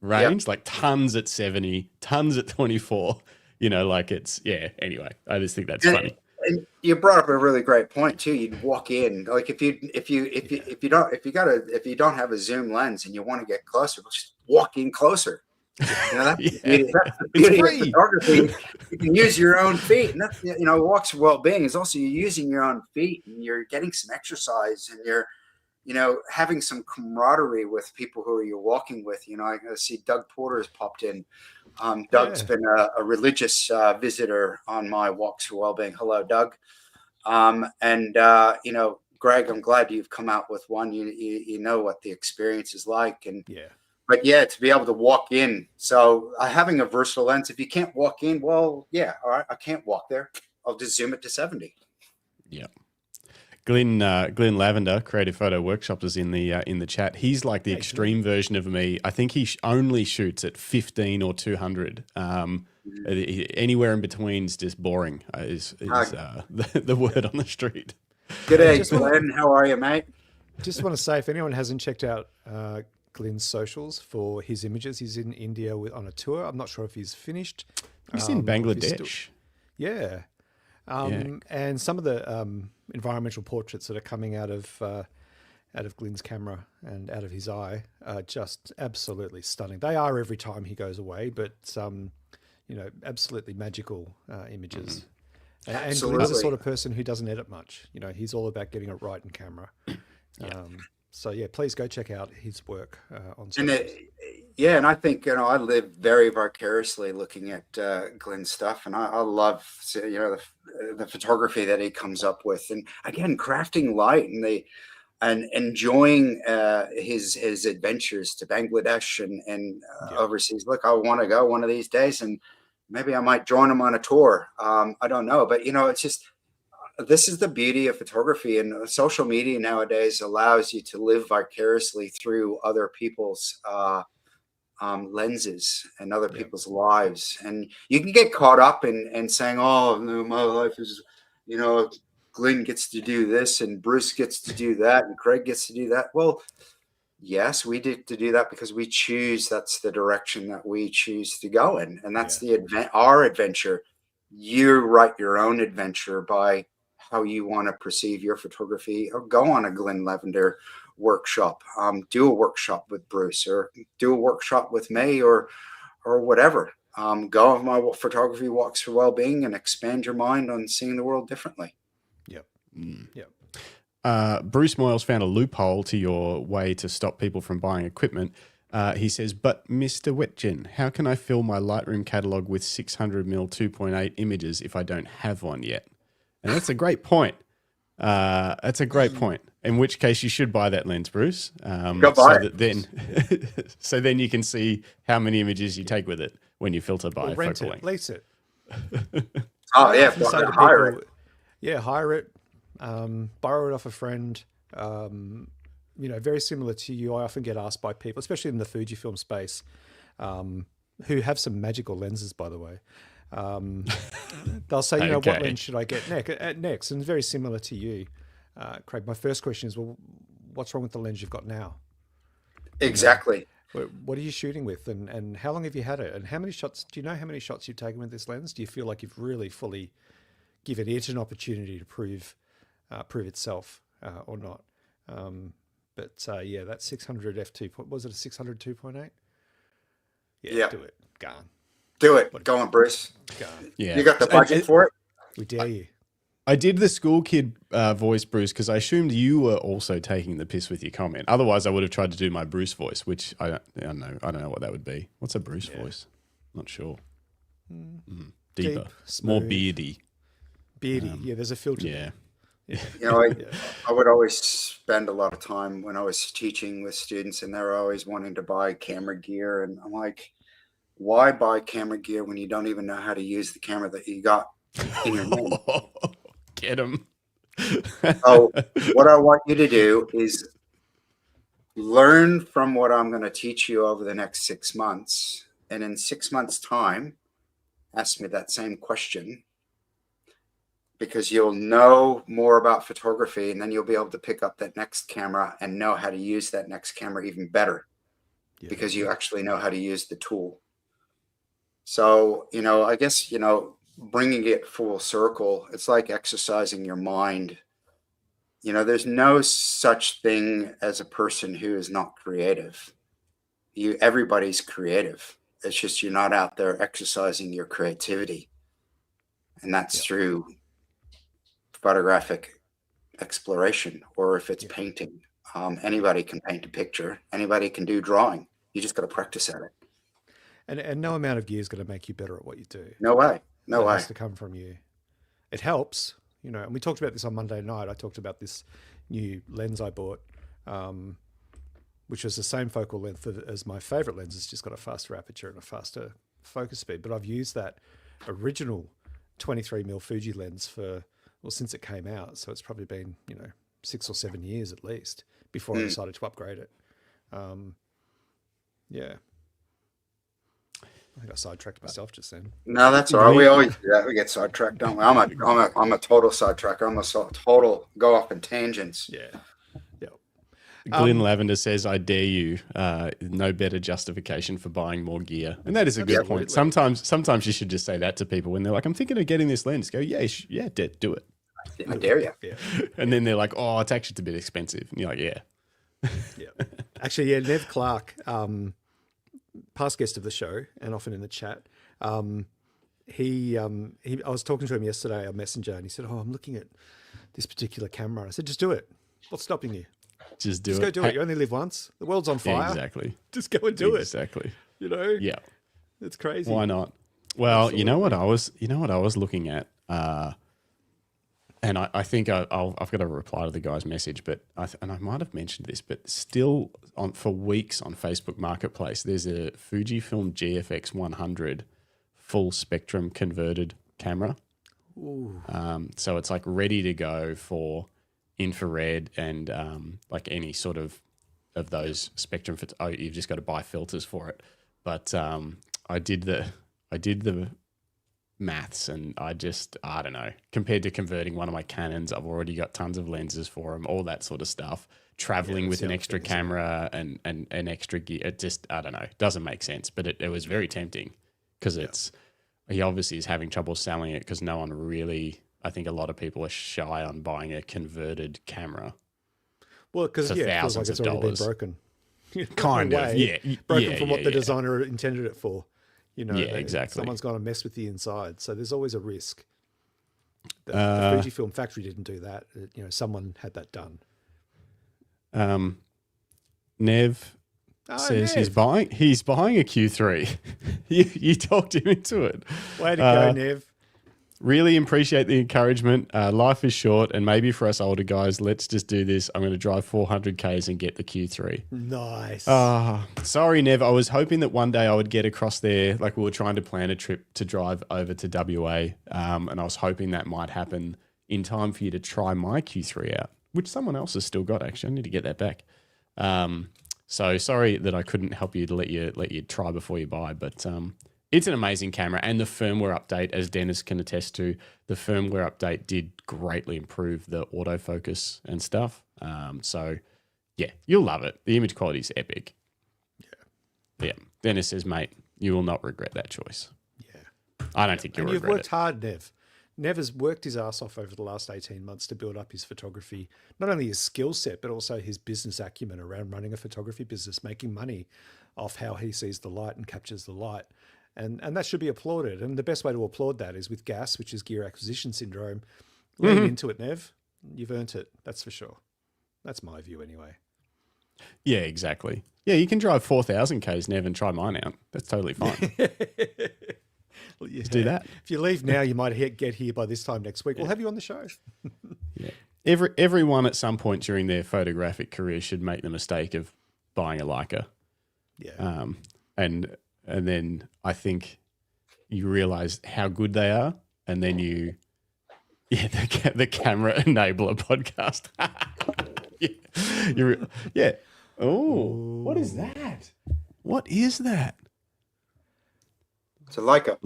range, like tons at 70, tons at 24, anyway, I just think that's funny. And you brought up a really great point too. You'd walk in, like if you don't have a zoom lens and you want to get closer, just walk in closer. That's the beauty of photography. You can use your own feet, and that's walks for well-being is also you're using your own feet and you're getting some exercise and you're having some camaraderie with people who you're walking with. I see Doug Porter has popped in. Doug's been a religious visitor on my walks for well-being. Hello, Doug. Greg, I'm glad you've come out with one. You know what the experience is like, to be able to walk in. So having a versatile lens, if you can't walk in, all right, I can't walk there. I'll just zoom it to 70. Yeah. Glenn Lavender, Creative Photo Workshops, is in the chat. He's like the extreme version of me. I think he only shoots at 15 or 200. Anywhere in between is just boring. Is the word on the street. Good day, Glenn. How are you, mate? Just want to say, if anyone hasn't checked out Glenn's socials for his images, he's in India on a tour. I'm not sure if he's finished. He's in Bangladesh. And some of the environmental portraits that are coming out of Glenn's camera and out of his eye are just absolutely stunning. They are every time he goes away, but absolutely magical images. And Glenn's the sort of person who doesn't edit much. He's all about getting it right in camera. Please go check out his work on social. And I think I live very vicariously looking at Glenn's stuff, and I love the photography that he comes up with, and again crafting light and enjoying his adventures to Bangladesh and overseas. Look, I want to go one of these days, and maybe I might join him on a tour. I don't know, but it's just. This is the beauty of photography, and social media nowadays allows you to live vicariously through other people's lenses and other people's lives. And you can get caught up in saying, oh, my life is, Glenn gets to do this and Bruce gets to do that and Craig gets to do that. Well, yes, we did to do that because we choose. That's the direction that we choose to go in. And that's our adventure. You write your own adventure by how you want to perceive your photography, or go on a Glenn Lavender workshop. Do a workshop with Bruce, or do a workshop with me, or whatever. Go on my photography walks for well-being and expand your mind on seeing the world differently. Yep. Yep. Bruce Moyles found a loophole to your way to stop people from buying equipment. He says, but Mr. Wetjen, how can I fill my Lightroom catalog with 600mm 2.8 images if I don't have one yet? And that's a great point. That's a great point. In which case you should buy that lens, Bruce. So then you can see how many images you take with it when you filter by rent focal it, length. lease it. Yeah, hire it. Yeah, hire it. Borrow it off a friend. Very similar to you. I often get asked by people, especially in the Fujifilm space, who have some magical lenses, by the way. They'll say, what lens should I get next? And very similar to you, Craig. My first question is, well, what's wrong with the lens you've got now? Exactly. What are you shooting with, and how long have you had it, and how many shots? Do you know how many shots you've taken with this lens? Do you feel like you've really fully given it an opportunity to prove itself or not? But that 600 f2. Was it a 600 2.8? Yeah, do it. Gone. Do it. Go on, Bruce. Gone. Yeah. You got the budget for it? We dare you. I did the school kid voice, Bruce, because I assumed you were also taking the piss with your comment. Otherwise, I would have tried to do my Bruce voice, which I don't know what that would be. What's a Bruce voice? Not sure. Deeper, Deep, smooth, more beardy. Beardy. There's a filter. Yeah. I would always spend a lot of time when I was teaching with students, and they're always wanting to buy camera gear, and I'm like, why buy camera gear when you don't even know how to use the camera that you got in your hand? Get them. So what I want you to do is learn from what I'm going to teach you over the next 6 months, and in 6 months' time, ask me that same question, because you'll know more about photography, and then you'll be able to pick up that next camera and know how to use that next camera even better, because you actually know how to use the tool. So, I guess, bringing it full circle, it's like exercising your mind. There's no such thing as a person who is not creative. Everybody's creative. It's just you're not out there exercising your creativity. And that's through photographic exploration, or if it's painting. Anybody can paint a picture. Anybody can do drawing. You just got to practice at it. And no amount of gear is going to make you better at what you do. No way. It has to come from you. It helps, and we talked about this on Monday night. I talked about this new lens I bought, which was the same focal length as my favorite lens. It's just got a faster aperture and a faster focus speed. But I've used that original 23mm Fuji lens since it came out. So it's probably been, 6 or 7 years at least before I decided to upgrade it. I think I sidetracked myself just then. No, that's all right. We always do that. We get sidetracked, don't we? I'm a total sidetracker. I'm a total go off in tangents. Yeah. Glenn Lavender says, I dare you. No better justification for buying more gear. And that is a good point. Sometimes you should just say that to people when they're like, I'm thinking of getting this lens. Go, do it. I dare you. Yeah. And then they're like, oh, it's actually a bit expensive. And you're like, yeah. Actually, Nev Clark, past guest of the show and often in the chat. I was talking to him yesterday on Messenger, and he said, I'm looking at this particular camera. I said, just do it. What's stopping you? Just go do it. You only live once. The world's on fire. Yeah, exactly. Just go and do it. Exactly. Yeah. It's crazy. Why not? Well, Absolutely. you know what I was looking at, and I think I've got to reply to the guy's message, but I might have mentioned this, but still for weeks on Facebook Marketplace, there's a Fujifilm GFX 100 full spectrum converted camera. Ooh. So it's like ready to go for infrared and like any sort of those spectrum. You've just got to buy filters for it. But I did the maths, and I don't know, compared to converting one of my Canons, I've already got tons of lenses for them, all that sort of stuff, traveling with an extra camera and an extra gear. It just, I don't know, doesn't make sense, but it was very tempting because he obviously is having trouble selling it because no one really, I think a lot of people are shy on buying a converted camera. Well, because for it feels like thousands it's of already been dollars. broken. Kind In a of, way, yeah. broken from what the designer intended it for. Yeah, exactly. Someone's going to mess with the inside, so there's always a risk. The Fujifilm factory didn't do that. Someone had that done. Nev says he's buying a Q3. you talked him into it. Way to go, Nev. Really appreciate the encouragement. Life is short, and maybe for us older guys, let's just do this. I'm going to drive 400 Ks and get the Q3. Nice. Sorry, Nev. I was hoping that one day I would get across there. Like, we were trying to plan a trip to drive over to WA, and I was hoping that might happen in time for you to try my Q3 out, which someone else has still got. Actually, I need to get that back. So sorry that I couldn't help you to let you try before you buy, but it's an amazing camera, and the firmware update, as Dennis can attest to, the firmware update did greatly improve the autofocus and stuff. So yeah, you'll love it. The image quality is epic. Yeah. Dennis says, mate, you will not regret that choice. Yeah. I don't think you'll regret it. You've worked hard, Nev. Nev has worked his ass off over the last 18 months to build up his photography, not only his skill set, but also his business acumen around running a photography business, making money off how he sees the light and captures the light. And that should be applauded. And the best way to applaud that is with GAS, which is gear acquisition syndrome. Lean into it, Nev. You've earned it. That's for sure. That's my view anyway. Yeah, exactly. Yeah, you can drive 4,000 Ks, Nev, and try mine out. That's totally fine. Well, yeah. Let's do that. If you leave now, you might get here by this time next week. We'll have you on the show. Yeah. Everyone at some point during their photographic career should make the mistake of buying a Leica. Yeah. And then I think you realize how good they are, and then the camera enabler podcast. Yeah. Oh, what is that? What is that? It's a Leica.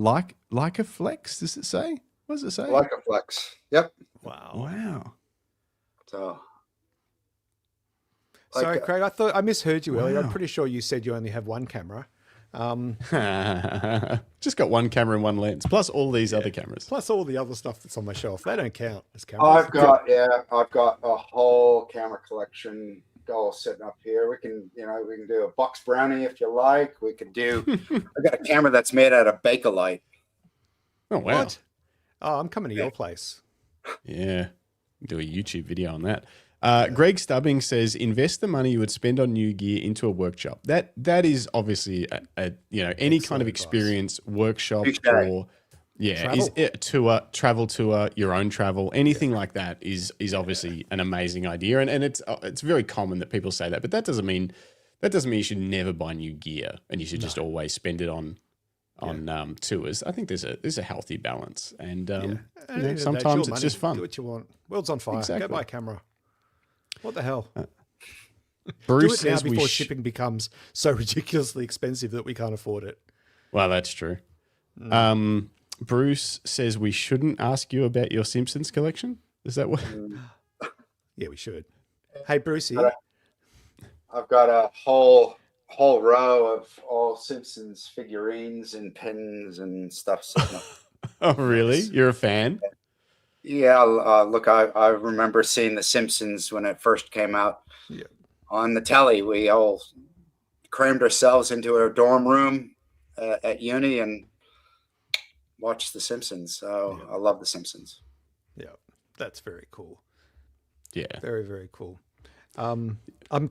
Leica Flex, does it say? What does it say? Leica Flex. Yep. Wow. So. Sorry, Leica. Craig, I misheard you earlier. Wow. I'm pretty sure you said you only have one camera. Just got one camera and one lens, plus all these other cameras. Plus all the other stuff that's on my shelf. They don't count as cameras. I've got a whole camera collection all sitting up here. We can do a box brownie if you like. We could do. I got a camera that's made out of Bakelite. Oh wow! What? Oh, I'm coming to your place. Yeah, do a YouTube video on that. Greg Stubbing says, invest the money you would spend on new gear into a workshop. That is obviously any kind of experience, workshop, or travel tour, your own travel, anything like that is obviously an amazing idea, and it's very common that people say that, but that doesn't mean you should never buy new gear and you should just always spend it on tours. I think there's a healthy balance, and sometimes it's just fun. Do what you want. World's on fire. Exactly. Go buy a camera. What the hell? Bruce Do it now says before shipping becomes so ridiculously expensive that we can't afford it. Well, that's true. Bruce says we shouldn't ask you about your Simpsons collection. Is that what? Yeah, we should. Hey, Brucey. I've got a whole row of all Simpsons figurines and pins and stuff sitting up. Oh, really? You're a fan? Yeah, look, I remember seeing The Simpsons when it first came out on the telly. We all crammed ourselves into a dorm room at uni and watched The Simpsons. So I love The Simpsons. Yeah, that's very cool. Yeah, very, very cool. I'm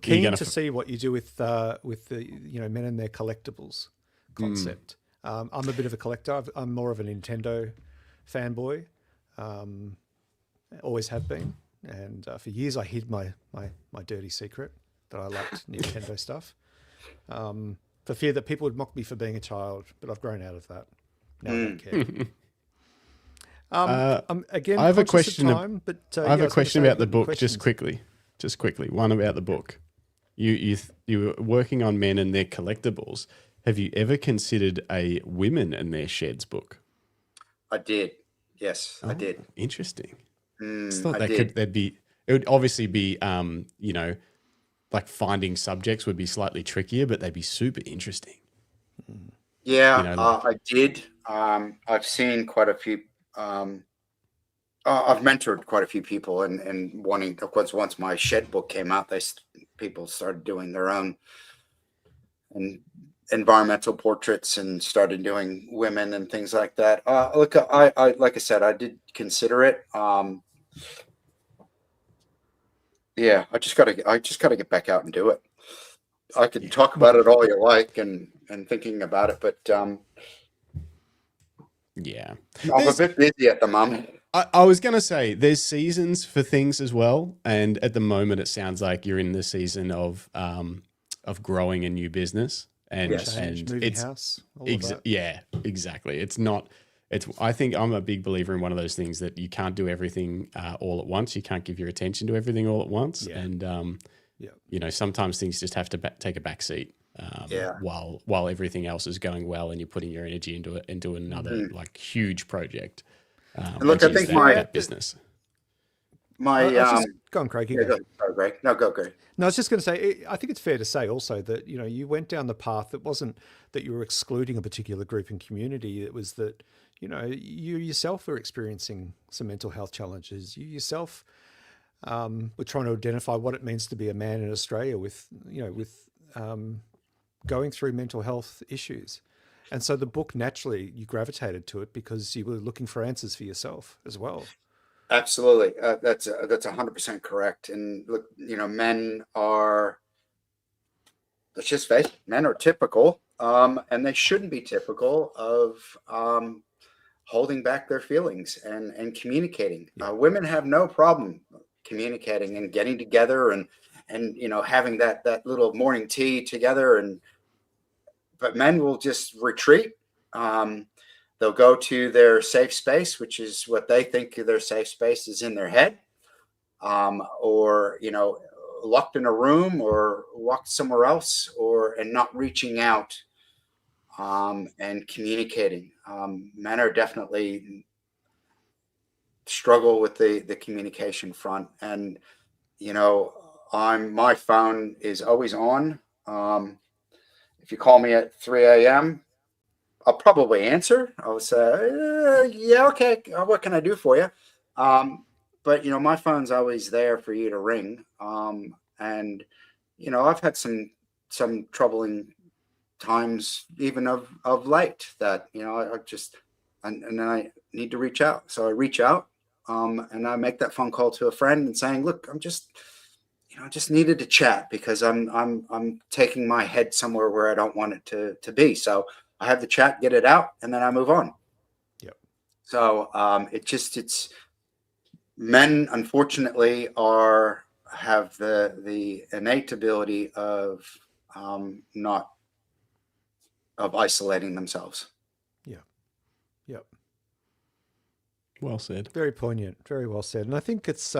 keen to see what you do with the men and their collectibles concept. I'm a bit of a collector. I'm more of a Nintendo fanboy. Always have been, and for years I hid my dirty secret that I liked Nintendo stuff, for fear that people would mock me for being a child. But I've grown out of that. Now I don't care. Again, I have a question. I have a question about the book. Just quickly, one about the book. You were working on men and their collectibles. Have you ever considered a women and their sheds book? I did. Yes, I did. Interesting. I thought did. it would obviously be, like finding subjects would be slightly trickier, but they'd be super interesting. Yeah, I did. I've seen quite a few. I've mentored quite a few people, and wanting, of course, once my shed book came out, people started doing their own and environmental portraits and started doing women and things like that. Look, I like I said, I did consider it. Yeah, I just gotta get back out and do it. I could talk about it all you like and thinking about it, but yeah, I'm a bit busy at the moment. I was going to say there's seasons for things as well. And at the moment, it sounds like you're in the season of growing a new business and, Change, moving house. All of that. Yeah, exactly. I think I'm a big believer in one of those things that you can't do everything all at once. You can't give your attention to everything all at once. Yeah. And, you know, sometimes things just have to take a back seat. While everything else is going well and you're putting your energy into another like huge project. Look, I think that business. Go on, Craig. Go, Greg. No, go, Greg. No, I was just going to say, I think it's fair to say also that, you know, you went down the path that wasn't that you were excluding a particular group and community. It was that, you know, you yourself were experiencing some mental health challenges. You yourself were trying to identify what it means to be a man in Australia with going through mental health issues. And so the book, naturally, you gravitated to it because you were looking for answers for yourself as well. Absolutely. That's 100% correct. And look, you know, men are, let's just face it, men are typical, and they shouldn't be typical of holding back their feelings and communicating. Women have no problem communicating and getting together and you know, having that little morning tea together, but men will just retreat. They'll go to their safe space, which is what they think their safe space is in their head, or, you know, locked in a room or locked somewhere else, and not reaching out and communicating. Men are definitely struggle with the communication front, and you know, my phone is always on. If you call me at 3 a.m., I'll probably answer. I'll say, yeah, okay, what can I do for you? But, you know, my phone's always there for you to ring. And, you know, I've had some troubling times even of late that, you know, and then I need to reach out. So I reach out and I make that phone call to a friend and saying, look, I just needed to chat because I'm taking my head somewhere where I don't want it to be. So I have the chat, get it out, and then I move on. Yep. So it's men, unfortunately, have the innate ability of isolating themselves. Yeah. Yep. Well said. Very poignant. Very well said. And I think it's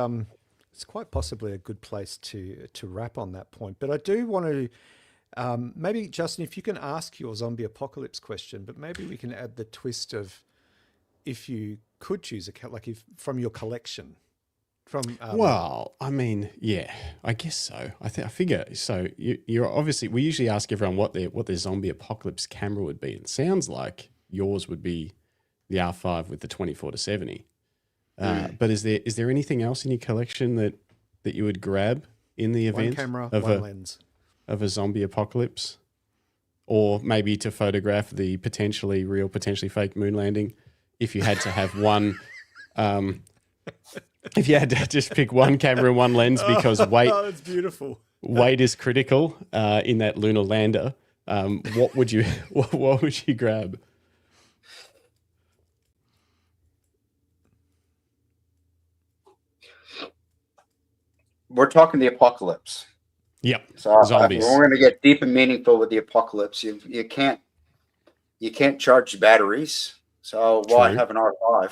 quite possibly a good place to wrap on that point. But I do want to maybe, Justin, if you can ask your zombie apocalypse question, but maybe we can add the twist of if you could choose if from your collection. Well, I mean, yeah, I guess so. I figure so. You're obviously, we usually ask everyone what their zombie apocalypse camera would be. It sounds like yours would be the R5 with the 24-70. But is there anything else in your collection that you would grab in the event? One camera, one lens of a zombie apocalypse, or maybe to photograph the potentially real, potentially fake moon landing? If you had to have one, if you had to just pick one camera and one lens because weight, that's beautiful. Weight is critical in that lunar lander. What would you grab? We're talking the apocalypse. Yep. So zombies. We're going to get deep and meaningful with the apocalypse. You can't charge batteries. So why have an R5?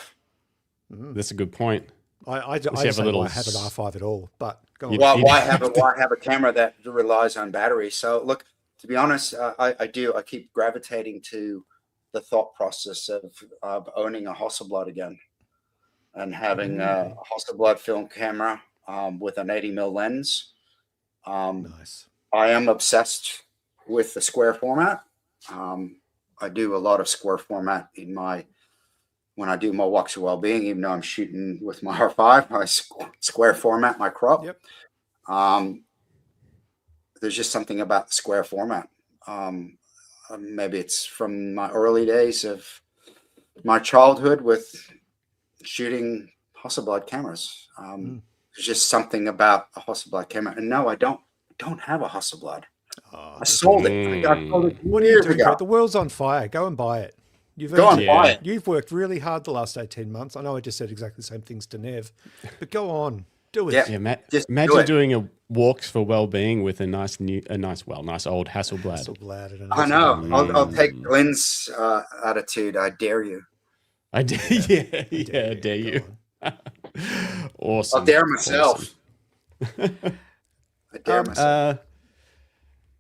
That's a good point. I don't have an R5 at all, but go on. Why have a camera that relies on batteries? So look, to be honest, I keep gravitating to the thought process of owning a Hasselblad again and having a Hasselblad film camera with an 80mm lens. Nice. I am obsessed with the square format. I do a lot of square format in my when I do my walks of well-being, even though I'm shooting with my R5, my square format, my crop. Yep. There's just something about the square format. Maybe it's from my early days of my childhood with shooting Hasselblad cameras. There's just something about a Hasselblad camera. And no, I don't have a Hasselblad. I sold it. I sold it years ago. The world's on fire. Go and buy it. Buy it. You've worked really hard the last 18 months. I know I just said exactly the same things to Nev, but go on. Do it. Yeah, imagine doing a walks for well-being with a nice old Hasselblad. I know. I'll take Glenn's attitude. I dare you. I dare you. Awesome. I'll dare myself. Awesome. I dare myself.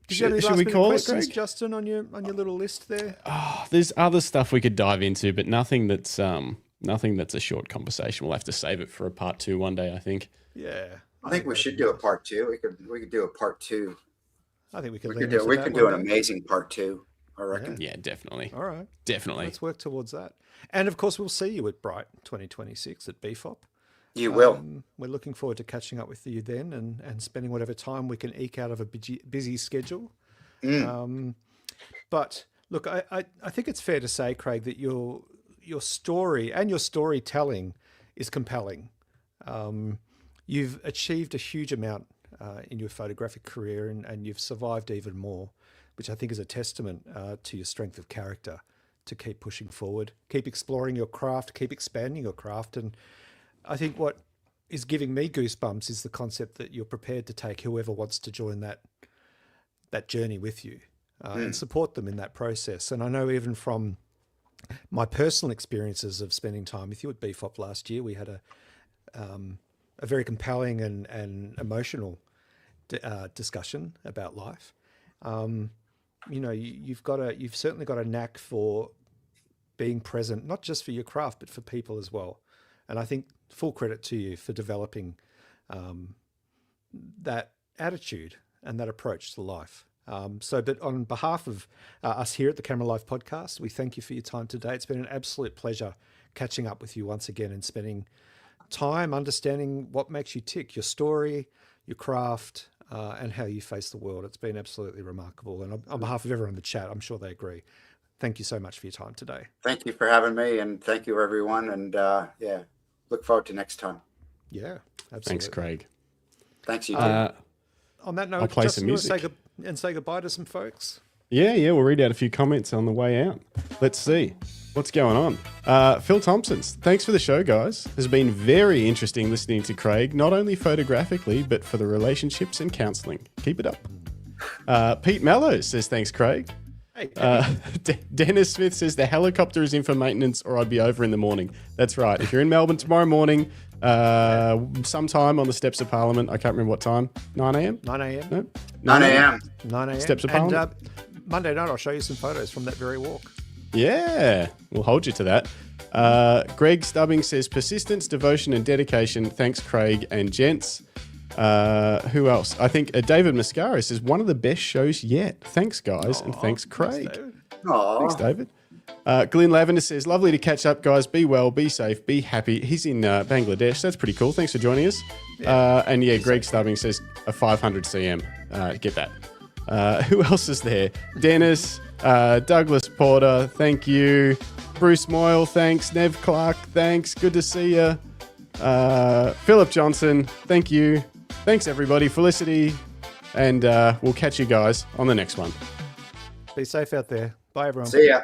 Should we call it, Craig? Justin, on your little list there? Oh, there's other stuff we could dive into, but nothing that's a short conversation. We'll have to save it for a part 2 one day, I think. Yeah. I think we should do a part 2. We could do a part 2. I think we could do an amazing part 2, I reckon. Yeah, definitely. All right. Definitely. Let's work towards that. And of course, we'll see you at Bright 2026 at BFOP. You will. We're looking forward to catching up with you then and spending whatever time we can eke out of a busy schedule. But look, I think it's fair to say, Craig, that your story and your storytelling is compelling. You've achieved a huge amount in your photographic career and you've survived even more, which I think is a testament to your strength of character to keep pushing forward, keep exploring your craft, keep expanding your craft. And I think what is giving me goosebumps is the concept that you're prepared to take whoever wants to join that journey with you and support them in that process. And I know even from my personal experiences of spending time with you at BFOP last year, we had a very compelling and emotional discussion about life. You've certainly got a knack for being present, not just for your craft, but for people as well. And I think full credit to you for developing that attitude and that approach to life. But on behalf of us here at the Camera Life podcast, we thank you for your time today. It's been an absolute pleasure catching up with you once again and spending time understanding what makes you tick, your story, your craft, and how you face the world. It's been absolutely remarkable. And on behalf of everyone in the chat, I'm sure they agree. Thank you so much for your time today. Thank you for having me, and thank you, everyone. And look forward to next time. Yeah, absolutely. Thanks, Craig. Thanks, you. On that note, I'll play Justin, some music. Say goodbye to some folks. Yeah, we'll read out a few comments on the way out. Let's see what's going on. Phil Thompson's, thanks for the show, guys. It's been very interesting listening to Craig, not only photographically, but for the relationships and counselling. Keep it up. Pete Mellows says, thanks, Craig. Hey, Dennis Smith says, the helicopter is in for maintenance or I'd be over in the morning. That's right. If you're in Melbourne tomorrow morning, sometime on the steps of Parliament, I can't remember what time, 9 a.m? 9 a.m. No? 9 a.m. 9 a.m. Steps of Parliament. Monday night, I'll show you some photos from that very walk. Yeah, we'll hold you to that. Greg Stubbing says, persistence, devotion, and dedication. Thanks, Craig and gents. Who else? I think David Mascara says, one of the best shows yet. Thanks, guys, and thanks, Craig. Thanks, David. Glenn Lavender says, lovely to catch up, guys. Be well, be safe, be happy. He's in Bangladesh. That's pretty cool. Thanks for joining us. Yeah. Greg Stubbing says, a 500 cm. Get that. Who else is there? Dennis, Douglas Porter, thank you. Bruce Moyle, thanks. Nev Clark, thanks. Good to see you. Philip Johnson, thank you. Thanks, everybody. Felicity. And we'll catch you guys on the next one. Be safe out there. Bye, everyone. See ya.